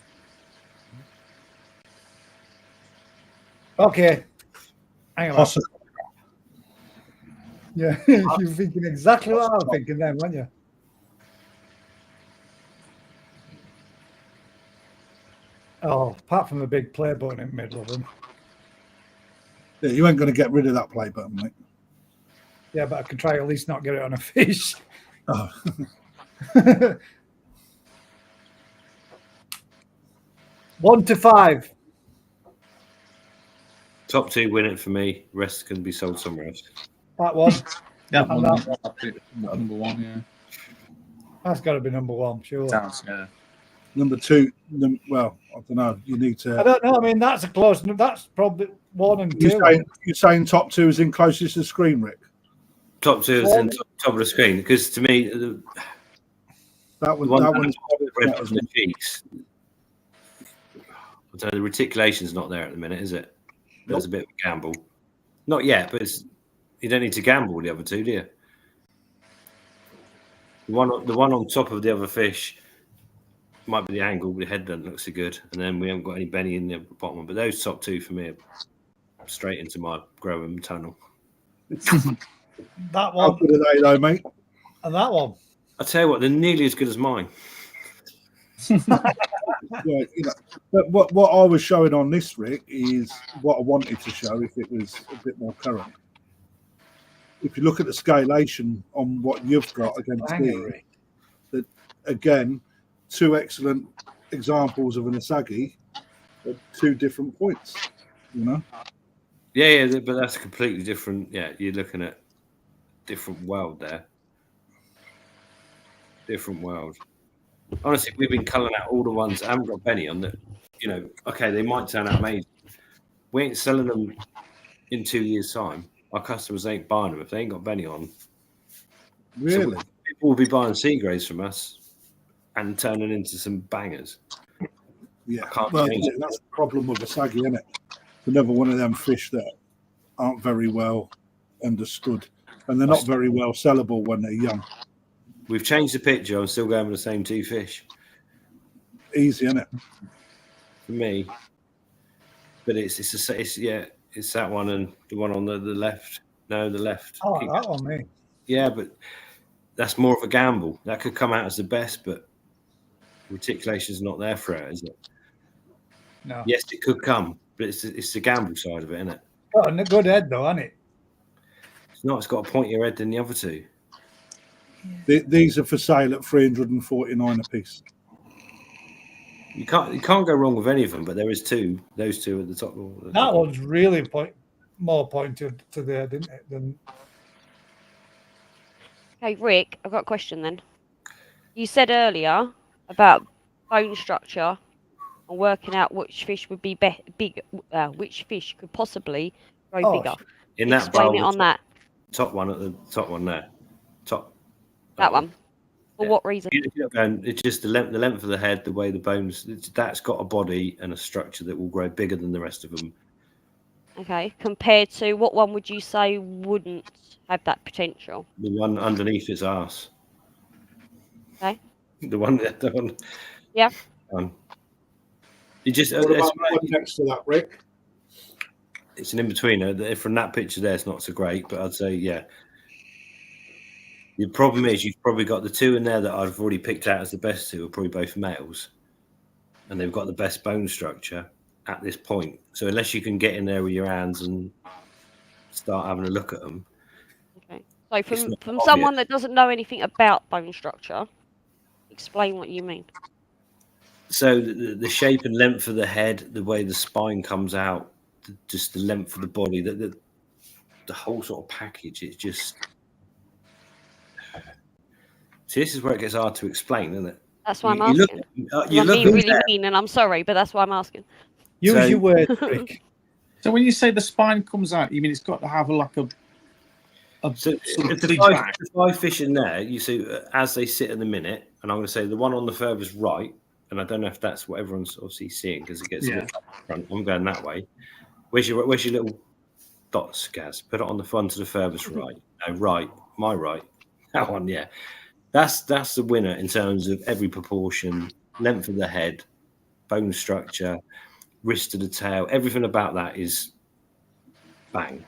Okay. Hang on. Awesome. Yeah, you're thinking exactly what I was thinking then, weren't you? Oh, apart from the big play button in the middle of them. Yeah, you ain't going to get rid of that play button, mate. Yeah, but I can try at least not get it on a fish. Oh. 1 to 5. Top 2 win it for me. Rest can be sold somewhere else. That one. Yeah, And number 1. Yeah, that's got to be number 1, sure. sounds. Yeah. Number 2. Well, I don't know. You need to. I don't know. I mean, that's a close. That's probably 1 and 2. You're saying top 2 is in closest to the screen, Rick? Top 2 is in top of the screen because to me, that one's red from the cheeks. So the reticulation's not there at the minute, is it? There's a bit of a gamble. Not yet, but you don't need to gamble with the other 2, do you? The one on top of the other fish might be the angle, but the head doesn't look so good. And then we haven't got any Benny in the bottom one. But those top 2 for me are straight into my growing tunnel. That How one. good are they, though, mate? And that one. I tell you what, they're nearly as good as mine. Yeah, but what I was showing on this, Rick, is what I wanted to show if it was a bit more current. If you look at the scalation on what you've got against these, that again, 2 excellent examples of an Asagi at 2 different points. Yeah, but that's completely different. Yeah, you're looking at different world there. Different world. Honestly, we've been colouring out all the ones that haven't got Benny on that. Okay, they might turn out amazing. We ain't selling them in 2 years' time. Our customers ain't buying them if they ain't got Benny on. Really? So people will be buying C grades from us and turning into some bangers. Yeah. Well, that's the problem with Asagi, isn't it? Another one of them fish that aren't very well understood, and they're not very well sellable when they're young. We've changed the picture. I'm still going with the same 2 fish. Easy, isn't it? For me. But it's that one and the one on the left. No, the left. Oh, that one, me. Yeah, but that's more of a gamble. That could come out as the best, but reticulation's not there for it, is it? No. Yes, it could come, but it's the gamble side of it, isn't it? Got a good head though, hasn't it? It's not. It's got a pointier head than the other 2. These are for sale at $349 a piece. You can't go wrong with any of them, but there is 2. Those 2 at the top. That one's really more pointed to there, didn't it? Than... Okay, Rick, I've got a question then. You said earlier about bone structure and working out which fish would be big, which fish could possibly grow bigger. In that Explain bowl, it on that. Top one at the top one there. Top. That one. For what reason? It's just the length of the head, the way the bones. That's got a body and a structure that will grow bigger than the rest of them. Okay. Compared to what one would you say wouldn't have that potential? The one underneath its arse. Okay. The one. Yeah. You just. What about the one next to that, Rick? It's an in-betweener. From that picture there, it's not so great, but I'd say, yeah. The problem is you've probably got the 2 in there that I've already picked out as the best 2 are probably both males. And they've got the best bone structure at this point. So unless you can get in there with your hands and start having a look at them. Okay. So from someone that doesn't know anything about bone structure, explain what you mean. So the shape and length of the head, the way the spine comes out, just the length of the body, the whole sort of package, it's just... See, this is where it gets hard to explain, isn't it? That's why I'm asking. I'm being really mean, and I'm sorry, but that's why I'm asking. Use your words, Rick. So when you say the spine comes out, you mean it's got to have So if the 5 fish in there, you see as they sit in the minute, and I'm going to say the one on the furthest right, and I don't know if that's what everyone's obviously seeing because it gets a bit front. I'm going that way. Where's your little dots, Gaz? Put it on the front to the furthest right. No, right, my right. That one, yeah. That's the winner in terms of every proportion, length of the head, bone structure, wrist to the tail. Everything about that is bang.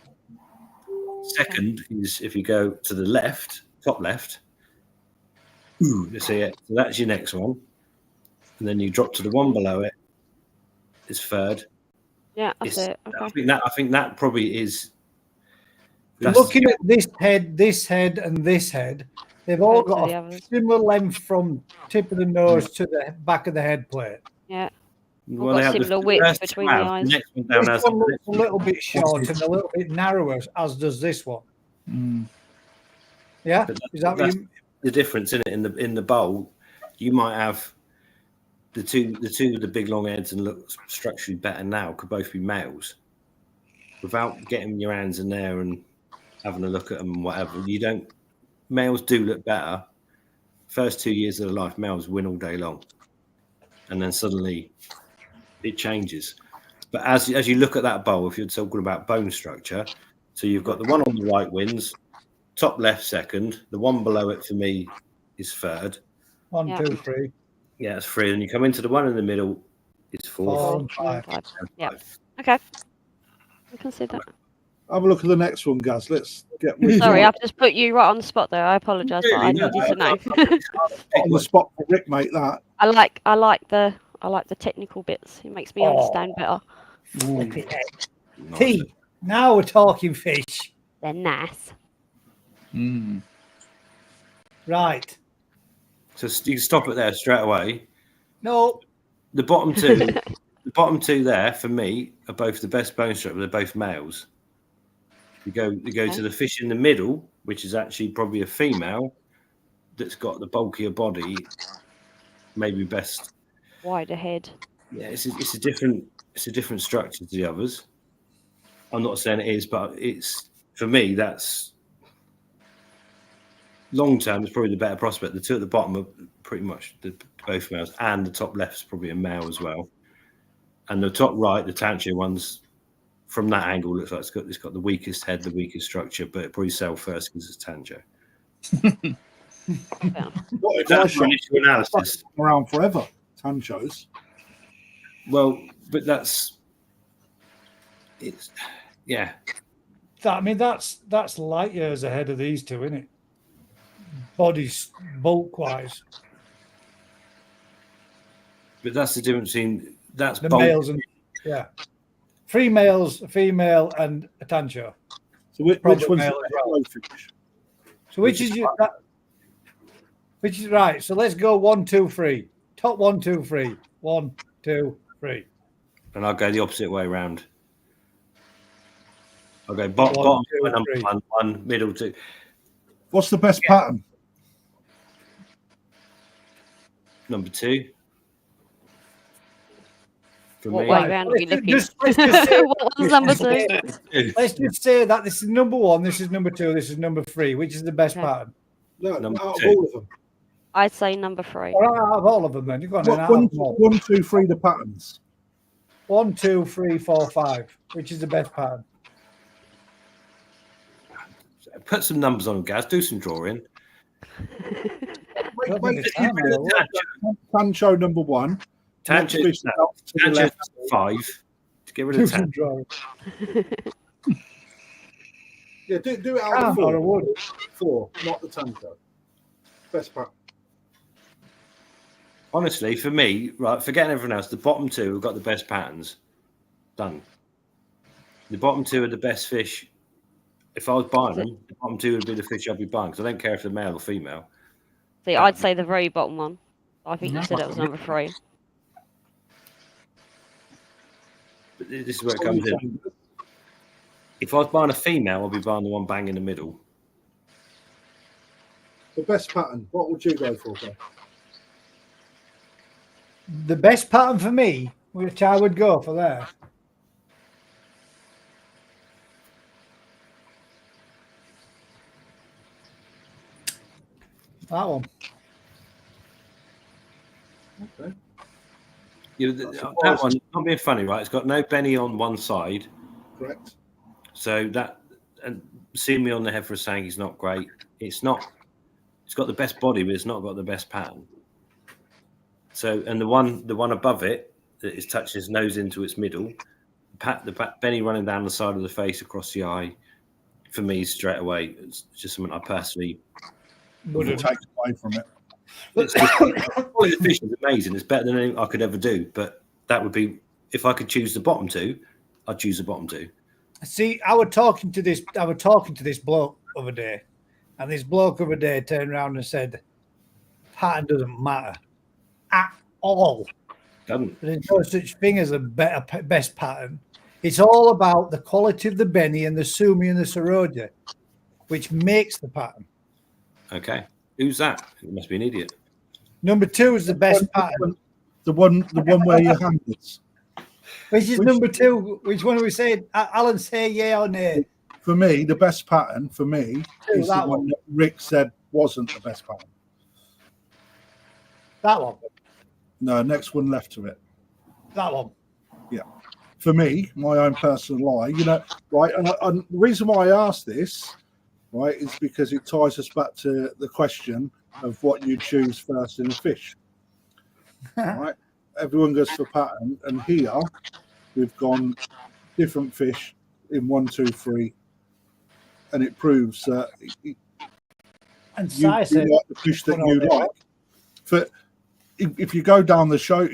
Second is if you go to the left, top left. You see it. So that's your next one, and then you drop to the one below it. Is third. Yeah, that's it. Okay. I think that probably is. Looking at this head, and this head. They've all got a similar length from tip of the nose to the back of the head plate. Yeah. Well, got similar width between the eyes. This one looks a little bit short and a little bit narrower, as does this one. Yeah, is that what you... the difference in it in the bowl? You might have the two with the big long heads and look structurally better now could both be males. Without getting your hands in there and having a look at them and whatever, you don't. Males do look better. First 2 years of their life, males win all day long, and then suddenly it changes. But as you look at that bowl, if you're talking about bone structure, so you've got the one on the right wins, top left second, the one below it for me is third. 1, 2, 3. Yeah, it's 3. And you come into the one in the middle, it's 4. 4 and 5. Yeah. Okay. I can see that. Have a look at the next one, Gaz. Let's get Sorry, I've just put you right on the spot there. I apologise, but I needed to know. on the spot for Rick, mate. That I like the technical bits. It makes me understand better. Flipping heck. T, now we're talking fish. They're nice. Mm. Right. So you can stop it there straight away. No. The bottom two there for me are both the best bone structure. They're both males. You go to the fish in the middle, which is actually probably a female that's got the bulkier body, maybe best Wider head. Yeah, it's a different structure to the others. I'm not saying it is, but it's for me that's long term is probably the better prospect. The two at the bottom are pretty much both males, and the top left is probably a male as well. And the top right, the Tantia ones, from that angle, looks like it's got the weakest head, the weakest structure, but it probably sell first because it's Tantia. what if That's an issue analysis around forever? Tanchos. Well, but yeah. I mean, that's light years ahead of these two, isn't it? Bodies, bulk-wise. But that's the difference between The males and 3 males, a female, and a tancho. So which one's male as well. fish? So which is right? So let's go 1, 2, 3. Top 1, 2, 3. 1, 2, 3. And I'll go the opposite way around. I'll go bottom two, number three. one, middle 2. What's the best pattern? Number 2. For What me. way round are we looking? Let's just say, What one's number 2? let's just say that this is number 1, this is number 2, this is number 3. Which is the best Okay. pattern? No, Number out of 2. all of them. I'd say number 3. All right, out of all of them, then you've got an out One, of them all. 1, 2, 3. The patterns. 1, 2, 3, 4, 5. Which is the best pattern? Put some numbers on, Gaz. Do some drawing. Don't think it's time, though. Tancho number 1. Tangent, Next fish out to the Tangent left. 5. To get rid Do of some tangent. drawing. Yeah, do it out Ah, of or a 4. wood. 4, not the Tancho. Best pattern. Honestly, for me, right, forgetting everyone else, the bottom 2 have got the best patterns. Done. The bottom 2 are the best fish. If I was buying them, the bottom 2 would be the fish I'd be buying because I don't care if they're male or female. See, I'd say the very bottom one. I think you said it was number 3. But this is where it comes in. If I was buying a female, I'd be buying the one bang in the middle. The best pattern. What would you go for, Ben? The best pattern for me, which I would go for there. That one. Okay. You know, that one, not being funny, right? It's got no Benny on one side. Correct. So that, and seeing me on the head for a saying he's not great. It's not. It's got the best body, but it's not got the best pattern. So, and the one above it that is touching his nose into its middle, Benny running down the side of the face across the eye, for me straight away, it's just something I personally Wouldn't take away from it. It's just, the fish is amazing. It's better than anything I could ever do. But that would be if I could choose the bottom 2, I'd choose the bottom 2. See, I was talking to this bloke other day, and this bloke other day turned around and said, pattern doesn't matter at all. Doesn't. There's no such thing as a best pattern. It's all about the quality of the Benny and the Sumi and the Saroja, which makes the pattern. Okay. Who's that? It must be an idiot. Number 2 is the best pattern. The one where your hand is. Which is number 2? Which one are we saying? Alan, say yeah or nay. For me, the best pattern for me is the that one that Rick said wasn't the best pattern. That one. No, next one left to it. That one. Yeah. For me, my own personal lie, right? And the reason why I asked this, right, is because it ties us back to the question of what you choose first in a fish. Right? Everyone goes for pattern, and here we've gone different fish, in 1, 2, 3, and it proves that And you Si said, like the fish that you like. For if you go down the show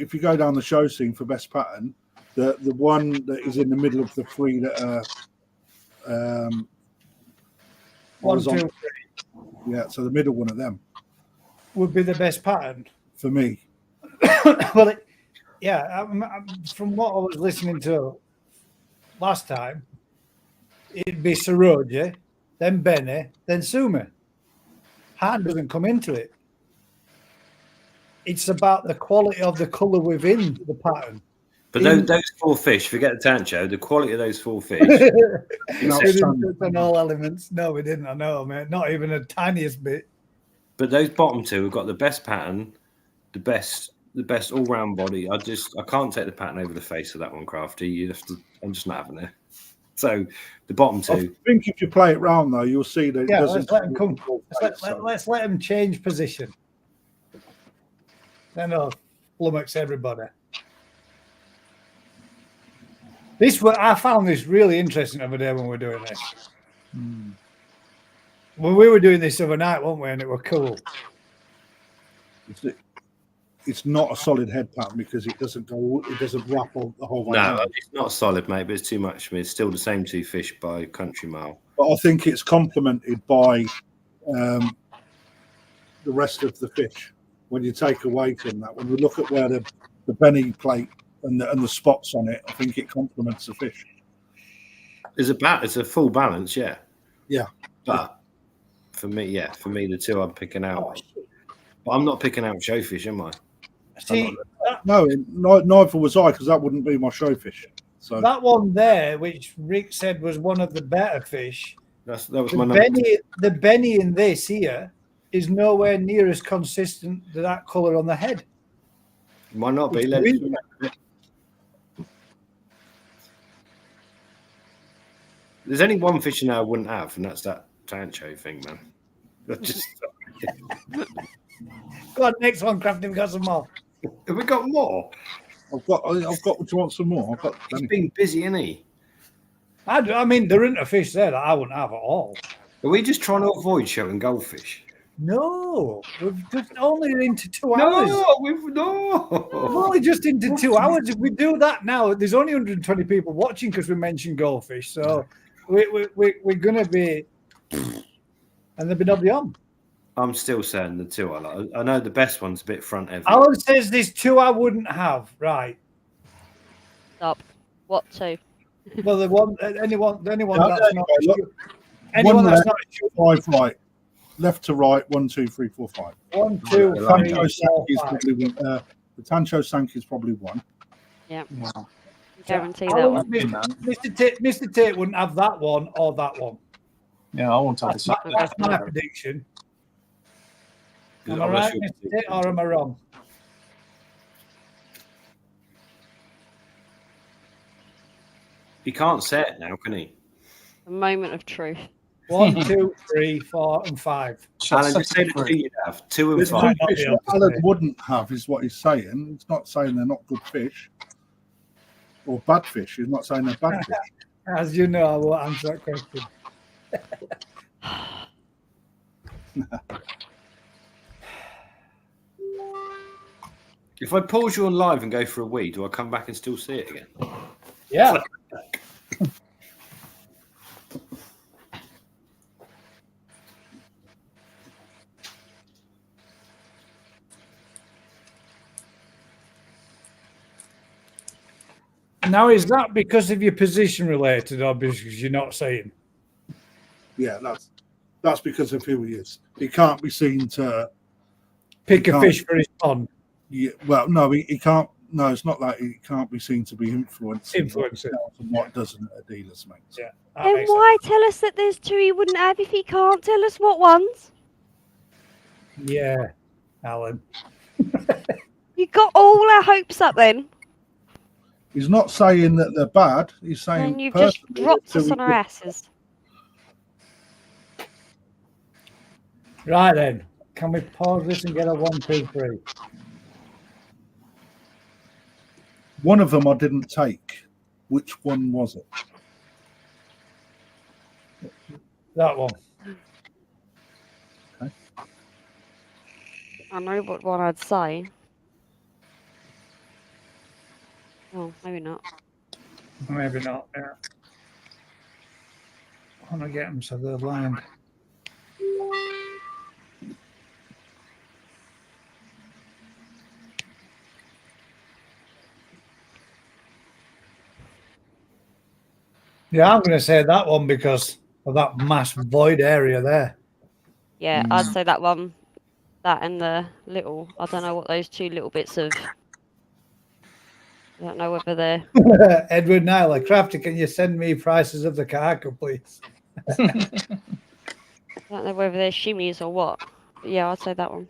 scene for best pattern, the one that is in the middle of the three that are 1, 2, 3 yeah, so the middle one of them would be the best pattern for me. Well, from what I was listening to last time, it'd be Saroja, then Benny, then Suma. Han doesn't come into it. It's about the quality of the colour within the pattern. But those 4 fish, forget the tancho, the quality of those 4 fish. We didn't touch on all elements. No, we didn't. I know, mate. Not even a tiniest bit. But those bottom 2 have got the best pattern, the best all round body. I can't take the pattern over the face of that one, Crafty. You have to. I'm just not having it. So the bottom 2. I think if you play it round though, you'll see that it doesn't. Let's let them come. Let's let them change position. Then I'll flummox everybody. I found this really interesting the other day when we were doing this. When we were doing this overnight, weren't we? And it was cool. It's not a solid head pattern because it doesn't wrap on the whole way. No, it's not solid, mate, but it's too much for me. It's still the same 2 fish by country mile. But I think it's complemented by the rest of the fish. When you take away from that, when you look at where the Benny plate and the spots on it, I think it complements the fish. It's a full balance, yeah. Yeah. But for me, the 2 I'm picking out. But I'm not picking out showfish, am I? See, no, neither was I, because that wouldn't be my showfish. So that one there, which Rick said was one of the better fish. That was my Benny. The Benny in this here is nowhere near as consistent to that colour on the head. Might not be. There's only one fish in there I wouldn't have, and that's that tancho thing, man. Go on, next one, Crafty. We've got some more. Have we got more? I've got. Do you want some more? He's been busy, isn't he? I mean, there isn't a fish there that I wouldn't have at all. Are we just trying to avoid showing goldfish? No, we've just only into 2 hours. We're only just into 2 hours. If we do that now, there's only 120 people watching because we mentioned goldfish. So we're going to be, and there'll be nobody on. I'm still saying the 2 I like. I know the best one's a bit front heavy. Alan says there's 2 I wouldn't have. Right. Stop. What 2? Well, anyone that's not. Anyone that's not 5 right. Left to right, 1, 2, 3, 4, 5. 1, 2, 3, 4, 5. The Tancho Sank is probably 1. Yeah. Guarantee that one. Mr. Tate wouldn't have that one or that one. Yeah, I won't have this. That's my prediction. Am I right, Mr. Tate, or am I wrong? He can't say it now, can he? A moment of truth. 1, 2, 3, 4, and 5. Alan, just say the 2 you'd have. 2 and 5. Fish Alan wouldn't have is what he's saying. He's not saying they're not good fish or bad fish. He's not saying they're bad fish. As you know, I won't answer that question. If I pause you on live and go for a wee, do I come back and still see it again? Yeah. Now, is that because of your position related or because you're not saying? Yeah, that's because of who he is. He can't be seen to pick a fish for his pond. Yeah, well, no, he can't. No, it's not that he can't be seen to be influencing what doesn't at a dealer's, mate. Yeah. Then why tell us that there's 2 he wouldn't have if he can't tell us what ones? Yeah, Alan. You got all our hopes up then. He's not saying that they're bad. He's saying And you've just dropped us on our asses. Right then. Can we pause this and get a 1, 2, 3? One of them I didn't take. Which one was it? That one. I know what one I'd say. Oh, maybe not. Maybe not. Yeah. I want to get them so they're lined. Yeah, I'm going to say that one because of that mass void area there. Yeah, I'd say that one. That and the little. I don't know what those two little bits of. I don't know whether they're. Edward Nyler, Crafty, can you send me prices of the Kahaka, please? I don't know whether they're shimmies or what. But yeah, I'd say that one.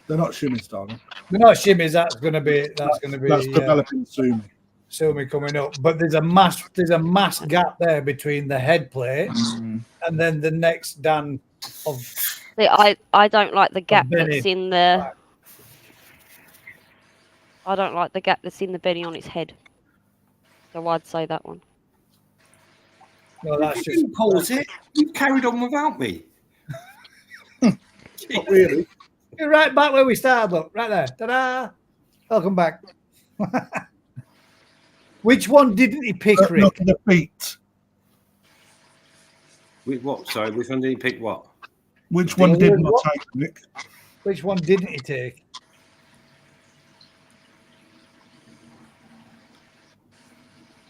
They're not shimmies, darling. They're not shimmies. That's going to be. That's developing Sumi. Sumi coming up. But there's a mass gap there between the head plate and then the next Dan of. See, I don't like the gap that's in the. I don't like the gap that's in the Benny on its head. So I'd say that one. No, that's You just. didn't pause it. You carried on without me. Not really. You're right back where we started. Look, right there. Ta-da! Welcome back. Which one didn't he pick, Rick? Not the feet. With what? Sorry, which one did he pick? What? Which one didn't I take, Nick? Which one didn't he take?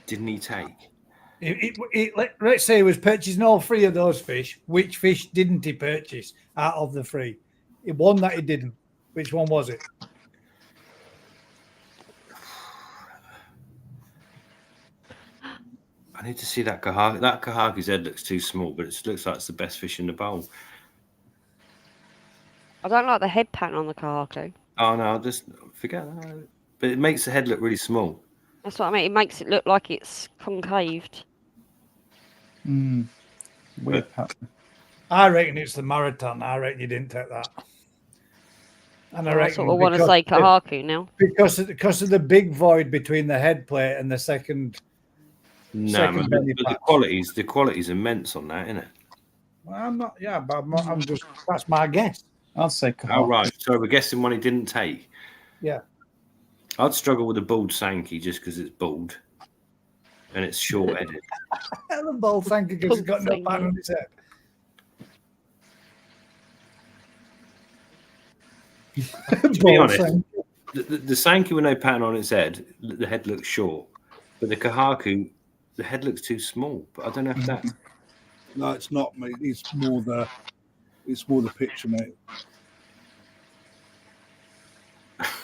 Didn't he take? Let's say he was purchasing all three of those fish. Which fish didn't he purchase out of the three? One that he didn't. Which one was it? I need to see that kahaki. That kahaki's head looks too small, but it looks like it's the best fish in the bowl. I don't like the head pattern on the kahaki. Oh no, just forget that. But it makes the head look really small. That's what I mean. It makes it look like it's concaved. Weird pattern. I reckon it's the marathon. I reckon you didn't take that. And I I reckon sort of want to say kahaku now. because of the big void between the head plate and the second. No, Second but belly the patch. quality's immense on that, isn't it? Well, I'm not. Yeah, but I'm just. That's my guess. I'd say Oh right. So we're guessing one he didn't take. Yeah. I'd struggle with a bald Sankey just because it's bald and it's short-headed. The ball thank you because it's got no pattern on its head. To be honest, the Sankey with no pattern on its head, the head looks short, but the Kahaku, the head looks too small. But I don't know if that. No, it's not, mate. It's more the picture, mate.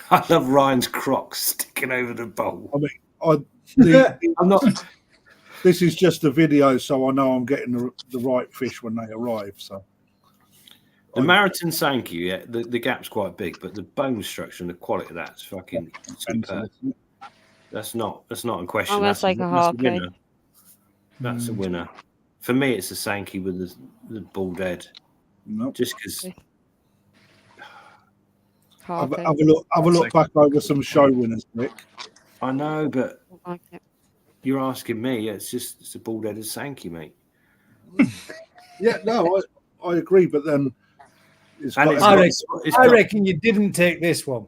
I love Ryan's Crocs sticking over the bowl. I mean, I'm not. This is just a video, so I know I'm getting the right fish when they arrive. So The Marathon Sankey, yeah, the gap's quite big, but the bone structure and the quality of that's fucking superb. That's not in question. I'm going to say kahaki. That's a winner. For me, it's a Sankey with the bald head. Nope. Just because. Have a look back over some show winners, Nick. I know, but Like it. you're asking me. It's a bald-headed Sankey, mate. Yeah, no, I agree, but then I reckon you didn't take this one.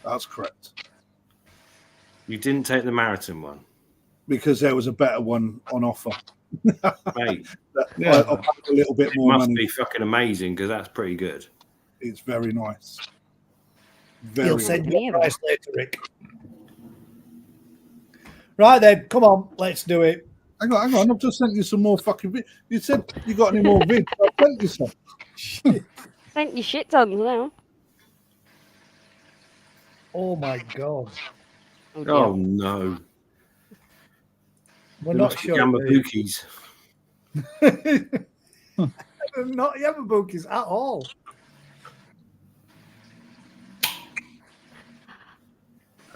That's correct. You didn't take the Marathon one, because there was a better one on offer. mate. I'll pay a little bit It more must money. be fucking amazing because that's pretty good. It's very nice. He'll Very send nice. you a price later, Rick. Right then, come on, let's do it. Hang on. I've just sent you some more fucking vids. You said you got any more vids? I sent you some. Sent your shit tons now. Oh my god. Oh no! We're not sure. Yamabukis. Not Yamabukis at all.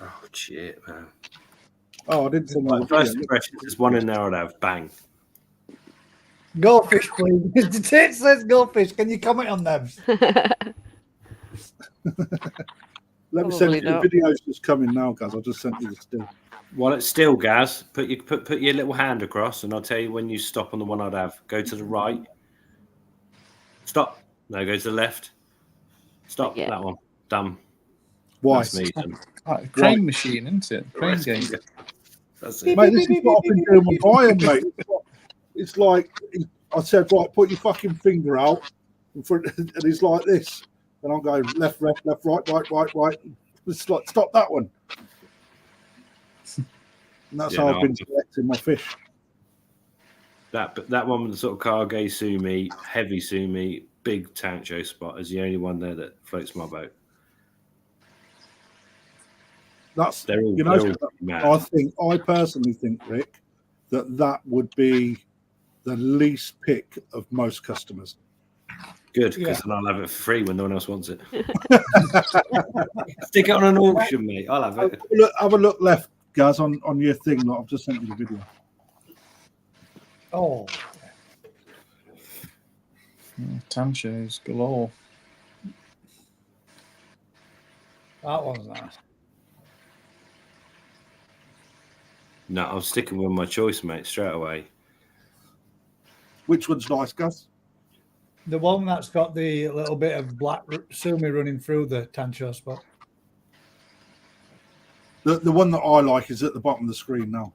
Oh shit, man! Oh, I didn't send My you first impression is one in there. I'd have bang. Goldfish, please. The tit says goldfish. Can you comment on them? Let me send Probably you the not. videos just coming now, guys. I just sent you the still. While it's still, Gaz, put your little hand across, and I'll tell you when you stop on the one I'd have. Go to the right. Stop. No, go to the left. Stop. Yeah. That one. Done. Why? That's me. Done. Like a crane machine, isn't it? Crane Rest game. finger. That's it. Mate, this is what I've been doing with Brian, mate. It's like I said, right, put your fucking finger out, and he's like this. And I'm going left, right. It's like, stop that one. And that's how I've been selecting my fish. That one with the sort of cargo sumi, heavy sumi, big tancho spot is the only one there that floats my boat. That's They're all, you know. they're all mad. I personally think, Rick, that would be the least pick of most customers. Good, because then I'll have it for free when no one else wants it. Stick it on an auction, mate. I'll have it. Have a look left, guys, on your thing. Like I've just sent you the video. Oh, Tanchos galore. that one's nice. No, I'm sticking with my choice, mate, straight away. Which one's nice, Gus? The one that's got the little bit of black sumi running through the tancho spot. The one that I like is at the bottom of the screen now.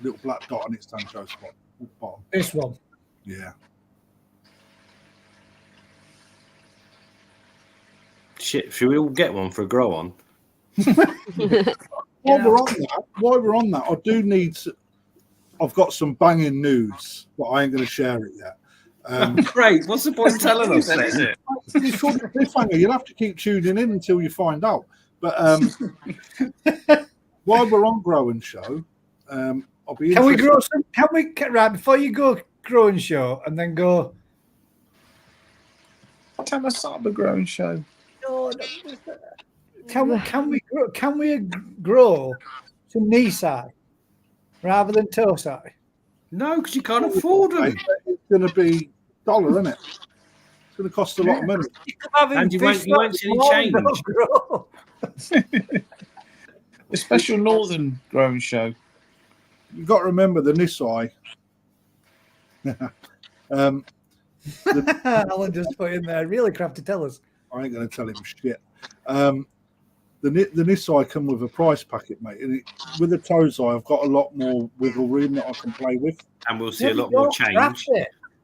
Little black dot on its tancho spot. At the bottom. This one. Yeah. Shit, should we all get one for a grow on? While we're on that, I do need. I've got some banging news, but I ain't going to share it yet. Great. What's the point of telling us then? It's called a cliffhanger. You'll have to keep tuning in until you find out. But while we're on Grow and Show, I'll be. Can we grow some? Can we right before you go Grow and Show and then go? Tamasaba Grow and Show. No, can we grow some knee side rather than toe side? No, because you can't afford them. It's going to be $1, isn't it? It's going to cost a lot of money. And you won't see any change. The special Northern Grow and Show. You've got to remember the Nisai. Alan just put in there. Really crafty tell us. I ain't going to tell him shit. The Nisai come with a price packet, mate. And with the Tozai, I've got a lot more wiggle room that I can play with. And we'll see a lot more change.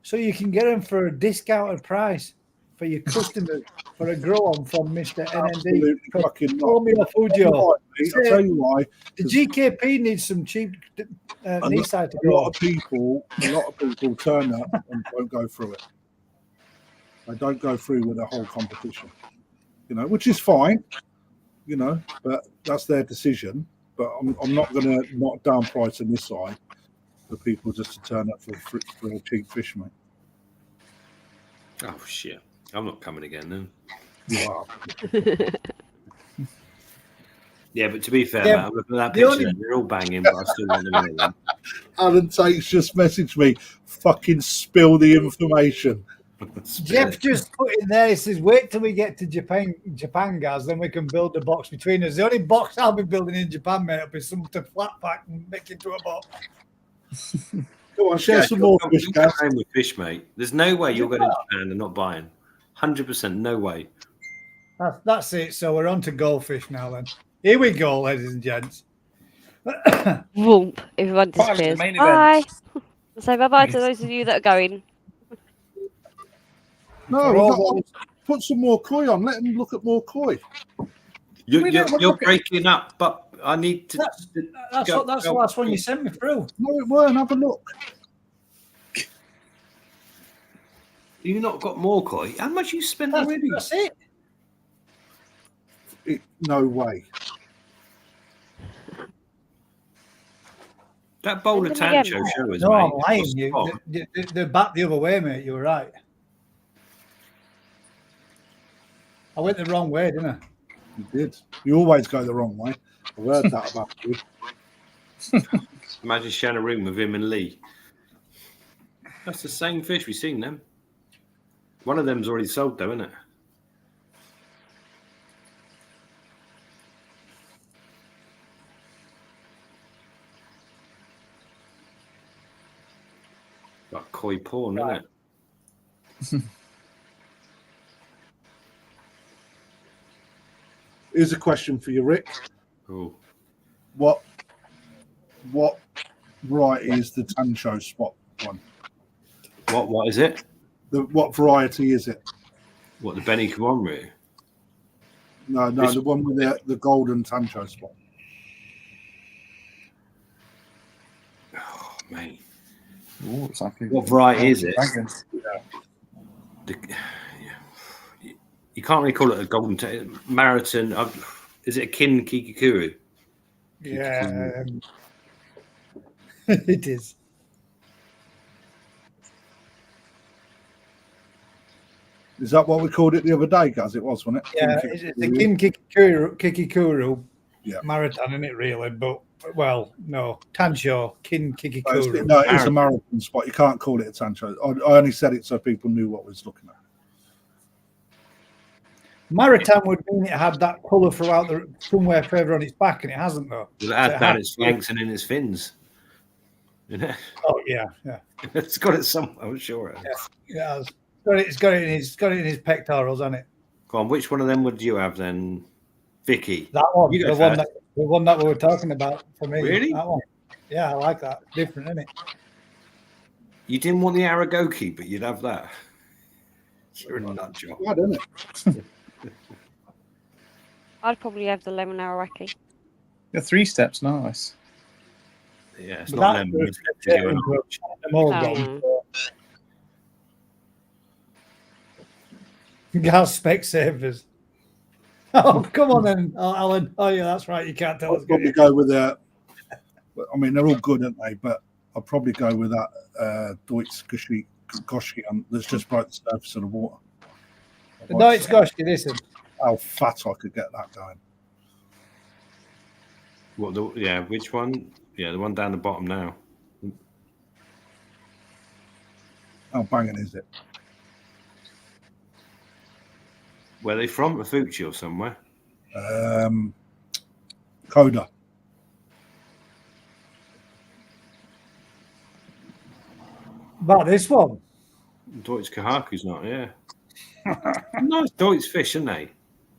So you can get them for a discounted price for your customers for a grow on from Mr. NND. Fucking Formula Fujo. I'll tell you why. The GKP needs some cheap knee side to A lot grow. of people turn up and don't go through it. They don't go through with the whole competition, which is fine, but that's their decision. But I'm not going to knock down price on this side for people just to turn up for a cheap fish, mate. Oh, shit. I'm not coming again then. You are. Yeah, but to be fair, mate, I'm looking at that picture. They're all banging, but I still want them in them. Alan Tate's just messaged me, fucking spill the information. Jeff just put in there, he says, wait till we get to Japan, guys, then we can build the box between us. The only box I'll be building in Japan, mate, will be something to flat pack and make into a box. Go on, share some more fish, guys. With fish, mate. There's no way you're going to Japan and not buying. 100%, no way. That's it. So we're on to goldfish now then. Here we go, ladies and gents. Whoomp. Everyone disappears. Bye. Say bye-bye to those of you that are going. No, put some more koi on. Let them look at more koi. You're breaking up, but I need to. That's the last one you sent me through. No, it weren't. Have a look. You've not got more koi. How much you spent already? That's it. No way. That bowl of tancho show us, no, mate. I'm lying. They're back the other way, mate. You were right. I went the wrong way, didn't I? You did. You always go the wrong way. I've heard that about you. Imagine sharing a room with him and Lee. That's the same fish. We've seen them. One of them's already sold, though, isn't it? koi porn, Right. isn't it? Here's a question for you, Rick. Oh, What variety is the Tancho spot one? what is it? What variety is it? What, the Benny Commonwealth? No, This- the one with the golden Tancho spot. Oh, mate. Ooh, it's like a- What variety is it? Dragon. You can't really call it a golden marathon. Is it a kin kikikuru? Yeah, it is. Is that what we called it the other day, Gaz? It was, wasn't it? Yeah, Kin it's the Kin Kikikuru Yeah. marathon, isn't it, really? But, well, no. Tancho, Kin Kikikuru. No, it's a marathon spot. You can't call it a Tancho. I only said it so people knew what we was looking at. Marathon would mean it had that colour throughout somewhere further on its back, and it hasn't, though. Well, it has So it down has- its flanks and in its fins. Oh, yeah, yeah. It's got it somewhere, I'm sure. It has. It has. It's got it in his pectorals, hasn't it? Go on, which one of them would you have then, Vicky? That one, You go the one first. that we were talking about for me. Really? That one. Yeah, I like that. Different, isn't it? You didn't want the Aragoki, but you'd have that. You're a nut job. Why don't it? I'd probably have the lemon araki. The 3 steps, nice. Yeah, it's But not that- lemon. It's Yeah, going on. them all Oh, gone. Gas spec savers. Oh, come on then, Alan. Oh, yeah, that's right. You can't tell us. I'd probably go with that. I mean, they're all good, aren't they? But I'd probably go with that Deutsch Goshi that's just broke the surface of the water. No, it's gosh, listen. How fat I could get that going. What? Which one? Yeah, the one down the bottom now. How banging is it? Where are they from? Fuji or somewhere? Coda. About this one. Deutsch Kahaku's not, yeah. Nice Deutsch fish, aren't they?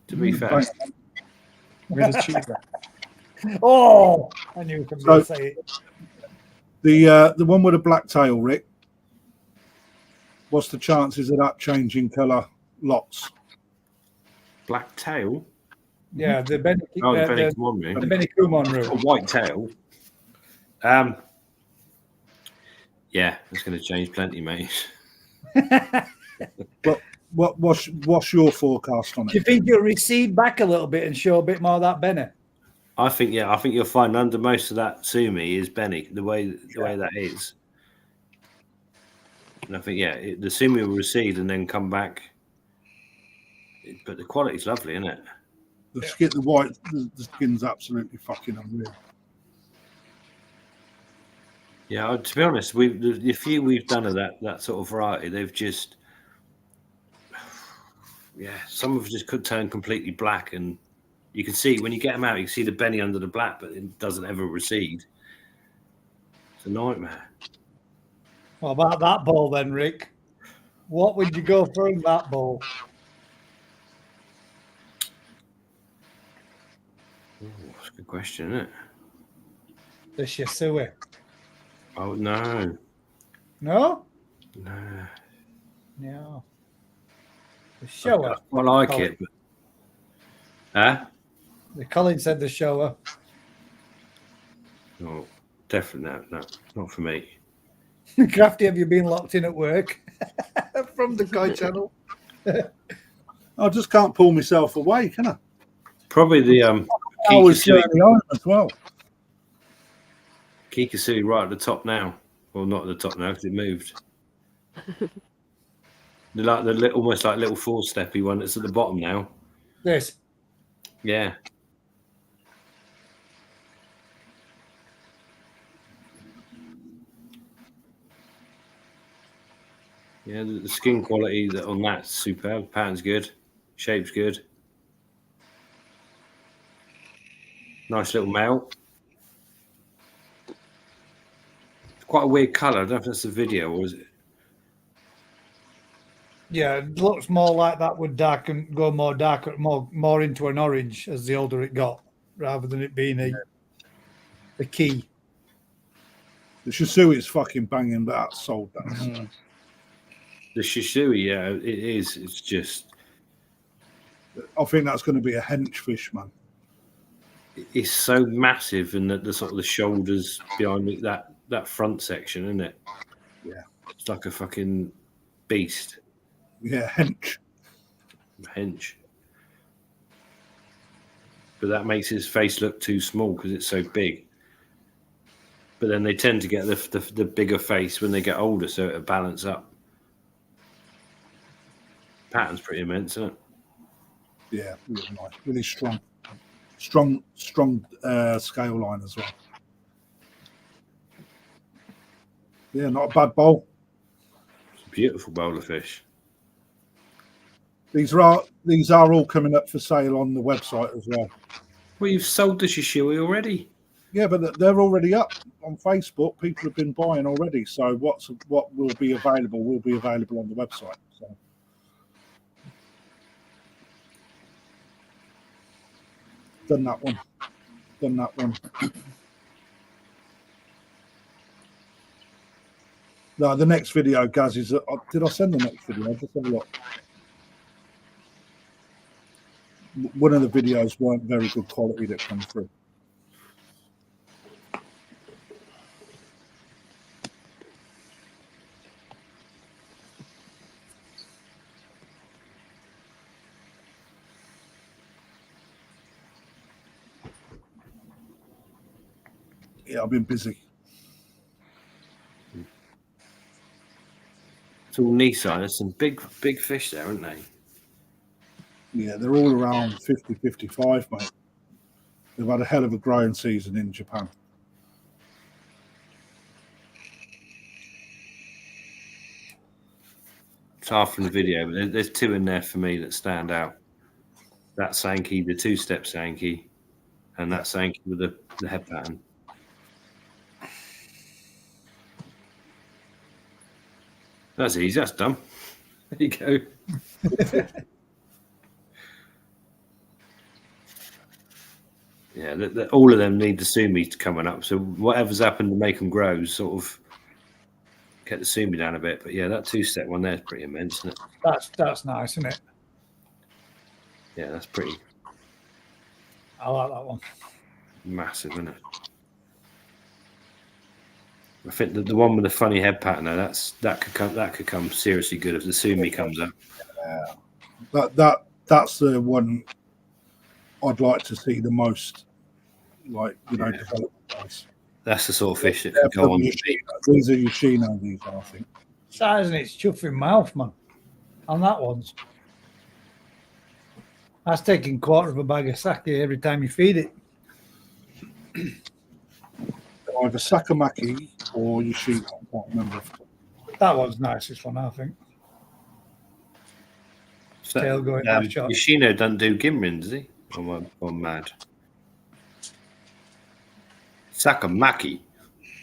To be fair. With a cheeser. Oh, I knew somebody would say it. The one with a black tail, Rick. What's the chances of that changing colour lots? Black tail? Yeah, the Benny, Oh, the Benny the Kumon Benny Kumon A room. white tail. Yeah, that's going to change plenty, mate. But what's your forecast on Do you it? think it'll recede back a little bit and show a bit more of that Benny? I think you'll find under most of that sumi is Benny, the way that is. And I think the sumi will recede and then come back. But the quality's lovely, isn't it? The skin, the skin's absolutely fucking unreal. Yeah, to be honest, the few we've done of that sort of variety, they've just, some of them just could turn completely black, and you can see when you get them out, you can see the Benny under the black, but it doesn't ever recede. It's a nightmare. What about that ball then, Rick? What would you go for in that ball? Ooh, that's a good question, isn't it? The Shisui. Oh no, No? no. No. The shower. I like Colin. it, but huh? The Colin said the shower. No, definitely no, not for me. Crafty, have you been locked in at work? From the Koi channel. I just can't pull myself away, can I? Probably the I was Kikasui, doing the as well. Kikasui right at the top now. Well, not at the top now because it moved. Almost like little four-steppy one that's at the bottom now. This. Yeah. Yeah, the skin quality on that's superb. Pattern's good. Shape's good. Nice little male. It's quite a weird colour. I don't know if that's the video or is it? Yeah, it looks more like that would go more darker, more into an orange as the older it got, rather than it being the key. The Shisui is fucking banging, but that's sold. The Shisui, yeah, it is. It's just. I think that's going to be a hench fish, man. It's so massive, and the sort of the shoulders behind it, that front section, isn't it? Yeah, it's like a fucking beast. Yeah, hench. But that makes his face look too small because it's so big. But then they tend to get the bigger face when they get older, so it'll balance up. Pattern's pretty immense, isn't it? Yeah, really nice, really strong scale line as well. Yeah, not a bad bowl. It's a beautiful bowl of fish. These are all coming up for sale on the website as well. Well, you've sold the Shisui already. Yeah, but they're already up on Facebook. People have been buying already. So what will be available on the website. So. Done that one. No, the next video, Gaz, is... did I send the next video? I'll just have a look. One of the videos weren't very good quality that come through. Yeah, I've been busy. It's all knee size. There's some big fish there, aren't they? Yeah, they're all around 50, 55, mate. They've had a hell of a growing season in Japan. It's half from the video, but there's two in there for me that stand out. That Sankey, the two-step Sankey, and that Sankey with the head pattern. That's easy. That's done. There you go. Yeah, all of them need the sumi coming up. So whatever's happened to make them grow, sort of get the sumi down a bit. But yeah, that two-step one there is pretty immense, isn't it? That's nice, isn't it? Yeah, that's pretty. I like that one. Massive, isn't it? I think the one with the funny head pattern, though, that could come seriously good if the sumi comes up. That's the one I'd like to see the most, development wise. That's the sort of fish that can go on. These are Yoshino, these are, I think. Size and it's chuffing mouth, man. On that one's. That's taking quarter of a bag of sake every time you feed it. Either sakamaki or Yoshino, I can't remember. That one's nicest one, I think. So, Tail going half shot. Yoshino doesn't do gimrin, does he? Or mad. Sakamaki.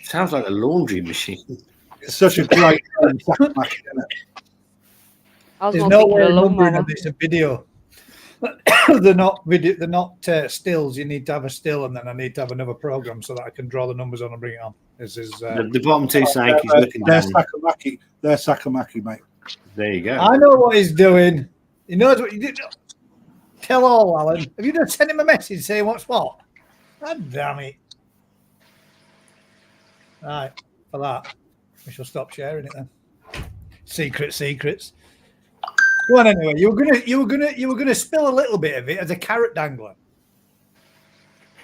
Sounds like a laundry machine. It's such a great sakamaki, isn't it? There's no way of numbering on this video. They're not stills. You need to have a still, and then I need to have another program so that I can draw the numbers on and bring it on. This is the bottom two Sankeys looking they're down. Sakamaki. They're Sakamaki, mate. There you go. I know what he's doing. He knows what you did. Tell all, Alan. Have you just sent him a message saying what's what? God damn it! Right, for that, we shall stop sharing it then. Secrets. Go on anyway. You were gonna spill a little bit of it as a carrot dangler.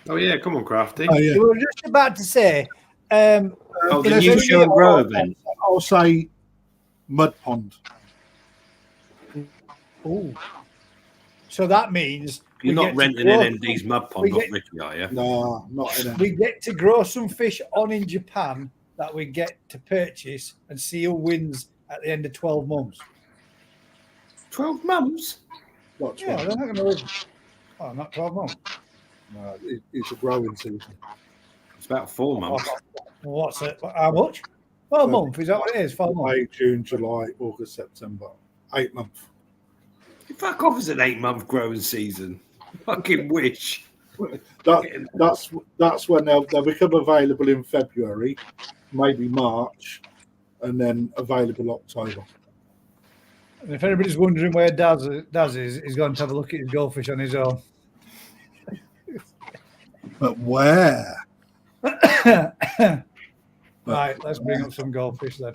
Oh yeah, come on, Crafty. Oh, yeah. You were just about to say. The new show and grow event. I'll say mud pond. Oh, so that means you're not renting NMD's mud pond off Ricky, are you? No, not in it. We get to grow some fish on in Japan that we get to purchase and see who wins at the end of 12 months. 12 months? What, 12? Yeah, they're not going to win. Oh, not 12 months. No, it's a growing season. It's about 4 months. What's it? How much? 4 months. Is that what it is? 4 months. May, June, July, August, September. 8 months. Fuck off, it's an 8-month growing season. Fucking wish. That's when they'll become available in February, maybe March, and then available October. And if anybody's wondering where Daz is, he's going to have a look at his goldfish on his own. But where? Right, let's bring up some goldfish then.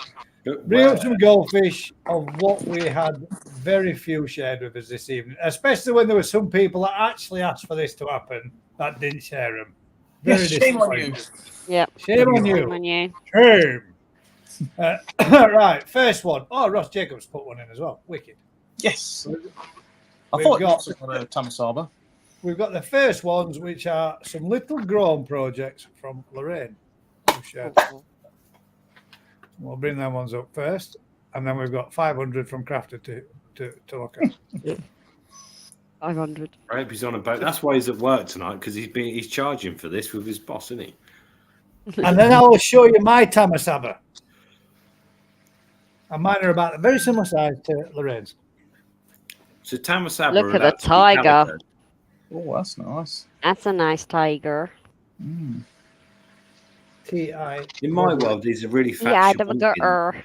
Bring up some goldfish of what we had very few shared with us this evening, especially when there were some people that actually asked for this to happen that didn't share them. Very Shame on you. Yeah. Shame on Shame you. on you. Shame. Right, first one. Oh, Ross Jacobs put one in as well. Wicked. Yes. I We've thought you got- also got a Tamasaba. We've got the first ones, which are some little grown projects from Lorraine. Who shared them. We'll bring them ones up first, and then we've got 500 from Crafter to look at. 500. I hope he's on a boat. That's why he's at work tonight, because he's charging for this with his boss, isn't he? And then I will show you my Tamasaba. And mine are about a very similar size to Lorraine's. So Tamasaba. Look are at the allowed to be tiger. calico. Oh, that's nice. That's a nice tiger. T-I. In my world, these are really fat Yeah, shabunkins,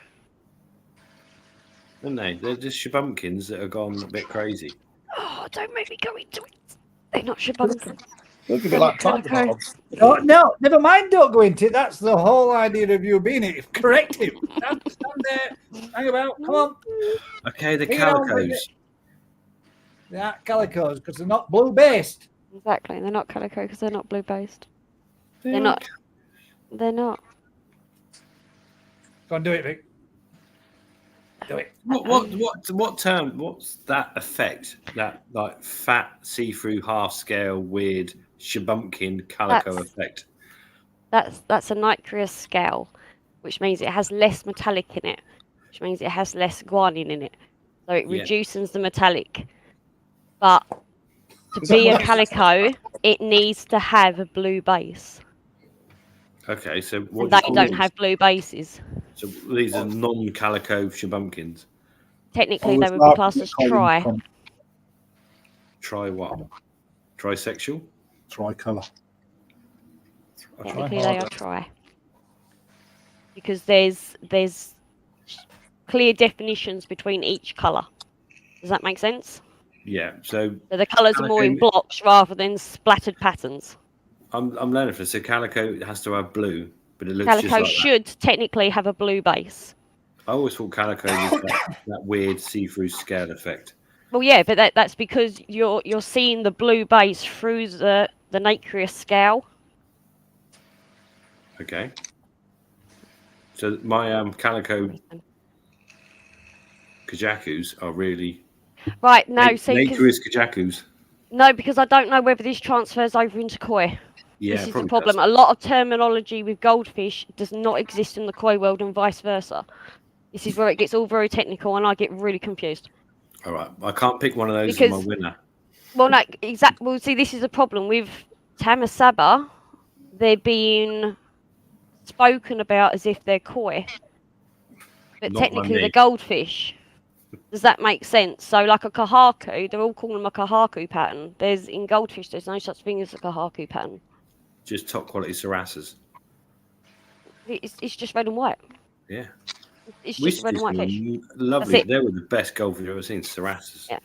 aren't they? They're just shabunkins that have gone a bit crazy. Oh, don't make me go into it. They're not shabunkins. Look a bit like tiger Calico. barbs. Oh, no, never mind. Don't go into it. That's the whole idea of you being it. Correct him. Stand there. Hang about. Come on. Okay, the Bring it on with calicos. They aren't calicos because they're not blue based. Exactly. They're not calico because they're not blue based. They're not. They're not. Go on, do it, Vic. Do it. What term? What's that effect? That like fat, see-through, half-scale, weird shabumpkin calico That's- effect. That's a nitreous scale, which means it has less metallic in it, which means it has less guanine in it. So it Yeah. reduces the metallic. But to Is that be a what- calico, it needs to have a blue base. Okay, so what And do you they call don't these? have blue bases. So these are non-calico shabumpkins. Technically, they would be classed as tri. Try what? Trisexual? Tricolour. Technically, they are tri. Because there's clear definitions between each colour. Does that make sense? Yeah. So So the colours are more in Calico- blocks rather than splattered patterns. I'm learning for this. So calico has to have blue, but it looks Calico just like that. should technically have a blue base. I always thought calico was that weird see-through scale effect. Well, yeah, but that's because you're seeing the blue base through the nacreous scale. Okay. So my calico kajakus are really Right, no, see, 'cause- nacreous kajakus. no, because I don't know whether this transfers over into koi. Yeah, This is the probably problem. does. A lot of terminology with goldfish does not exist in the koi world and vice versa. This is where it gets all very technical and I get really confused. All right, I can't pick one of those as Because- my winner. Well, no, exactly. Well, see, this is a problem with Tamasaba. They're being spoken about as if they're koi, but Not by technically me. they're goldfish. Does that make sense? So, like a kahaku, they're all calling them a kahaku pattern. There's in goldfish, there's no such thing as a kahaku pattern. Just top quality Sarasas. It's just red and white. Yeah. It's just red and white fish. Lovely. it. They were the best goldfish I've ever seen. Sarasas. Yeah.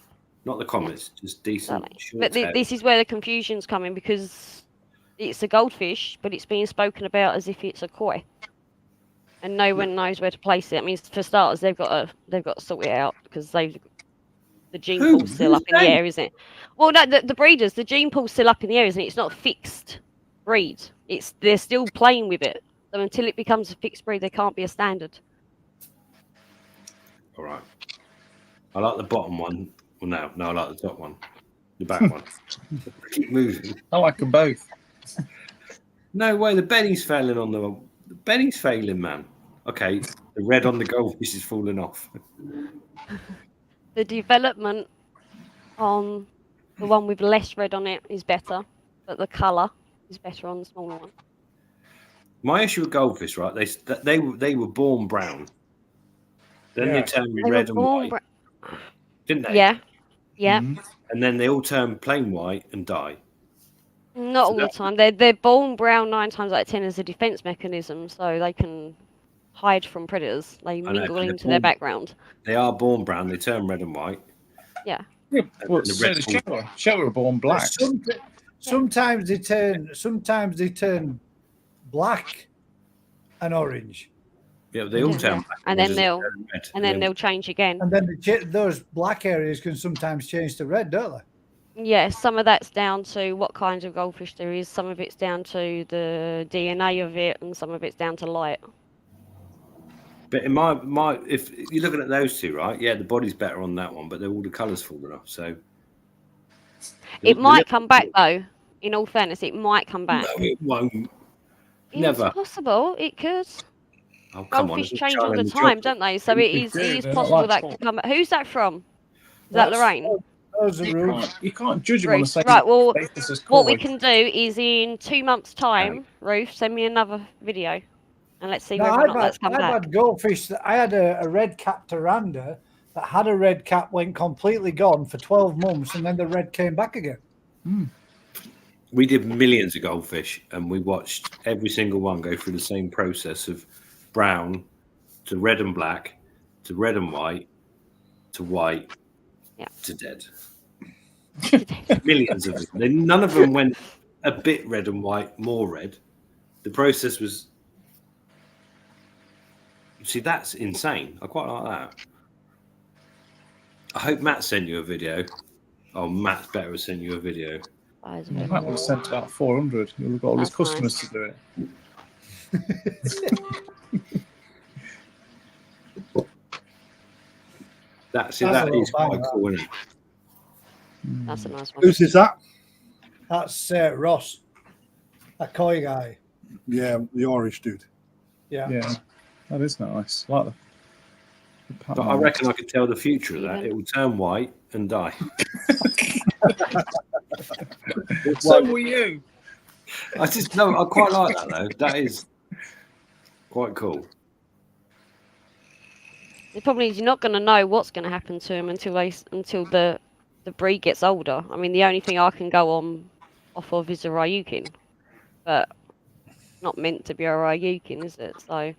Not the comets, just decent. Exactly. Short But tail. this is where the confusion's coming because it's a goldfish, but it's being spoken about as if it's a koi, and no one knows where to place it. I mean, for starters, they've got to sort it out because the gene Who? pool's still Who's up in the they? air, isn't it? Well, no, the breeders, the gene pool's still up in the air, isn't it? It's not a fixed breed. They're still playing with it. So until it becomes a fixed breed, there can't be a standard. All right. I like the bottom one. Well, no, I like the top one. The back one. Keep moving. I like them both. No way, the Benny's failing on the Benny's failing, man. Okay, the red on the goldfish is falling off. The development on the one with less red on it is better, but the colour is better on the smaller one. My issue with goldfish, right? They were born brown. Then Yeah. they turn They red were and born white. didn't they? Yeah. Yeah. Mhm. And then they all turn plain white and die. Not So all the time. They're born brown 9 times out of 10 as a defense mechanism, so they can hide from predators. They know, mingle but they're into their born- background. They are born brown. They turn red and white. Yeah. Yeah, well, And the so red does ball- Shower. Shower were born black. Sometimes they turn black and orange, Yeah, they all Yeah. turn black. And then just they'll turn red. and then they'll change again. and then those black areas can sometimes change to red, don't they? Yeah, some of that's down to what kinds of goldfish there is. Some of it's down to the DNA of it, and some of it's down to light. But in my if you're looking at those two, right? Yeah, the body's better on that one, but they're all the colours falling off. So It might come back though. In all fairness, it might come back. No, it won't. Never. It's possible. It could. Oh, come on. Goldfish it's change all China the and time, chocolate. don't they? So They it do, is they're not possible like that salt. could come back. Who's that from? Is that Lorraine? Those are rude. You can't judge them on the Ruth. same Right, well, basis as what we colour. can do is in 2 months' time, Ruth, send me another video and let's see No, whether or not that's come I've back. had goldfish. I had a red cap Taranda that had a red cap, went completely gone for 12 months, and then the red came back again. We did millions of goldfish, and we watched every single one go through the same process of brown to red and black to red and white to white to dead. Millions of them. None of them went a bit red and white, more red. The process was. See, that's insane. I quite like that. I hope Matt sent you a video. Oh, Matt's better have sent you a video. Matt would have sent about 400. He'll have got all his That's customers nice. to do it. That a is little quite bang, cool, isn't it? That's a nice one. Whose is that? That's Ross, a koi guy. Yeah, the Irish dude. Yeah. Yeah, that is nice. I like the But I reckon I could tell the future of that. It will turn white and die. So will you. I just no, I quite like that though. That is quite cool. The problem is you're not going to know what's going to happen to them until the breed gets older. I mean, the only thing I can go on off of is a Ryukin, but it's not meant to be a Ryukin, is it? So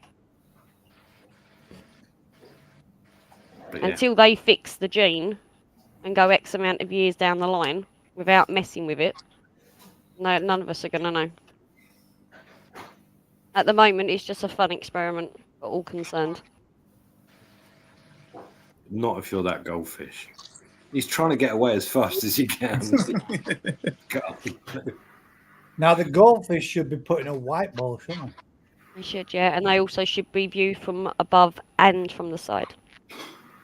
But yeah. until they fix the gene and go X amount of years down the line without messing with it, no, none of us are going to know. At the moment, it's just a fun experiment for all concerned. Not if you're that goldfish. He's trying to get away as fast as he can. God. Now the goldfish should be put in a white bowl, shouldn't they? They should, yeah, and they also should be viewed from above and from the side,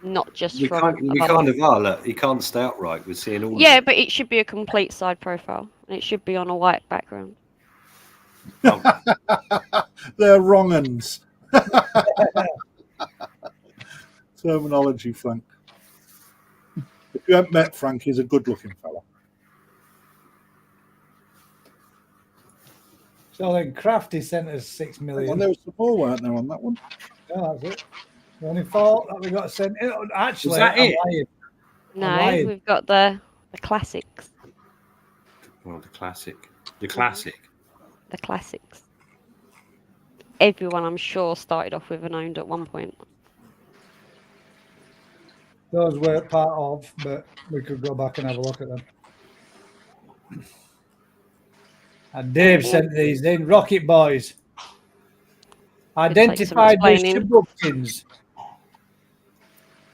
not just We from kind above. of are. Look, he can't stay upright. We're seeing all. Yeah, of but it should be a complete side profile, and it should be on a white background. They're wrong uns. Terminology, Frank. If you haven't met Frank, he's a good-looking fella. So then Crafty sent us 6 million. And there was some more, weren't there, on that one? Yeah, that's it. The only fault that we got sent. Actually, Was that I'm it? lying. No, lying. we've got the classics. Well, the classic. The classic. The classics. Everyone, I'm sure, started off with an owned at one point. Those weren't part of, but we could go back and have a look at them. And Dave sent these in. Rocket Boys. Identified with explaining. Shabukins.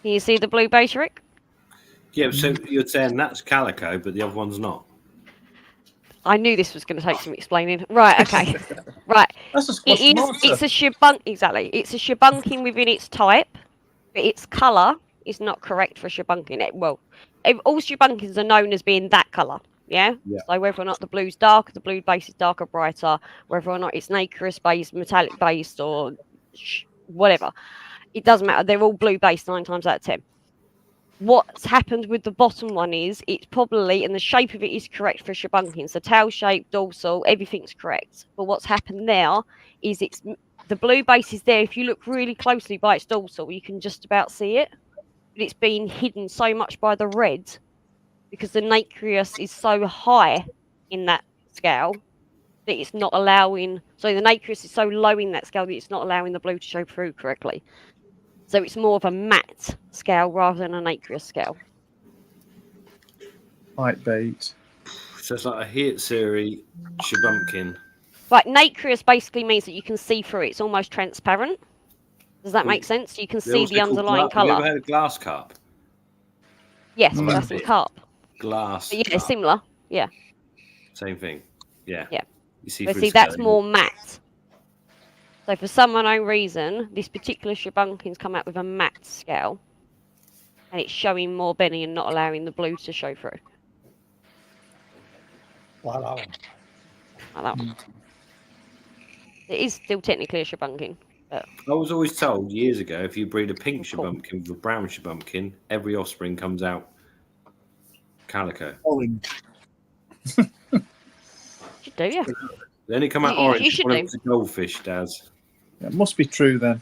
Can you see the blue base, Rick? Yeah, so you're saying that's calico, but the other one's not. I knew this was going to take some explaining. Right, okay. Right. That's a squash tomato. It's a shibunk, exactly. It's a shibunkin within its type, but its colour is not correct for shibunkin. Well, all shibunkins are known as being that colour, yeah? So whether or not the blue's darker, the blue base is darker, brighter, whether or not it's nacreous based, metallic based, or whatever, it doesn't matter. They're all blue based 9 times out of 10. What's happened with the bottom one is it's probably, and the shape of it is correct for shibunkins. The tail shape, dorsal, everything's correct. But what's happened now is the blue base is there. If you look really closely by its dorsal, you can just about see it. but it's been hidden so much by the red because the nacreous is so high in that scale that it's not allowing. So the nacreous is so low in that scale that it's not allowing the blue to show through correctly. So it's more of a matte scale rather than a nacreous scale. Light bait. So it's like a Heatsiri Shabumpkin. Like nacreous basically means that you can see through it. It's almost transparent. Does that make sense? You can They're see also the called underlying Have you ever colour. heard of glass carp? Yes, but that's in carp. Glass. But yeah, carp. similar. Yeah. Same thing. Yeah. Yeah. You see, But through see, the that's scale. more matte. So for some unknown reason, this particular Shabunkin's come out with a matte scale. And it's showing more Benny and not allowing the blue to show through. Like that one. Like that one. It is still technically a Shabunkin. But I was always told years ago, if you breed a pink Cool. Shabumpkin with a brown Shabumpkin, every offspring comes out calico. Orange. should do, yeah. They only come out You orange. should One do. of the goldfish does. It must be true then.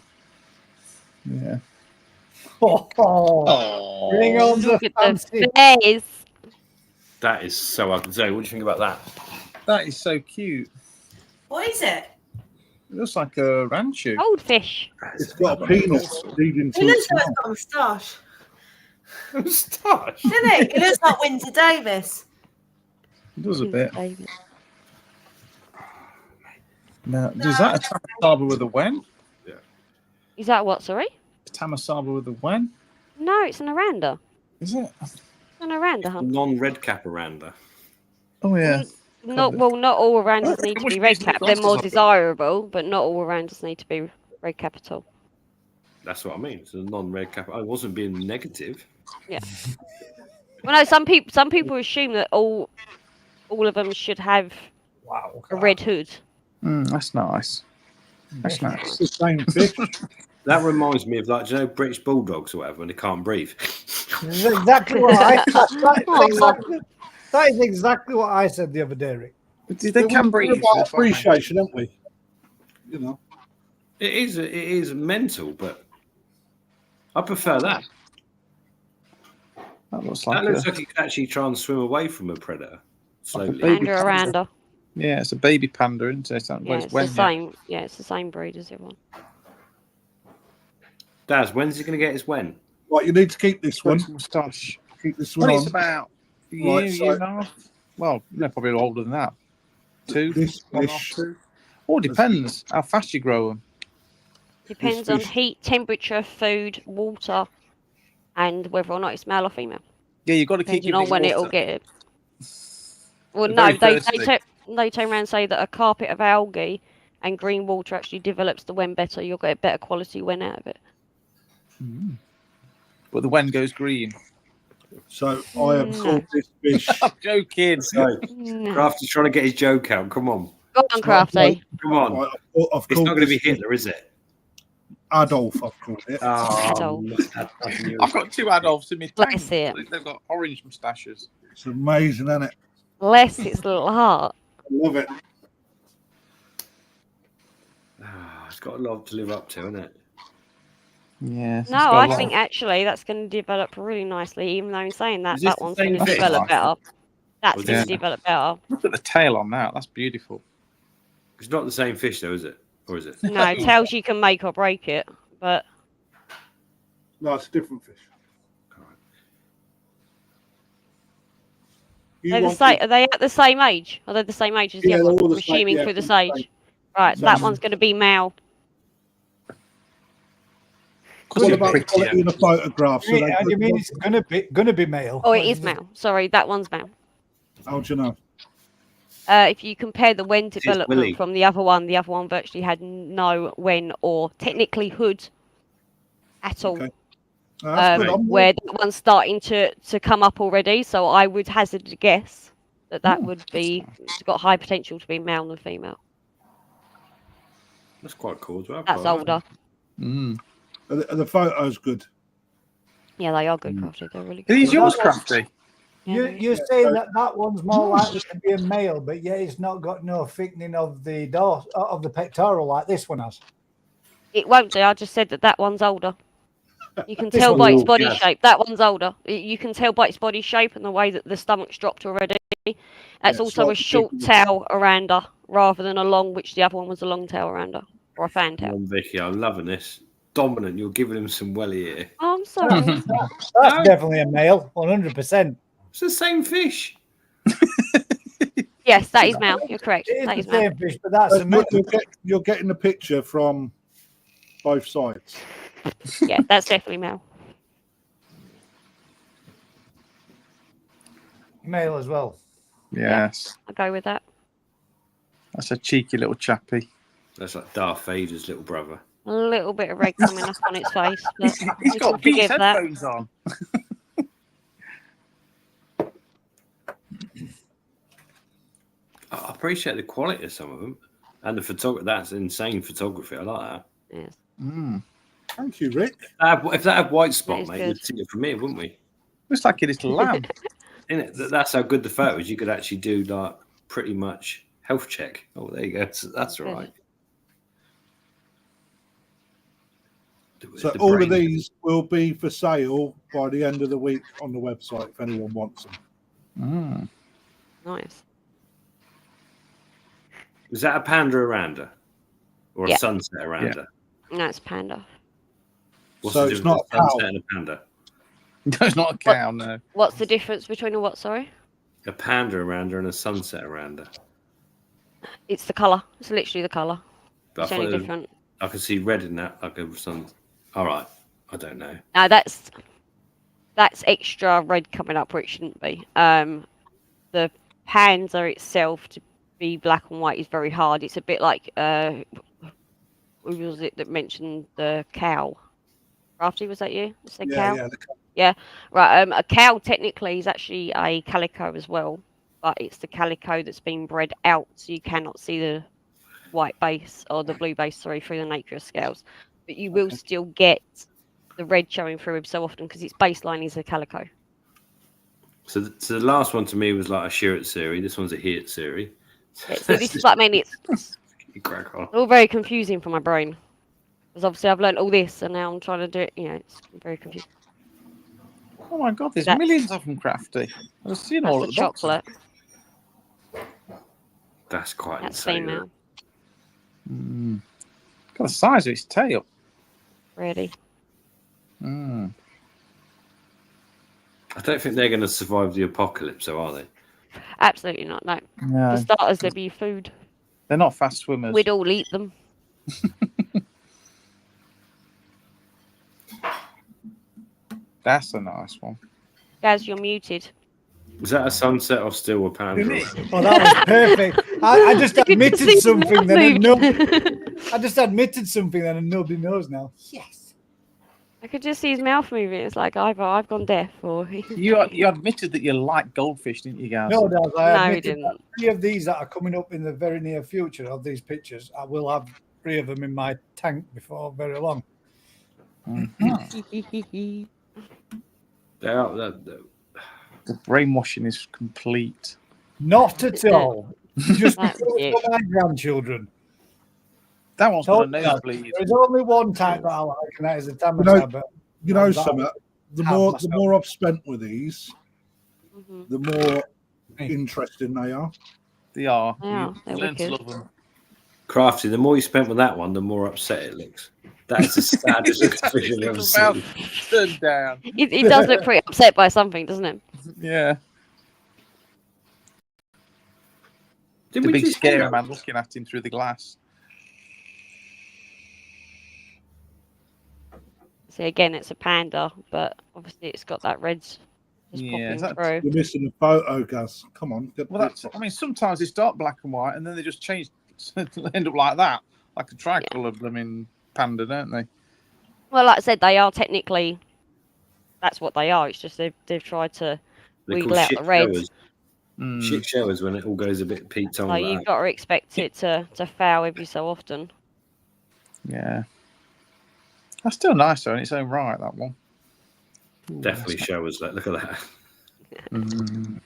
Yeah. Oh, bring on the Look at fancy. the face. That is so ugly. Zoe, what do you think about that? That is so cute. What is it? It looks like a ranchu. Goldfish. It's got a peanut leading It to looks its like mouth. it's got a moustache, Moustache. doesn't it? It looks like Winter Davis. It does a bit. Baby. Now, is that a Tamasaba with a wen? Is that what, sorry? A Tamasaba with a wen? No, it's an Aranda. Is it? An Aranda, hun. Non-red cap aranda. Oh yeah. Not all Arandas need to Which be red means the cap. They're more glasses are- desirable, but not all Arandas need to be red cap at all. That's what I mean. It's a non-red cap. I wasn't being negative. Yeah. Well, no, some people assume that all of them should have Wow. a red hood. That's nice. That's nice. It's the same fish. That reminds me of like, do you know British bulldogs or whatever when they can't breathe? This is exactly what that is exactly what I said the other day, Rick. They can breathe. About appreciation, don't we? You know. It is mental, but I prefer that. That looks That like looks a, like you can actually try and swim away from a predator slowly. baby Panda Aranda. yeah, it's a baby panda, isn't it? Yeah, it's the same. Yeah, it's the same breed as everyone. Daz, when's he going to get his when? Right, you need to keep this one. Moustache. Keep this When one it's on. about a year, Right, so- year and a half. Well, no, probably older than that. Two. This 1.5, fish. 2. All depends how fast you grow them. Depends on fish- heat, temperature, food, water, and whether or not it's male or female. Yeah, you've got to keep Depending on when it'll get it. Well, They're no, very they thirsty. they turn around and say that a carpet of algae and green water actually develops the wen better. You'll get a better quality wen out of it. But the wen goes green. So I have caught this fish. I'm joking. So, No. Crafty's trying to get his joke out. Come on. Go on, Crafty. Come on. Right, I've It's caught not going to be this fish. Hitler, is it? Adolf, I've called it. Adolf. I've got two Adolfs in my Bless tank. it. They've got orange moustaches. It's amazing, isn't it? Bless its little heart. I love it. It's got a lot to live up to, isn't it? Yeah. No, I think actually that's going to develop really nicely. Even though in saying that, Is this that the one's same going to fish? develop better. That's Was going this- to develop better. Look at the tail on that. That's beautiful. It's not the same fish, though, is it? Or is it? No, it tells you can make or break it, but No, it's a different fish. You they're the want same. Are they at the same age? Are they the same age as the Yeah, other they're one? all I'm the same, assuming yeah, through the all the same. sage. Right, that Exactly. one's going to be male. What about the quality in a photograph? So How do you mean it's gonna be male? Oh, it is male. Sorry, that one's male. How do you know? If you compare the wen Willy. development from the other one virtually had no wen or technically hood at all. Okay. That's good. I'm Where that one's starting to come up already. So I would hazard a guess that would be it's got high potential to be male than female. That's quite cool as well. That's quite older. Mm. Are the photos good? Yeah, they are good crafted. They're really good. Are these yours, Crafty? You're saying that one's more likely to be a male, but yet it's not got no thickening of the of the pectoral like this one has. It won't do. I just said that one's older. You can This tell one's by its old, body yes. shape. That one's older. You can tell by its body shape and the way that the stomach's dropped already. That's Yeah, also a slightly short bigger. tail aranda rather than a long, which the other one was a long tail aranda or a fan Come tail. on, Vicky, I'm loving this. Dominant, you're giving him some welly here. Oh, I'm sorry. That's No. definitely a male, 100%. It's the same fish. Yes, that is male. You're correct. It That is is the male. same fish, but that's a male. You're getting the picture from both sides. Yeah, that's definitely male. Male as well. Yes. I'll go with that. That's a cheeky little chappy. That's like Darth Vader's little brother. A little bit of red coming up on its face, but He's we got can Beats forgive that. headphones on. I appreciate the quality of some of them. And the photography, that's insane photography. I like that. Yes. Thank you, Rick. If that had white spot, is mate, good. we'd see it from here, wouldn't we? Looks like a little lamb. That's how good the photo is. You could actually do like pretty much health check. Oh, there you go. That's all right. So The all brain. of these will be for sale by the end of the week on the website if anyone wants them. Nice. Is that a panda aranda? Or a Yeah. sunset aranda? No, it's panda. What's So the it's difference not a between a cow. sunset and a panda? No, it's not a cow, no. What's the difference between a what, sorry? A panda aranda and a sunset aranda. It's the colour. It's literally the colour. But It's I only thought it was- different. I could see red in that, like a sun. All right, I don't know. No, that's extra red coming up where it shouldn't be. The panda itself to be black and white is very hard. It's a bit like who was it that mentioned the cow? Rafty, was that you? You said cow? Yeah. Yeah, right. A cow technically is actually a calico as well, but it's the calico that's been bred out, so you cannot see the white base or the blue base, sorry, through the nacreous scales. But you will still get the red showing through him so often because its baseline is a calico. So the last one to me was like a Shirt series. This one's a Heat series. Yeah, so this is what I mean. It's You crack on. all very confusing for my brain because obviously I've learned all this and now I'm trying to do it. You know, it's very confusing. Oh my God, there's That's- millions of them, Crafty. I've seen all That's of the the boxes. chocolate. That's quite That's insane. female. Got the size of its tail. Ready. I don't think they're going to survive the apocalypse, though, are they? Absolutely not. No. No, For starters, there'd be food. they're not fast swimmers. We'd all eat them. That's a nice one. Gaz, you're muted. Was that a sunset or still a panda? Oh, that was perfect. I just You could admitted see his something mouth then. moving. I just admitted something then, and nobody knows now. Yes. I could just see his mouth moving. It's like either I've gone deaf or You admitted that you like goldfish, didn't you, guys? No, Daz, I No, he admitted didn't. that 3 of these that are coming up in the very near future of these pictures, I will have 3 of them in my tank before very long. They are. The brainwashing is complete. Not at all. Just That's because it. for my grandchildren. That one's got a Totally. nosebleed. There's only one type that I like, and that is the Tamasab. but You know, that- Summer, the have more myself. I've spent with these, Mhm. the more interesting they are. They are. Yeah, You they're learn to wicked. love them. Crafty, the more you spent with that one, the more upset it looks. That is the saddest looking fish I've ever Little seen. mouth turned down. It does look pretty upset by something, doesn't it? Yeah. Did The we big just scary do that? man looking at him through the glass. See, again, it's a panda, but obviously it's got that red just Yeah, popping that's- through. You're missing a photo, Gaz. Come on. Get Well, that's. I mean, sometimes they start black and white, and then they just change, to end up like that, like a tricolour blooming panda, don't they? Well, like I said, they are technically. That's what they are. It's just they've tried to They're wheedle called out shit the red. showers. Shit showers when it all goes a bit peaked on So like you've that. got to expect it to foul every so often. Yeah. That's still nice though in its own right. That one. Ooh, Definitely showers. Look at that. Mm.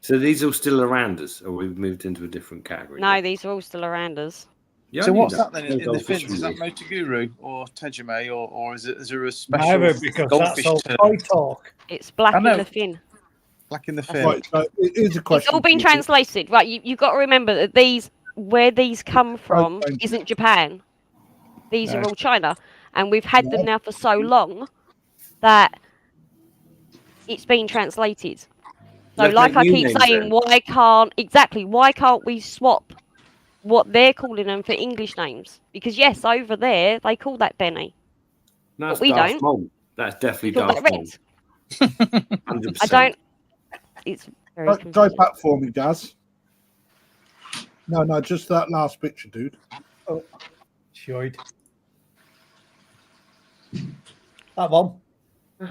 So these are still arandas, or we've moved into a different category? No, these are all still arandas. Yeah, I So knew what's that then in the Goldfish fins? Is that really. Motoguru or Tejime or is there a special Neither, because goldfish that's all term? koi talk. It's black I in know. the fin. Black in the fin. Right, so here's a It's question. all been for you. translated, right? You've got to remember that where these come from thank you. isn't Japan. These are No. all China, and we've had them Yeah. now for so long that it's been translated. So, Let's like make I new keep names saying, then. why can't we swap what they're calling them for English names? Because yes, over there they call that Benny. That's we Darth don't. Maul. That's definitely We call that Darth Maul. Red. 100%. I don't. It's very Go confusing. back for me, Gaz. No, just that last picture, dude. Oh, shite. That one.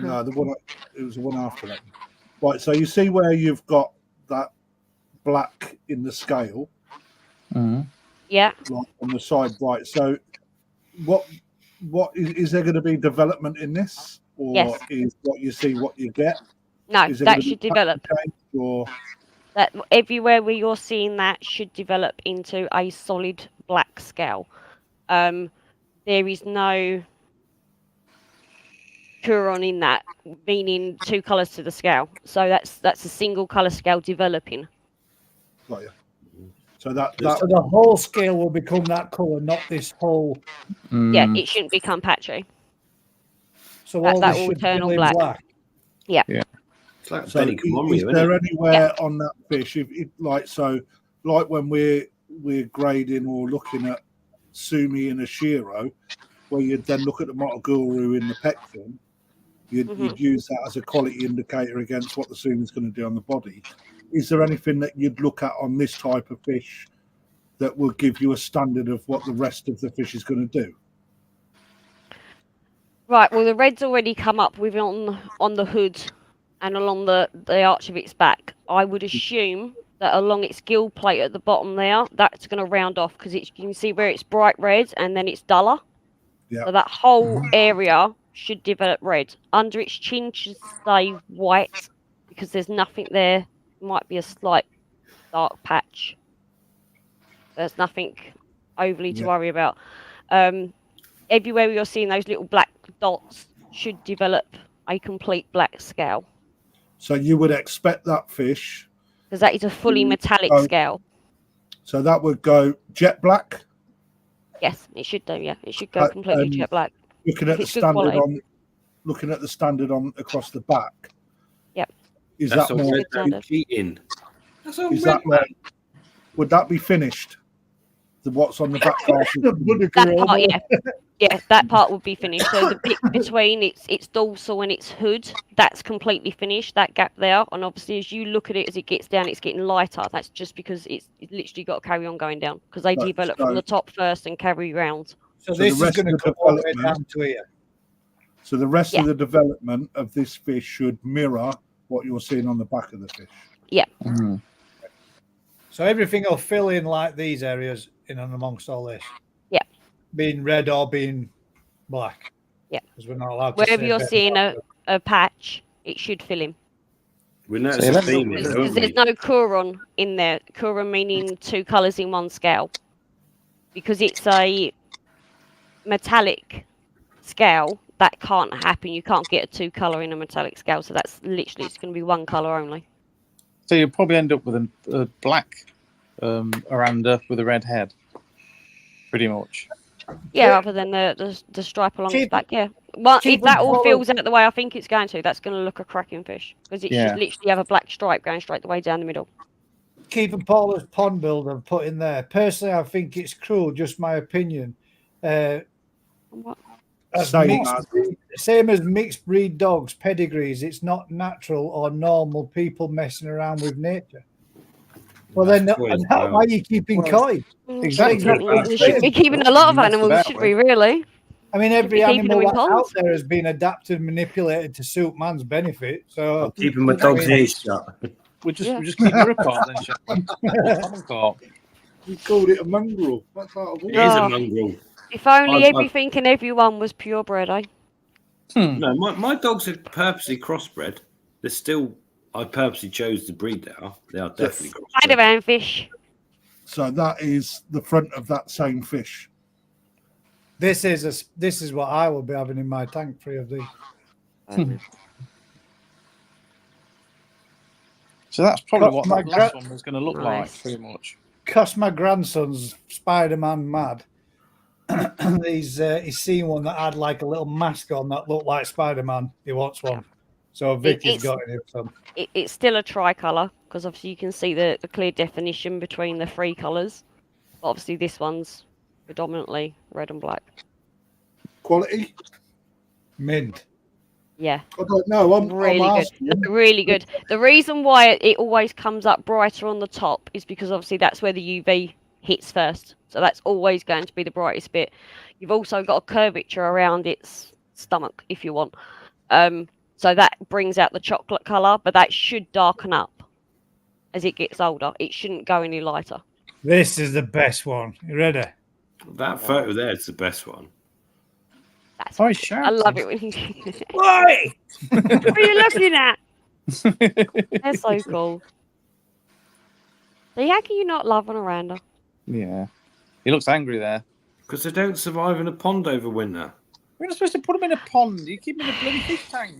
No, it was the one after that. Right, so you see where you've got that black in the scale, Yeah. like on the side, right? So, what is there going to be development in this, or Yes. is what you see what you get? No, Is there that gonna be should develop. pattern change, or That everywhere where you're seeing that should develop into a solid black scale. There is no Huron in that, meaning two colours to the scale. So that's a single colour scale developing. got you? So that So the whole scale will become that colour, not this whole. Yeah, it shouldn't become patchy. So That all will this should turn fill all in black. black. It's like So Benny Comomrio, is isn't there it? anywhere on that fish, if like when we're grading or looking at Sumi and Ashiro, where you'd then look at the Motoguru in the pectin, you'd use that as a quality indicator against what the Sumi's going to do on the body. Is there anything that you'd look at on this type of fish that will give you a standard of what the rest of the fish is going to do? Right, well the red's already come up with on the hood and along the arch of its back. I would assume that along its gill plate at the bottom there, that's going to round off because you can see where it's bright red and then it's duller. Yeah. So that whole area should develop red. Under its chin should stay white because there's nothing there. Might be a slight dark patch. There's nothing overly to worry about. Everywhere you're seeing those little black dots should develop a complete black scale. So you would expect that fish. Because that is a fully metallic scale. So that would go jet black. Yes, it should do. Yeah, it should go completely jet black. Looking at the standard on across the back. Yep. Is That's that more? all cheating. That's all Is red, that more? Would that be finished? What's on the back half? That part, yeah. Yeah, that part would be finished. So the bit between its dorsal and its hood, that's completely finished, that gap there. And obviously, as you look at it, as it gets down, it's getting lighter. That's just because it's literally got to carry on going down because they develop from the top first and carry round. So this is going to come all the way down to here. So the rest of the development of this fish should mirror what you're seeing on the back of the fish. Yeah. So everything will fill in like these areas in and amongst all this. Yeah. Being red or being black. Yeah. Because we're not allowed to Wherever say you're red seeing or a patch, it should fill in. We notice a theme here, don't Because there's we? no Kuron in there. Kuron meaning two colours in one scale. Because it's a metallic scale, that can't happen. You can't get a two colour in a metallic scale. So that's literally, it's going to be one colour only. So you'll probably end up with a black Aranda with a red head. Pretty much. Yeah, other than the stripe along its back, yeah. Well, if that all fills out the way I think it's going to, that's going to look a cracking fish. Because it should literally have a black stripe going straight the way down the middle. Keeping Paula's pond builder put in there. Personally, I think it's cruel, just my opinion. Same as mixed breed dogs, pedigrees. It's not natural or normal people messing around with nature. Well, then, why are you keeping koi? Exactly. We shouldn't be keeping a lot of animals, should we, really? I mean, every keeping them animal in that's out ponds. there has been adapted, manipulated to suit man's benefit. So I'm keeping my dog's ears shut. We're just keeping her apart then, shall we? You called it a mongrel. That's out of It is a mongrel. If only everything and everyone was purebred, eh? No, my dogs are purposely crossbred. They're still. I purposely chose to breed they are. They are definitely crossbred. Spider-Man fish. So that is the front of that same fish. This is what I will be having in my tank. 3 of these. So that's probably Cut what my that last one was going to look like, Nice. pretty much. Cause my grandson's Spider-Man mad. he's seen one that had like a little mask on that looked like Spider-Man. He wants one. So Vicky's it's- got him some. It's still a tricolour because obviously you can see the clear definition between the 3 colours. Obviously, this one's predominantly red and black. Quality? Mint. Yeah, I don't know. I'm really good. asking. Really good. The reason why it always comes up brighter on the top is because obviously that's where the UV hits first. So that's always going to be the brightest bit. You've also got a curvature around its stomach if you want. So that brings out the chocolate colour, but that should darken up as it gets older. It shouldn't go any lighter. This is the best one. You ready? That photo there is the best one. That's Oh, I love it when you. Why? What are you looking at? They're so cool. See, how can you not love an Oranda? Yeah. He looks angry there. Because they don't survive in a pond over winter. We're not supposed to put him in a pond. You keep him in a bloody fish tank.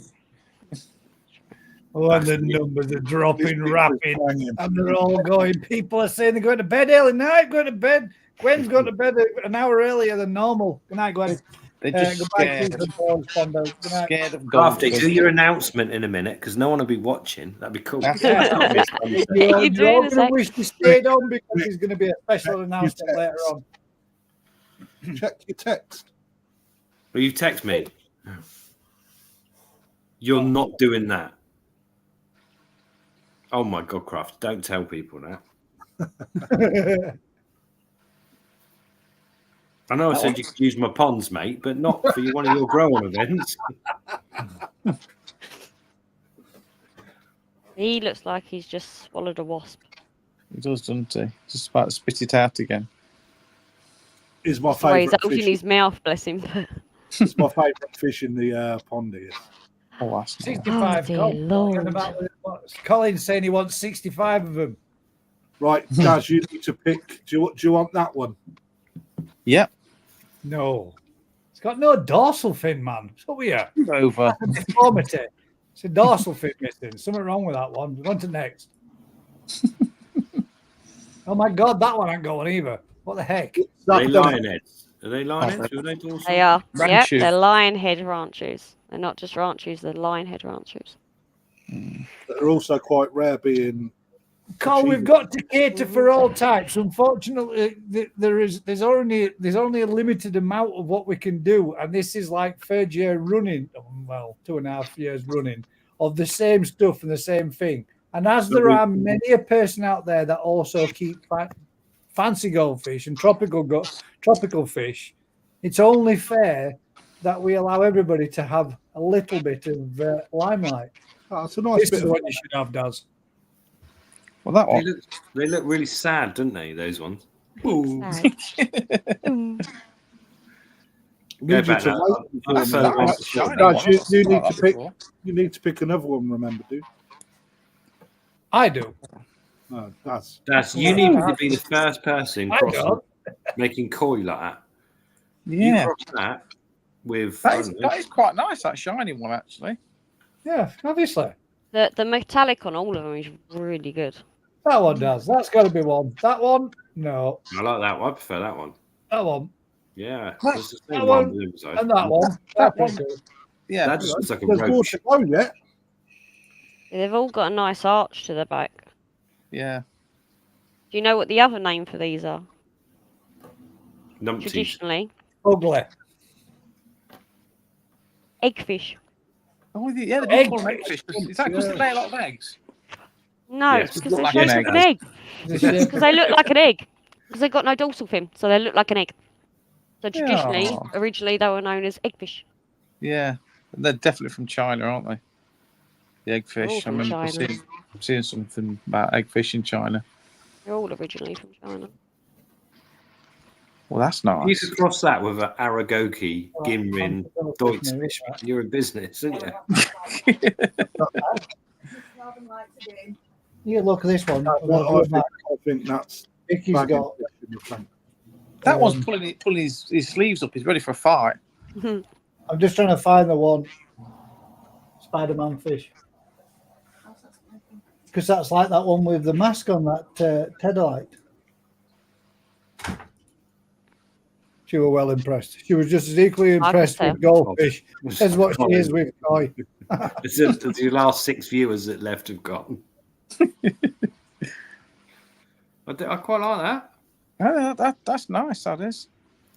Oh, and the numbers are dropping rapid, and they're all going. People are saying they're going to bed early. Night, going to bed. Gwen's going to bed an hour earlier than normal. Good night, Gwen. They're just scared. Good night. Scared of Crafty, gold. do your announcement in a minute because no one will be watching. That'd be cool. Yeah. You do in a sec. wish to stay on because there's going to be a special announcement later on. Check your text. Will you text me? You're not doing that. Oh my God, Craft! Don't tell people that. I know I said you could use my ponds, mate, but not for one of your grow-on events. He looks like he's just swallowed a wasp. He does, doesn't he? Just about to spit it out again. Is my Sorry, he's favourite opening fish. his mouth, bless him. It's my favourite fish in the pond here. Oh, that's 65. dear Colin, Lord. Colin's saying he wants 65 of them. Right, Daz, you need to pick. Do you want that one? Yep. No. It's got no dorsal fin, man. What's up with you? Over. That's a deformity. It's a dorsal fin missing. Something wrong with that one. On to next. Oh my God, that one ain't going either. What the heck? Are they lionheads? Are they lionheads? Are they dorsal? They are. Yep, Ranchu. they're lionhead ranchus. They're not just ranchus, they're lionhead ranchus. They're also quite rare being. Carl, we've got to cater for all types. Unfortunately, there's only a limited amount of what we can do, and this is like 3rd year running, well, 2.5 years running of the same stuff and the same thing. And as there are many a person out there that also keep fancy goldfish and tropical fish, it's only fair that we allow everybody to have a little bit of limelight. Oh, it's a nice This bit is of what you should have, Daz. Well, that one. They look really sad, don't they? Those ones. Need you back to now. wait before That's me. so That's shiny Daz, one. you I've need got to that pick. before. You need to pick another one. Remember, dude. I do. No, Daz. You need to be the first person I crossing, don't. making koi like that. You Yeah. cross that with. That is quite nice, that shiny one, actually. Yeah, obviously. The metallic on all of them is really good. That one does. That's got to be one. That one, no. I like that one. I prefer that one. That one, Yeah. That- It's the that same one one. with inside. and that one. That That one. one. Yeah. That just looks like a There's more roach. to go yet. They've all got a nice arch to the back. Yeah. Do you know what the other name for these are? Numpties. Traditionally, Ugly. eggfish. Oh, yeah, they Egg do call them eggfish. Is that because they lay a lot of eggs? No, Yes. it's because they're Like shaped an like an egg. egg. Because they look like an egg. Because they've got no dorsal fin, so they look like an egg. So traditionally, Yeah. originally they were known as eggfish. Yeah. They're definitely from China, aren't they? The All eggfish. I from remember China. seeing something about eggfish in China. They're all originally from China. Well, that's You nice. could cross that with an Aragoki, Gimrin, Deutsch. Fish. You're in business, aren't you? You look at this one. I think that's Vicky's bagging got. fish in the tank. That one's pulling his sleeves up. He's ready for a fight. I'm just trying to find the one Spider-Man fish. Because that's like that one with the mask on that Tedalite. She was well impressed. She was just as equally impressed tell. with goldfish as what she is with koi. It's your last 6 viewers that left have gone. I quite like that. Yeah, that's nice. That is.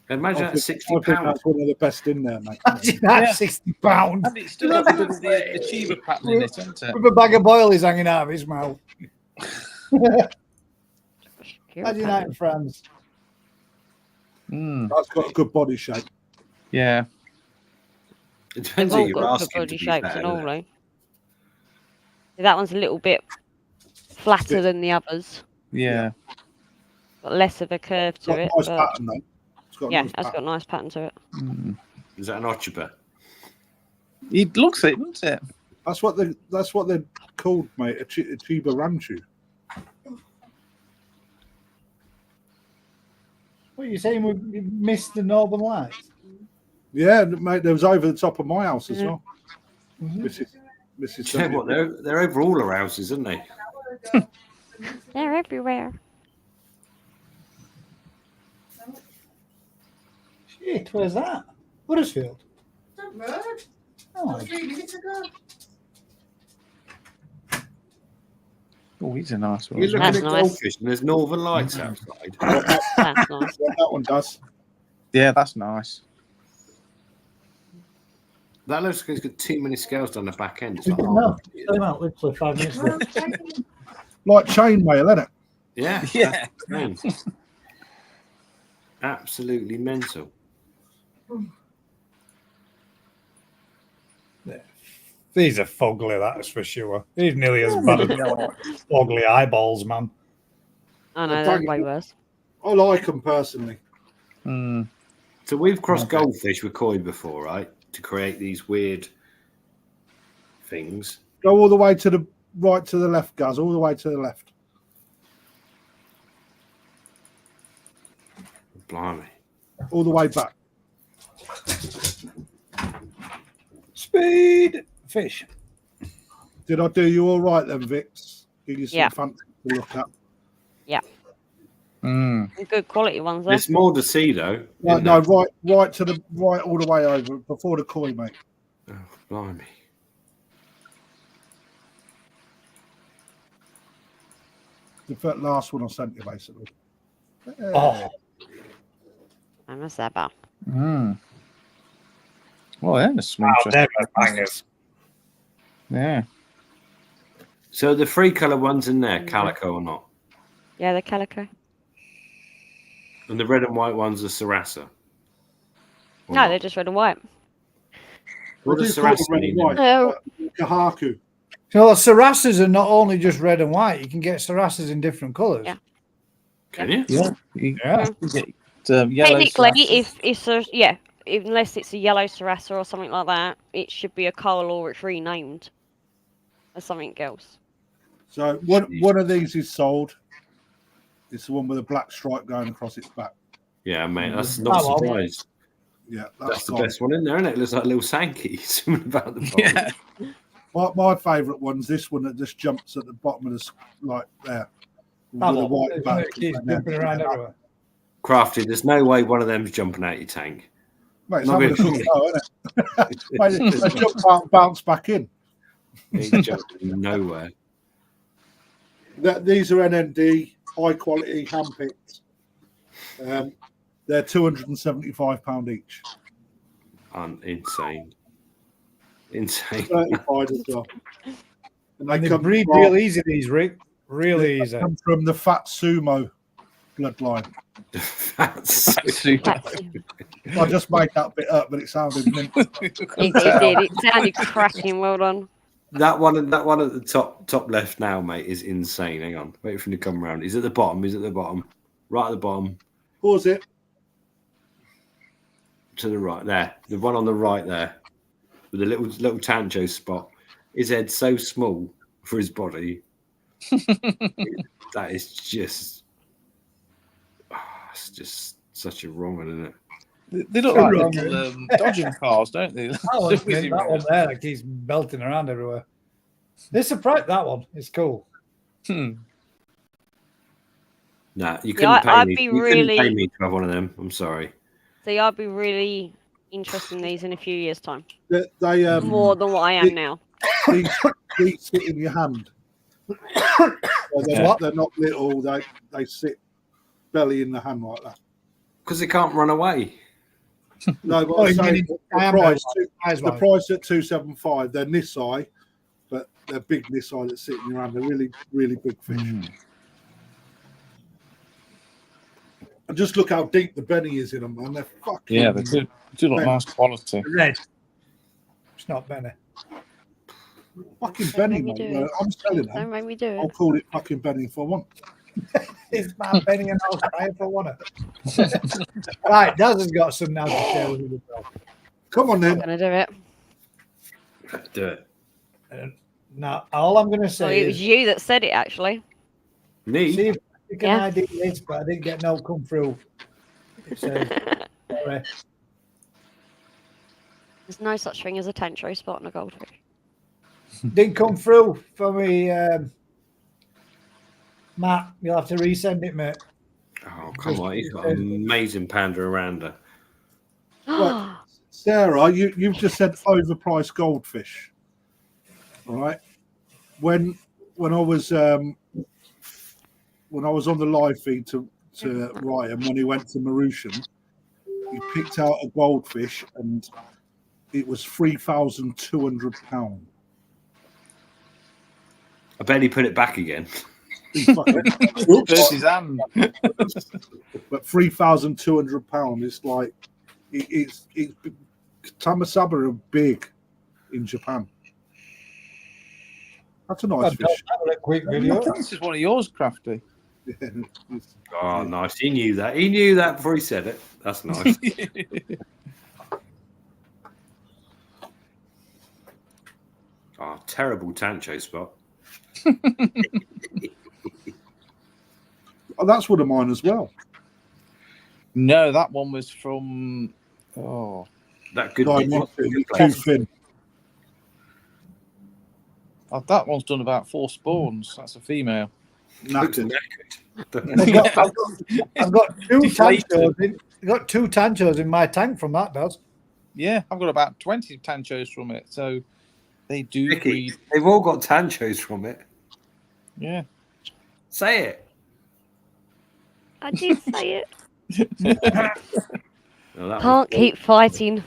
Imagine I that's think £60. that's one of the best in there, mate. That's Yeah. £60. And it's still got the achiever pattern in it, isn't it? With a bag of boilies hanging out of his mouth. Imagine that in France. That's got a good body shape. Yeah. It depends They've what all you're got good asking. body To be shapes fair, and doesn't all, it? That one's a little bit flatter than the others. Yeah. Got less of a curve It's to got a it. nice But pattern, though. It's got a yeah, nice it's got a pattern. nice pattern to it. Is that an Ochuba? He looks it, doesn't it? That's what they're called, mate. A Chiba Ranchu. What are you saying? We missed the Northern Lights? Yeah, mate. There was over the top of my house as Mhm. well. Mhm. Mrs. Do you know what? They're over all our houses, aren't they? They're everywhere. Shit, where's that? Huddersfield. Bird. Oh, 3 minutes ago. Oh, he's a nice one. You're isn't looking That's at nice. goldfish and there's northern lights outside. That's nice. What that one does. he? Yeah, that's nice. That looks like it's got too many scales down the back end. It's we like, didn't know. Came out literally 5 minutes ago. Like chainmail, isn't it? yeah, Yeah. that's insane. Absolutely mental. These are fugly, that's for sure. He's nearly as bad as fugly eyeballs, man. I know, Well, they're don't way you- worse. I like them personally. Mm. So we've crossed goldfish with koi before, right? To create these weird things. Go all the way to the right to the left, Guz. All the way to the left. Blimey. All the way back. Speed fish. Did I do you all right then, Vix? Give you some Yeah. fancy to look at. Mm. Good quality ones, though. There's more to see, though. No, isn't no, there? right to the right, all the way over before the koi, mate. Oh, blimey. The last one I sent you, basically. Oh, I must have that. Mm. Well, yeah, there's some wow, interesting. they're bangers. Yeah. So the 3 colour ones in there, calico or not? Yeah, the calico. And the red and white ones are Sarasa? Or No, not? they're just red and white. What do does you call Sarasa them, red mean? and white? Oh. Kahaku. So Sarasas are not only just red and white, you can get Sarasas in different colours. Yeah. Can you? Yeah. You Yeah. get, yellow Technically, Sarasa. if it's a unless it's a yellow Sarasa or something like that, it should be a colour or it's renamed as something else. So one of these is sold. It's the one with a black stripe going across its back. Yeah, mate, that's not Oh, well. surprised. Yeah, That's the gone. best one in there, isn't it? It looks like a little Sankey. Something about the bottom. Yeah. My favourite one's this one that just jumps at the bottom of the like there. With Oh, a white well, back. it keeps jumping around everywhere. Crafty, there's no way one of them's jumping out your tank. Mate, it's Not having a really. good go, isn't it? Mate, they jump out and bounce back in. He's jumping nowhere. These are NND, high quality, hand picked. They're £275 each. Insane. Insane. Certified as well. And And they come breed from- real easy, these, Rick. Really they easy. come from the Fat Sumo bloodline. That's Super. I just made that bit up, but it sounded mint. It did. It sounded cracking. Well done. that one at the top left now, mate, is insane. Hang on. Wait for him to come around. He's at the bottom. He's at the bottom. Right at the bottom. Pause it. To the right there. The one on the right there. With the little Tancho spot. His head's so small for his body. That is just That's just such a wrong one, isn't it? They look like little dodging cars, don't they? That one there that keeps belting around everywhere. They're surprised that one. It's cool. Nah, you couldn't pay me. I'd be You couldn't really- pay me to have one of them. I'm sorry. See, I'd be really interested in these in a few years' time. They More than what I am now. these sit in your hand. They're not little. They sit belly in the hand like that. Because they can't run away. No, but I'm saying the price at 275. They're this size, but they're big this size that sit in your hand. They're really, really big fish. And just look how deep the Benny is in them, man. They're fucking. Yeah, they do look nice quality. Red. It's not Benny. Fucking Benny, mate. I'm selling them. Don't make me do it. I'll call it fucking Benny if I want. It's my Benny and I'll try if I want it. Right, Daz has got some now to share with you. Come on then. I'm going to do it. Do it. Now, all I'm going to Oh, say it was is, you that said it, actually. Me? see if you can Yeah. ID this, but I didn't get no come through. It says, sorry. There's no such thing as a tancho spot on a goldfish. Didn't come through for me, Matt. You'll have to resend it, mate. Oh, come on. He's got an amazing panda aranda. Right. Sarah, you've just said overpriced goldfish. All right. When I was on the live feed to Ryan, when he went to Mauritian, he picked out a goldfish and it was £3,200. I bet he put it back again. Burst his hand. But £3,200 is like it's Tamasaba are big in Japan. That's a nice fish. Have a quick I video. think this is one of yours, Crafty. Oh, nice. He knew that. He knew that before he said it. That's nice. Oh, terrible tancho spot. Oh, that's one of mine as well. No, that one was from. Oh, That good. Too thin. That one's done about 4 spawns. That's a female. Knackered. I've got 2 tanchos in. I've got 2 tanchos in my tank from that, does. Yeah, I've got about 20 tanchos from it. So they do Vicky, breed. they've all got tanchos from it. Yeah. Say it. I did say it. Oh, that Can't keep fighting.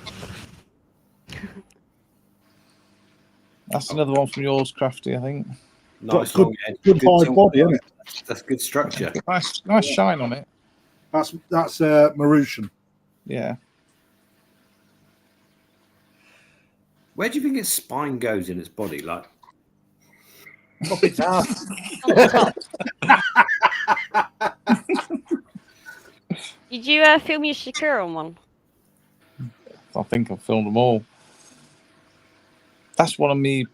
That's another one from yours, Crafty, I think. nice Good, long head. good high silver body, line. isn't it? That's good structure. Nice shine on it. That's Mauritian. Yeah. Where do you think its spine goes in its body? Like, Up its ass. On the top. Did you film your Shakira on one? I think I've filmed them all. That's one of me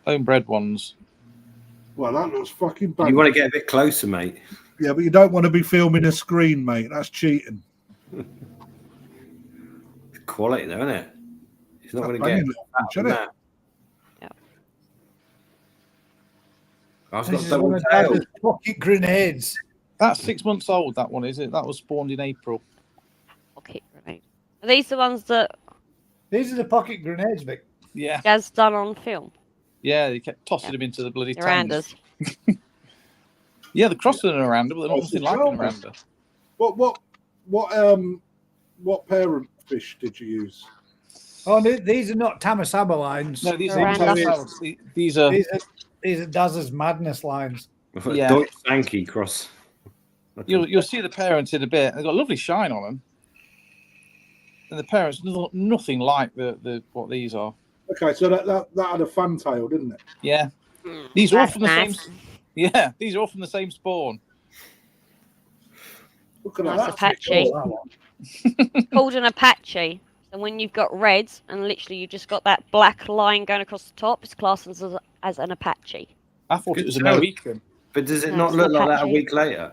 own bred ones. Well, that looks fucking bad. you want to get a bit closer, mate. Yeah, but you don't want to be filming a screen, mate. That's cheating. Quality, though, isn't it? He's not going to Banging get little that fish, from isn't it? that. Yeah. I've This got is double one of tail. Dad's pocket grenades. That's 6 months old, that one, is it? That was spawned in April. Pocket grenade. Are these the ones that These are the pocket grenades, Vic. Yeah. Gaz done on film? Yeah, they kept tossing them into the bloody Mirandas. tanks. Yeah, they're crossing an Aranda, but they're not Oh, nothing like an Aranda. What parent fish did you use? Oh, these are not Tamasaba lines. No, these Aranda. are these are These are Daz's madness lines. Yeah. Deutsch Sankey cross. you'll see the parents in a bit. They've got a lovely shine on them. And the parents nothing like the what these are. Okay, so that had a fantail, didn't it? Yeah. These are all That's from the nice. same. Yeah, these are all from the same spawn. Look at That's that. Apache. That one. It's called an Apache. So when you've got reds and literally you've just got that black line going across the top, it's classed as an Apache. I thought Good it was a to know. Mohican. But does it No, not it's look an like that a Apache. week later?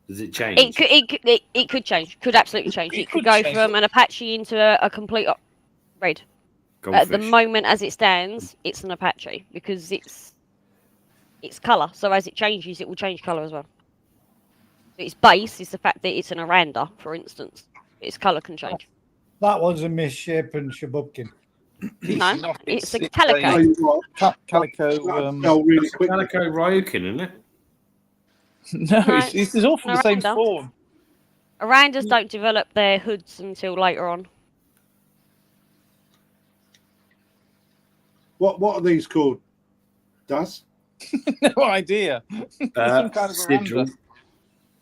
Does it change? It could change. Could absolutely change. It could go change. from an Apache into a complete red. At the Goldfish. moment, as it stands, it's an Apache because it's colour. So as it changes, it will change colour as well. Its base is the fact that it's an Aranda, for instance. Its colour can change. That one's a misshapen shabubkin. No, not. it's a It's calico. Tell you what, Calico. fell really quick. Calico Ryukin, isn't it? No, No, it's all from the same Aranda. spawn. Arandas don't develop their hoods until later on. What are these called? Daz? No idea. Some kind of Sigil. Aranda.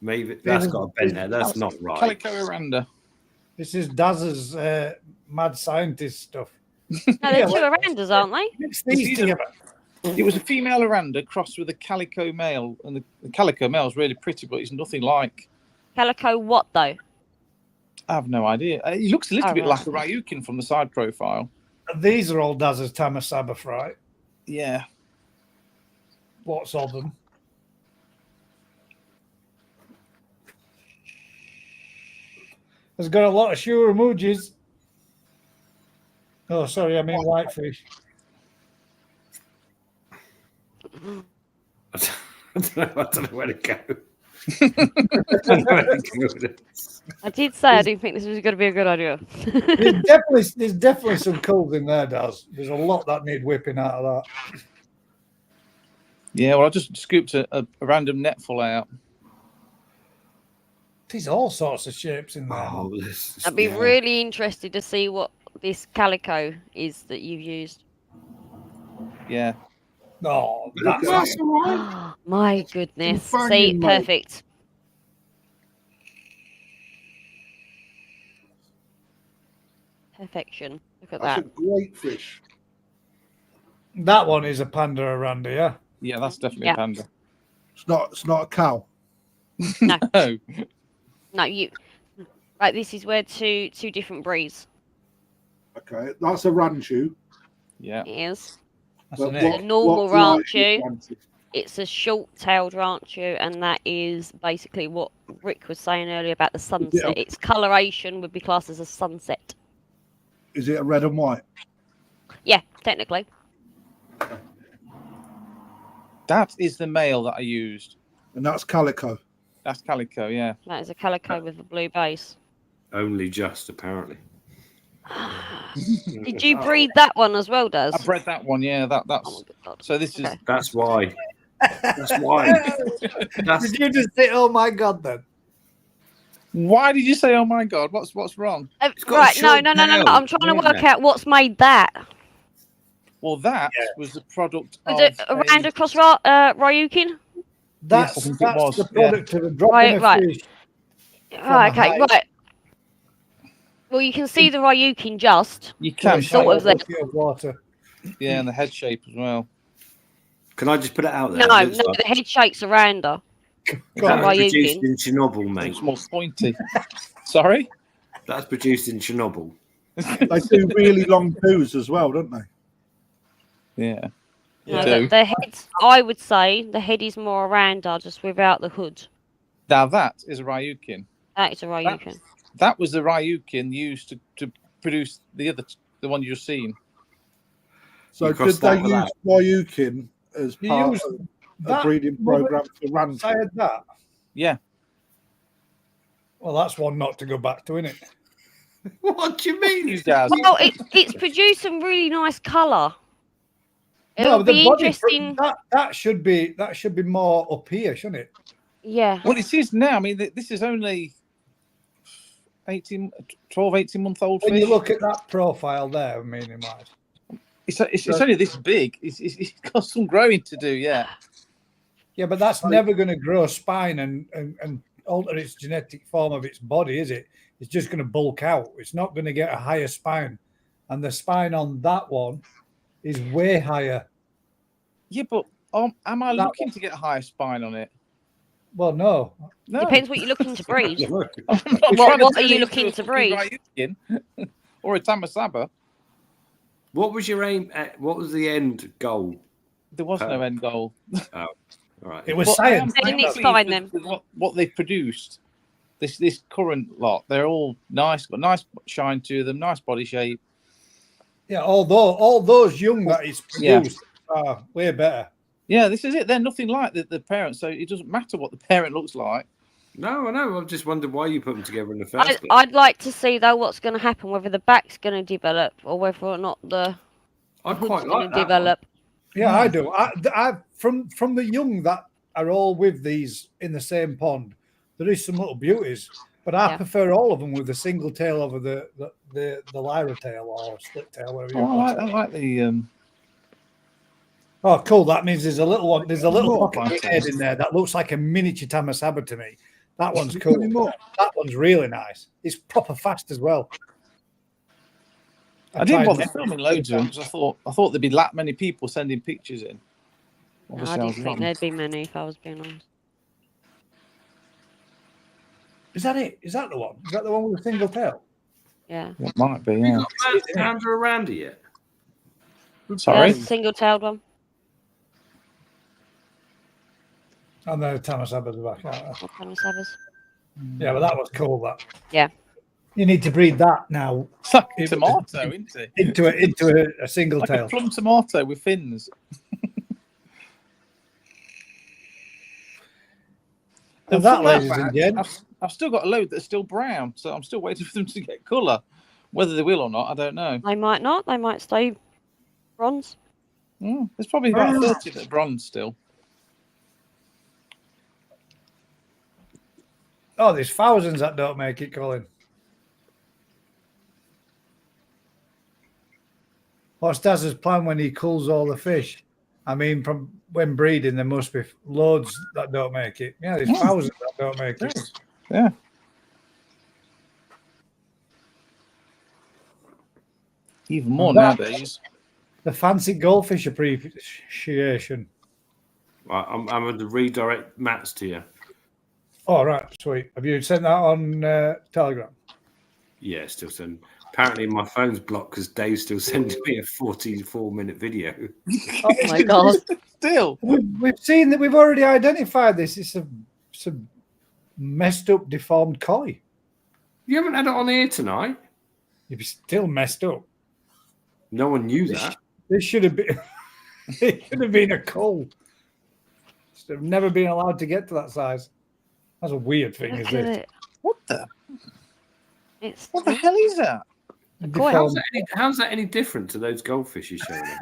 Maybe that's got a bend there. That's not right. Calico Aranda. This is Daz's mad scientist stuff. No, they're two Arandas, aren't they? Mix these together. It was a female Aranda crossed with a calico male, and the calico male is really pretty, but it's nothing like. Calico what, though? I have no idea. He looks a little Oh, bit right. like a Ryukin from the side profile. And these are all Daz's Tamasaba, right? Yeah. Lots of them. Has got a lot of sure emojis. Oh, sorry, I mean whitefish. I don't know where to go. I don't know where to go with it. I did say I didn't think this was going to be a good idea. There's definitely some cold in there, Daz. There's a lot that need whipping out of that. Yeah, well, I just scooped a random net full out. There's all sorts of shapes in there. Oh, this is- I'd be yeah. really interested to see what this calico is that you've used. Yeah. No, That's that's all right. My goodness. Fine, See, mate. perfect. Perfection. Look at That's a that. great fish. that one is a panda Aranda, yeah. Yeah, that's definitely Yeah. a panda. It's not a cow. No, Oh, no, you. Right, this is where two different breeds. Okay, that's a ranchu. yeah. It is. That's But an what- egg. A normal variety ranchu. of ranchu? It's a short-tailed ranchu, and that is basically what Rick was saying earlier about the sunset. Its coloration would be classed as a sunset. Is it a red and white? Yeah, technically. That is the male that I used. And that's calico. That's calico, yeah. That is a calico with a blue base. Only just, apparently. Did you breed that one as well, Daz? I bred that one, yeah. Oh That's my God. so. This is Okay. That's why. That's why. That's, Did you just say, oh my God, then? why did you say, "Oh my God"? What's wrong? got a Right, no. short tail, I'm trying to work isn't it? out what's made that. Well, that was the product Was of it around across Ryukin? That's, I think it that's was, the yeah. product of a dropping of Right. fish. Right, a okay, height. right. Well, you can see the Ryukin just. You can, Sort of a there. bucket of water. yeah, and the head shape as well. Can I just put it out there? No, It looks like the head shake's around her. that's Ryukin. produced in Chernobyl, mate. It's more pointy. Sorry. That's produced in Chernobyl. They do really long poos as well, don't they? Yeah. No, do. the head, I would say the head is more around her, just without the hood. Now that is a Ryukin. That is a Ryukin. That was the Ryukin used to produce the one you've seen. So You did crossed they that with use that. Ryukin as You part used of a that breeding mother- program for ranchu? Said that. Yeah. Well, that's one not to go back to, isn't it? What do you mean? You guys. Well, it's produced some really nice colour. It'll No, the be body interesting. that should be more up here, shouldn't it? Yeah. Well, it is now. I mean, this is only 12, 18-month old When fish. you look at that profile there, I mean, it might. It's only this big. It's got some growing to do. Yeah. Yeah, but that's never going to grow a spine and alter its genetic form of its body, is it? It's just going to bulk out. It's not going to get a higher spine. And the spine on that one is way higher. Yeah, but am I That looking to get a higher spine on it? Well, no. No. Depends what you're looking to breed. I'm not What- trying to what turn are you it looking into to a fucking Ryukin or a Tamasaba. What was your aim at? What was the end goal? There was no end goal. All right. It was But I am science. Then it's pleased fine with- then. with what they've produced. This current lot, they're all nice, got nice shine to them, nice body shape. Yeah, although all those young that he's produced are way better. Yeah, this is it. They're nothing like the parents, so it doesn't matter what the parent looks like. No, I know. I've just wondered why you put them together in the first place. I'd like to see though what's going to happen, whether the back's going to develop or whether or not the I'd hood's quite going like to that. develop. Yeah, I do. I from the young that are all with these in the same pond, there is some little beauties, but I Yeah. prefer all of them with a single tail over the lyra tail or split tail, whatever you Oh, want. I like the Oh, cool! That means there's a little one. There's a little More pocket fantastic. head in there that looks like a miniature Tamasaba to me. That one's Any cool. more? That one's really nice. It's proper fast as well. I didn't tried bother that. filming loads of them because I thought there'd be that many people sending pictures in. No, Obviously, I I didn't was think wrong. there'd be many if I was being honest. Is that it? Is that the one? Is that the one with a single tail? Yeah. It might be, You yeah. got Matt Pounder around yet? Sorry. Yeah, single-tailed one. And the Tamasabas are back. Aren't Or Tamasabas. they? Yeah, but that was cool. That. Yeah. You need to breed that now It's like a tomato, isn't it? into a single Like tail. a plum tomato with fins. And that, from ladies back, and gents, I've still got a load that's still brown, so I'm still waiting for them to get colour. Whether they will or not, I don't know. They might not. They might stay bronze. There's probably about 30 that are bronze still. oh, there's thousands that don't make it, Colin. What's Daz's plan when he culls all the fish? I mean, from when breeding, there must be loads that don't make it. Yeah, there's thousands that don't make it. Yeah. Even more nowadays. The fancy goldfish appreciation. Right, I'm going to redirect Matt's to you. All right, sweet. Have you sent that on Telegram? Yeah, still send. Apparently, my phone's blocked because Dave's still sending me a 44-minute video. Oh my god. Still. We've seen that. We've already identified this. It's a messed up, deformed koi. You haven't had it on here tonight. You're still messed up. No one knew that. This should have been. It should have been a cull. Should have never been allowed to get to that size. That's a weird thing, Look is at it? it. What the? It's What the hell is that? a koi. How's that any different to those goldfish you showed us?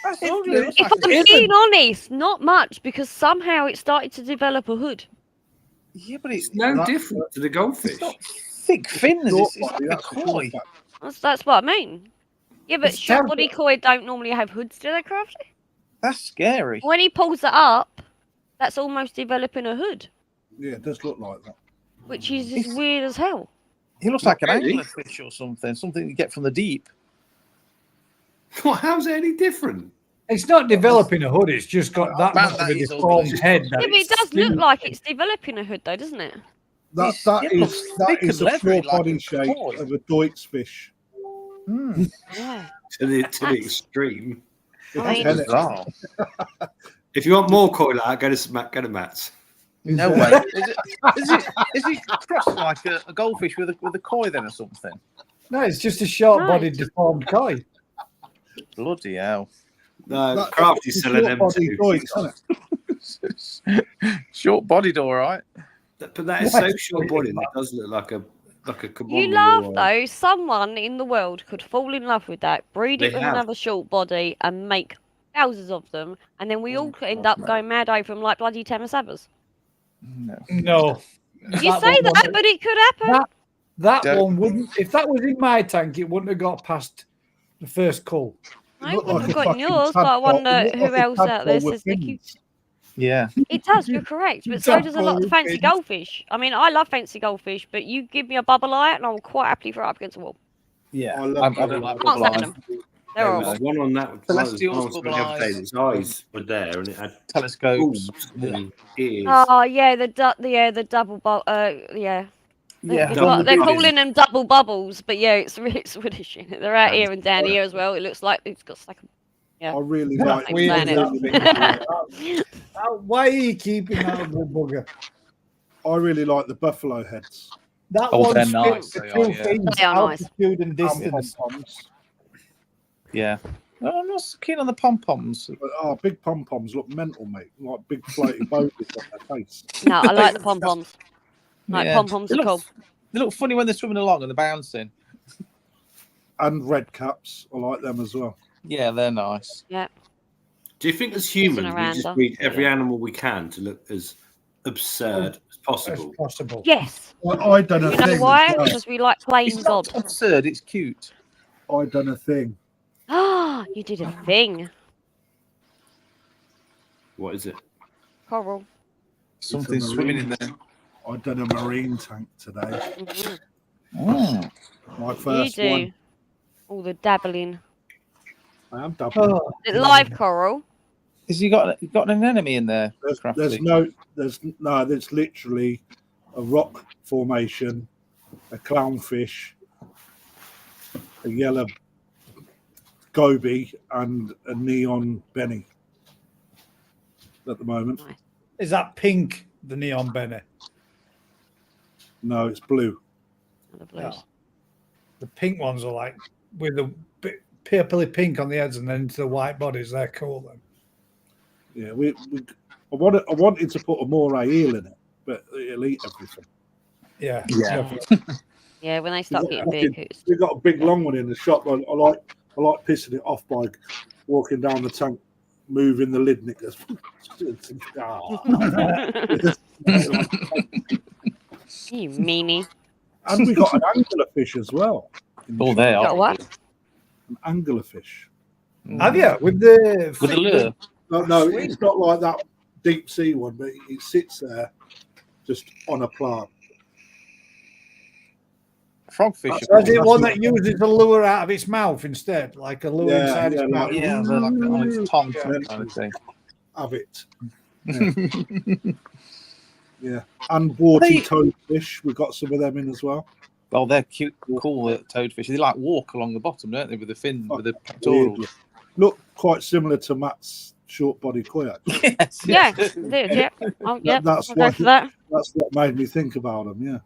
That's ugly. It looks If like I'm being honest, not much, because somehow it started to develop a hood. yeah, but it's It's no like- different to the goldfish. It's not thick fins. It's Short like body, a that's the koi. short back. That's what I mean. Yeah, but It's short body terrible. koi don't normally have hoods, do they, Crafty? That's scary. When he pulls it up, that's almost developing a hood, Yeah, it does look like that. which is just weird as hell. He looks like an Really? anglerfish or something. Something you get from the deep. Well, how's it any different? It's not developing a hood. It's just got that Man, much that of a is deformed ugly. head. Yeah, but it does look like it's developing a hood, though, doesn't it? That It looks is thick and the leathery short like body a shape koi. of a Deutz fish. Yeah. To the That's- extreme. I mean, That's bizarre. If you want more koi like that, go to Matt's. No way. Is it crossed like a goldfish with a koi then or something? No, it's just a short-bodied, No. deformed koi. Bloody hell. No, That- Crafty's it's selling them short body too. Deutz, isn't it? Short bodied, all right. But that is so short body. That does look like a kimono. you laugh, though. Someone in the world could fall in love with that, breed it They with have. another short body, and make thousands of them, and then we all could end up going mad over them like bloody Tamasabas. No. No. You That say one that, wouldn't- but it could happen. That Don't- one wouldn't. If that was in my tank, it wouldn't have got past the first cull. I look wouldn't like have a got fucking yours, but I tadpole. wonder It look who like a else out there tadpole with says they're cute. fins. Yeah. It does, you're correct, but so does a lot of the fancy Tadpole goldfish. I mean, I love fancy goldfish, but you give me a bubble eye and I'll quite happily throw it up against the wall. Yeah. I love I don't like Can't bubble stand eyes. them. They're There horrible. was one on that. Celestials, one on bubble the other day, eyes. Its eyes were there, and it had Telescopes. boobs and ears. Oh yeah, the double bubble. Yeah. Yeah. They're Double they're bubbles. calling them double bubbles, but yeah, it's Swedish. They're out And here and down here as well. It looks like it's got like Yeah. I really That's like weird, that Why are you keeping that little bugger? I really like the buffalo heads. That Oh, they're one's nice, for they two are, yeah. things: They are nice. altitude and distance. Pom-poms. Yeah. No, I'm not so keen on the pom poms. Oh, big pom-poms look mental, mate. Like big floaty bogies on their face. No, I like the pom poms. Like Yeah. pom poms They are look- cool. They look funny when they're swimming along and they're bouncing. And red caps, I like them as well. Yeah, they're nice. Yeah. Do you think as Fizzing humans we around, just though. breed every Yeah. animal we can to look as absurd as As possible? possible. Yes. I done a You know thing. why? as well. Because we like playing It's not God. absurd, it's cute. I done a thing. Ah, you did a thing. What is it? Coral. Something marine. swimming in there. I done a marine tank today. Mhm. Mm. My You first do one. all the dabbling. I am doubling. Oh, Is it live coral? Has you got an enemy in there? There's Crafty? there's literally a rock formation, a clownfish, a yellow goby, and a neon Benny at the moment. Nice. is that pink? The neon Benny. No, it's blue. The blues. Yeah. The pink ones are like with the purpley pink on the heads and then into the white bodies. They're cool then. Yeah, I wanted to put a moray eel in it, but it'll eat everything. Yeah. Yeah. Yeah, when they start Yeah, getting big, it's We got a big long one in the shop. I like pissing it off by walking down the tank, moving the lid, and it goes. you meanie. And we got an anglerfish as well. Oh, they Got are. what? An anglerfish. Have you with the With the lure. No, it's not like that deep sea one, but it sits there just on a plant. Frogfish. So is it one that uses a lure out of its mouth instead, like a lure Yeah, inside yeah, its mouth? Yeah, they're like on its tongue kind of thing. Have it. Yeah. And warty toadfish. We got some of them in as well. Oh, they're cute, cool toadfish. They like walk along the bottom, don't they, with the fin, with the pectorals. Look quite similar to Matt's short body koi. Actually. Yes, Yeah, yes. it is. Yep. Oh, yep. That's I'll go why- for that. That's what made me think about them. Yeah.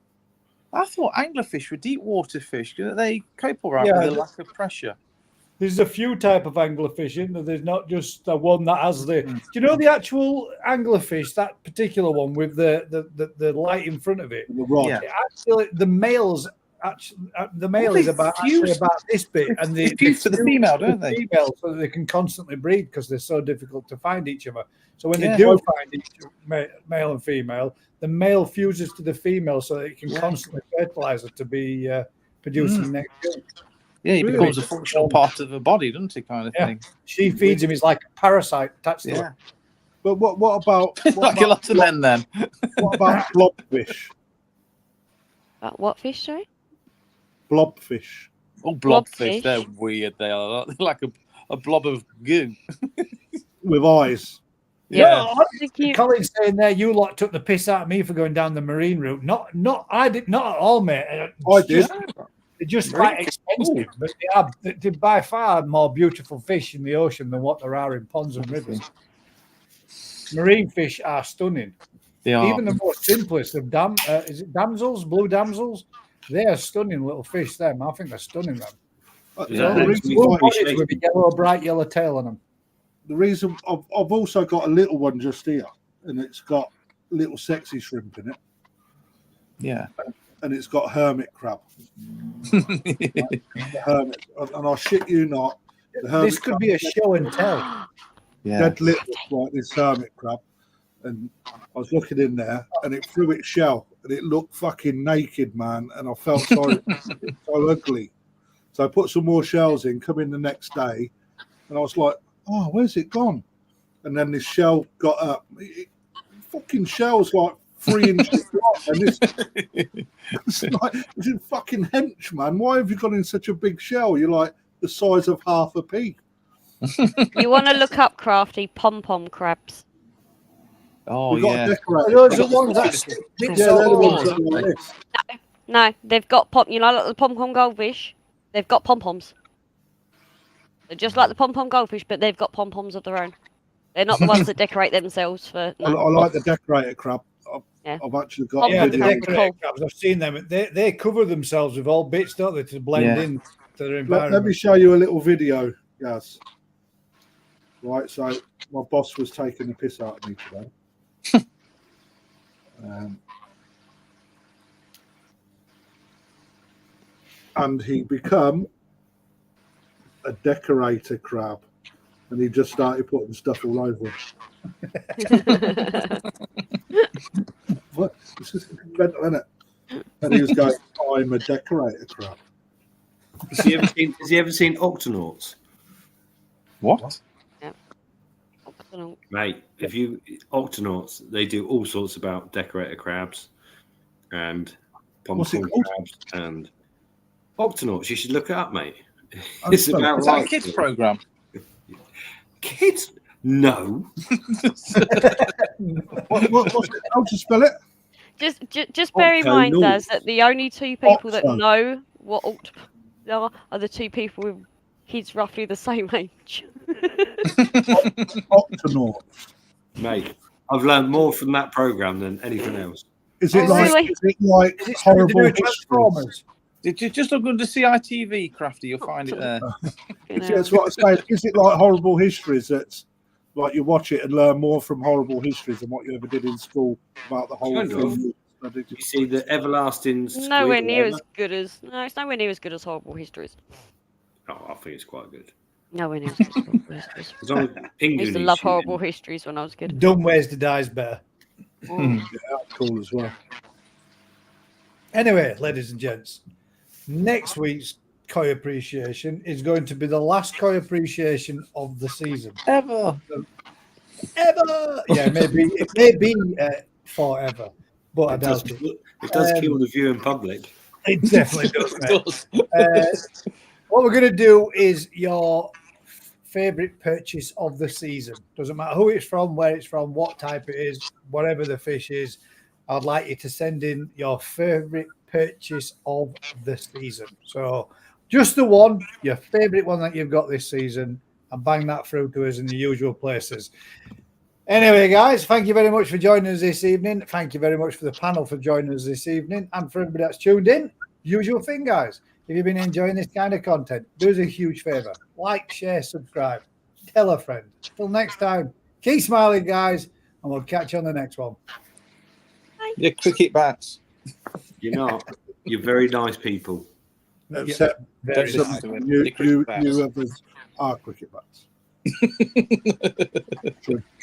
I thought anglerfish were deep water fish. They cope all right Yeah, with the lack of pressure. There's a few type of anglerfish in there. There's not just the one that has the. Do you know the actual anglerfish? That particular one with the light in front of it. The rod. Yeah. Actually, the males. Actually, the male is actually about this bit, and They fuse to the female, don't they? Female, so they can constantly breed because they're so difficult to find each other. So when Yeah. they do find each male and female, the male fuses to the female so that it can Yeah. constantly fertilize her to be producing next young. Yeah, he Really? becomes a functional part of the body, doesn't he? Kind of Yeah. thing. She feeds him. He's like a parasite attached to Yeah. her. But what about Like a lot of men, then. what about blobfish? What fish, sorry? Blobfish. Oh, blobfish. Blobfish. They're weird. They are. They're like a blob of goo. With eyes. Yeah. No, Thank you. Colin's saying there, you lot took the piss out of me for going down the marine route. Not at all, mate. I did. They're just Marine quite expensive, but they're by far more beautiful fish in the ocean than what there are in ponds and rivers. Marine fish are stunning. They are. Even the most simplest of is it damsels, blue damsels? They are stunning little fish. Them, I think they're stunning. Them. Yeah, the, makes reason me Blue why- appreciate- bodies with a yellow, bright yellow tail on them. the reason I've also got a little one just here, and it's got little sexy shrimp in it, Yeah. and it's got hermit crab. The hermit, and I shit you not, the hermit This could be a show and tell. Yeah. dead little like this hermit crab, and I was looking in there, and it threw its shell, and it looked fucking naked, man, and I felt sorry, it's so ugly. So I put some more shells in, come in the next day, and I was like, oh, where's it gone? And then this shell got up. Fucking shell's like 3 inches long, and it's like, it's a fucking hench, man. Why have you got in such a big shell? You're like the size of half a pea. You want to look up crafty pom-pom crabs. Oh, We've got yeah. to decorate. Are those the ones that stick Yeah, bits they're all the over? ones that are like this. No, they've got you know, like the pom-pom goldfish. They've got pom-poms. They're just like the pom-pom goldfish, but they've got pom-poms of their own. They're not the ones that decorate themselves for. I like the decorator crab. Yeah. I've actually got Yeah, a the video. decorator crabs, I've seen them. They cover themselves with all bits, don't they, to blend in to their environment. Let me show you a little video, Gaz. Right, so my boss was taking the piss out of me today. And he become a decorator crab, and he just started putting stuff all over him. What? This is mental, isn't it? And he was going, "I'm a decorator crab." Has he ever seen Octonauts? What? Mate, if you Octonauts, they do all sorts about decorator crabs and pom-pom crabs and Octonauts. You should look it up, mate. It's about Is that a kids program? Kids? No. What's it? How to spell it? Just bear in mind, Octonauts. Daz, that the only two people that know what octopus are the two people with kids roughly the same age. Octonauts. Mate, I've learned more from that program than anything else. Is it really? like horrible Transformers? Did you just look under CITV, Crafty? You'll find it there. That's what I'm saying. Is it like horrible histories? That's like you watch it and learn more from horrible histories than what you ever did in school about the whole Kind of. thing. You see the everlasting Nowhere squid near or as good as it's nowhere near as good as Horrible Histories. whatever. Oh, I think it's quite good. Nowhere near as good as Horrible Histories. As long as I Pingu used to needs love shooting. Horrible Histories when I was a kid. Dumb Ways to Die is better. Yeah, that's cool as well. Anyway, ladies and gents, next week's Koi Appreciation is going to be the last Koi Appreciation of the season. Ever. Yeah, it may be forever, but I doubt it. It does kill the view in public. It definitely does. Mate. What we're going to do is your favorite purchase of the season. Doesn't matter who it's from, where it's from, what type it is, whatever the fish is. I'd like you to send in your favorite purchase of the season. So just the one, your favorite one that you've got this season, and bang that through to us in the usual places. Anyway, guys, thank you very much for joining us this evening. Thank you very much for the panel for joining us this evening. And for everybody that's tuned in, usual thing, guys. If you've been enjoying this kind of content, do us a huge favor. Like, share, subscribe. Tell a friend. Till next time, keep smiling, guys, and we'll catch you on the next one. Your cricket bats. You're not. You're very nice people. Except Very Don't nice. listen to him. you Your cricket bats. others are cricket bats. True.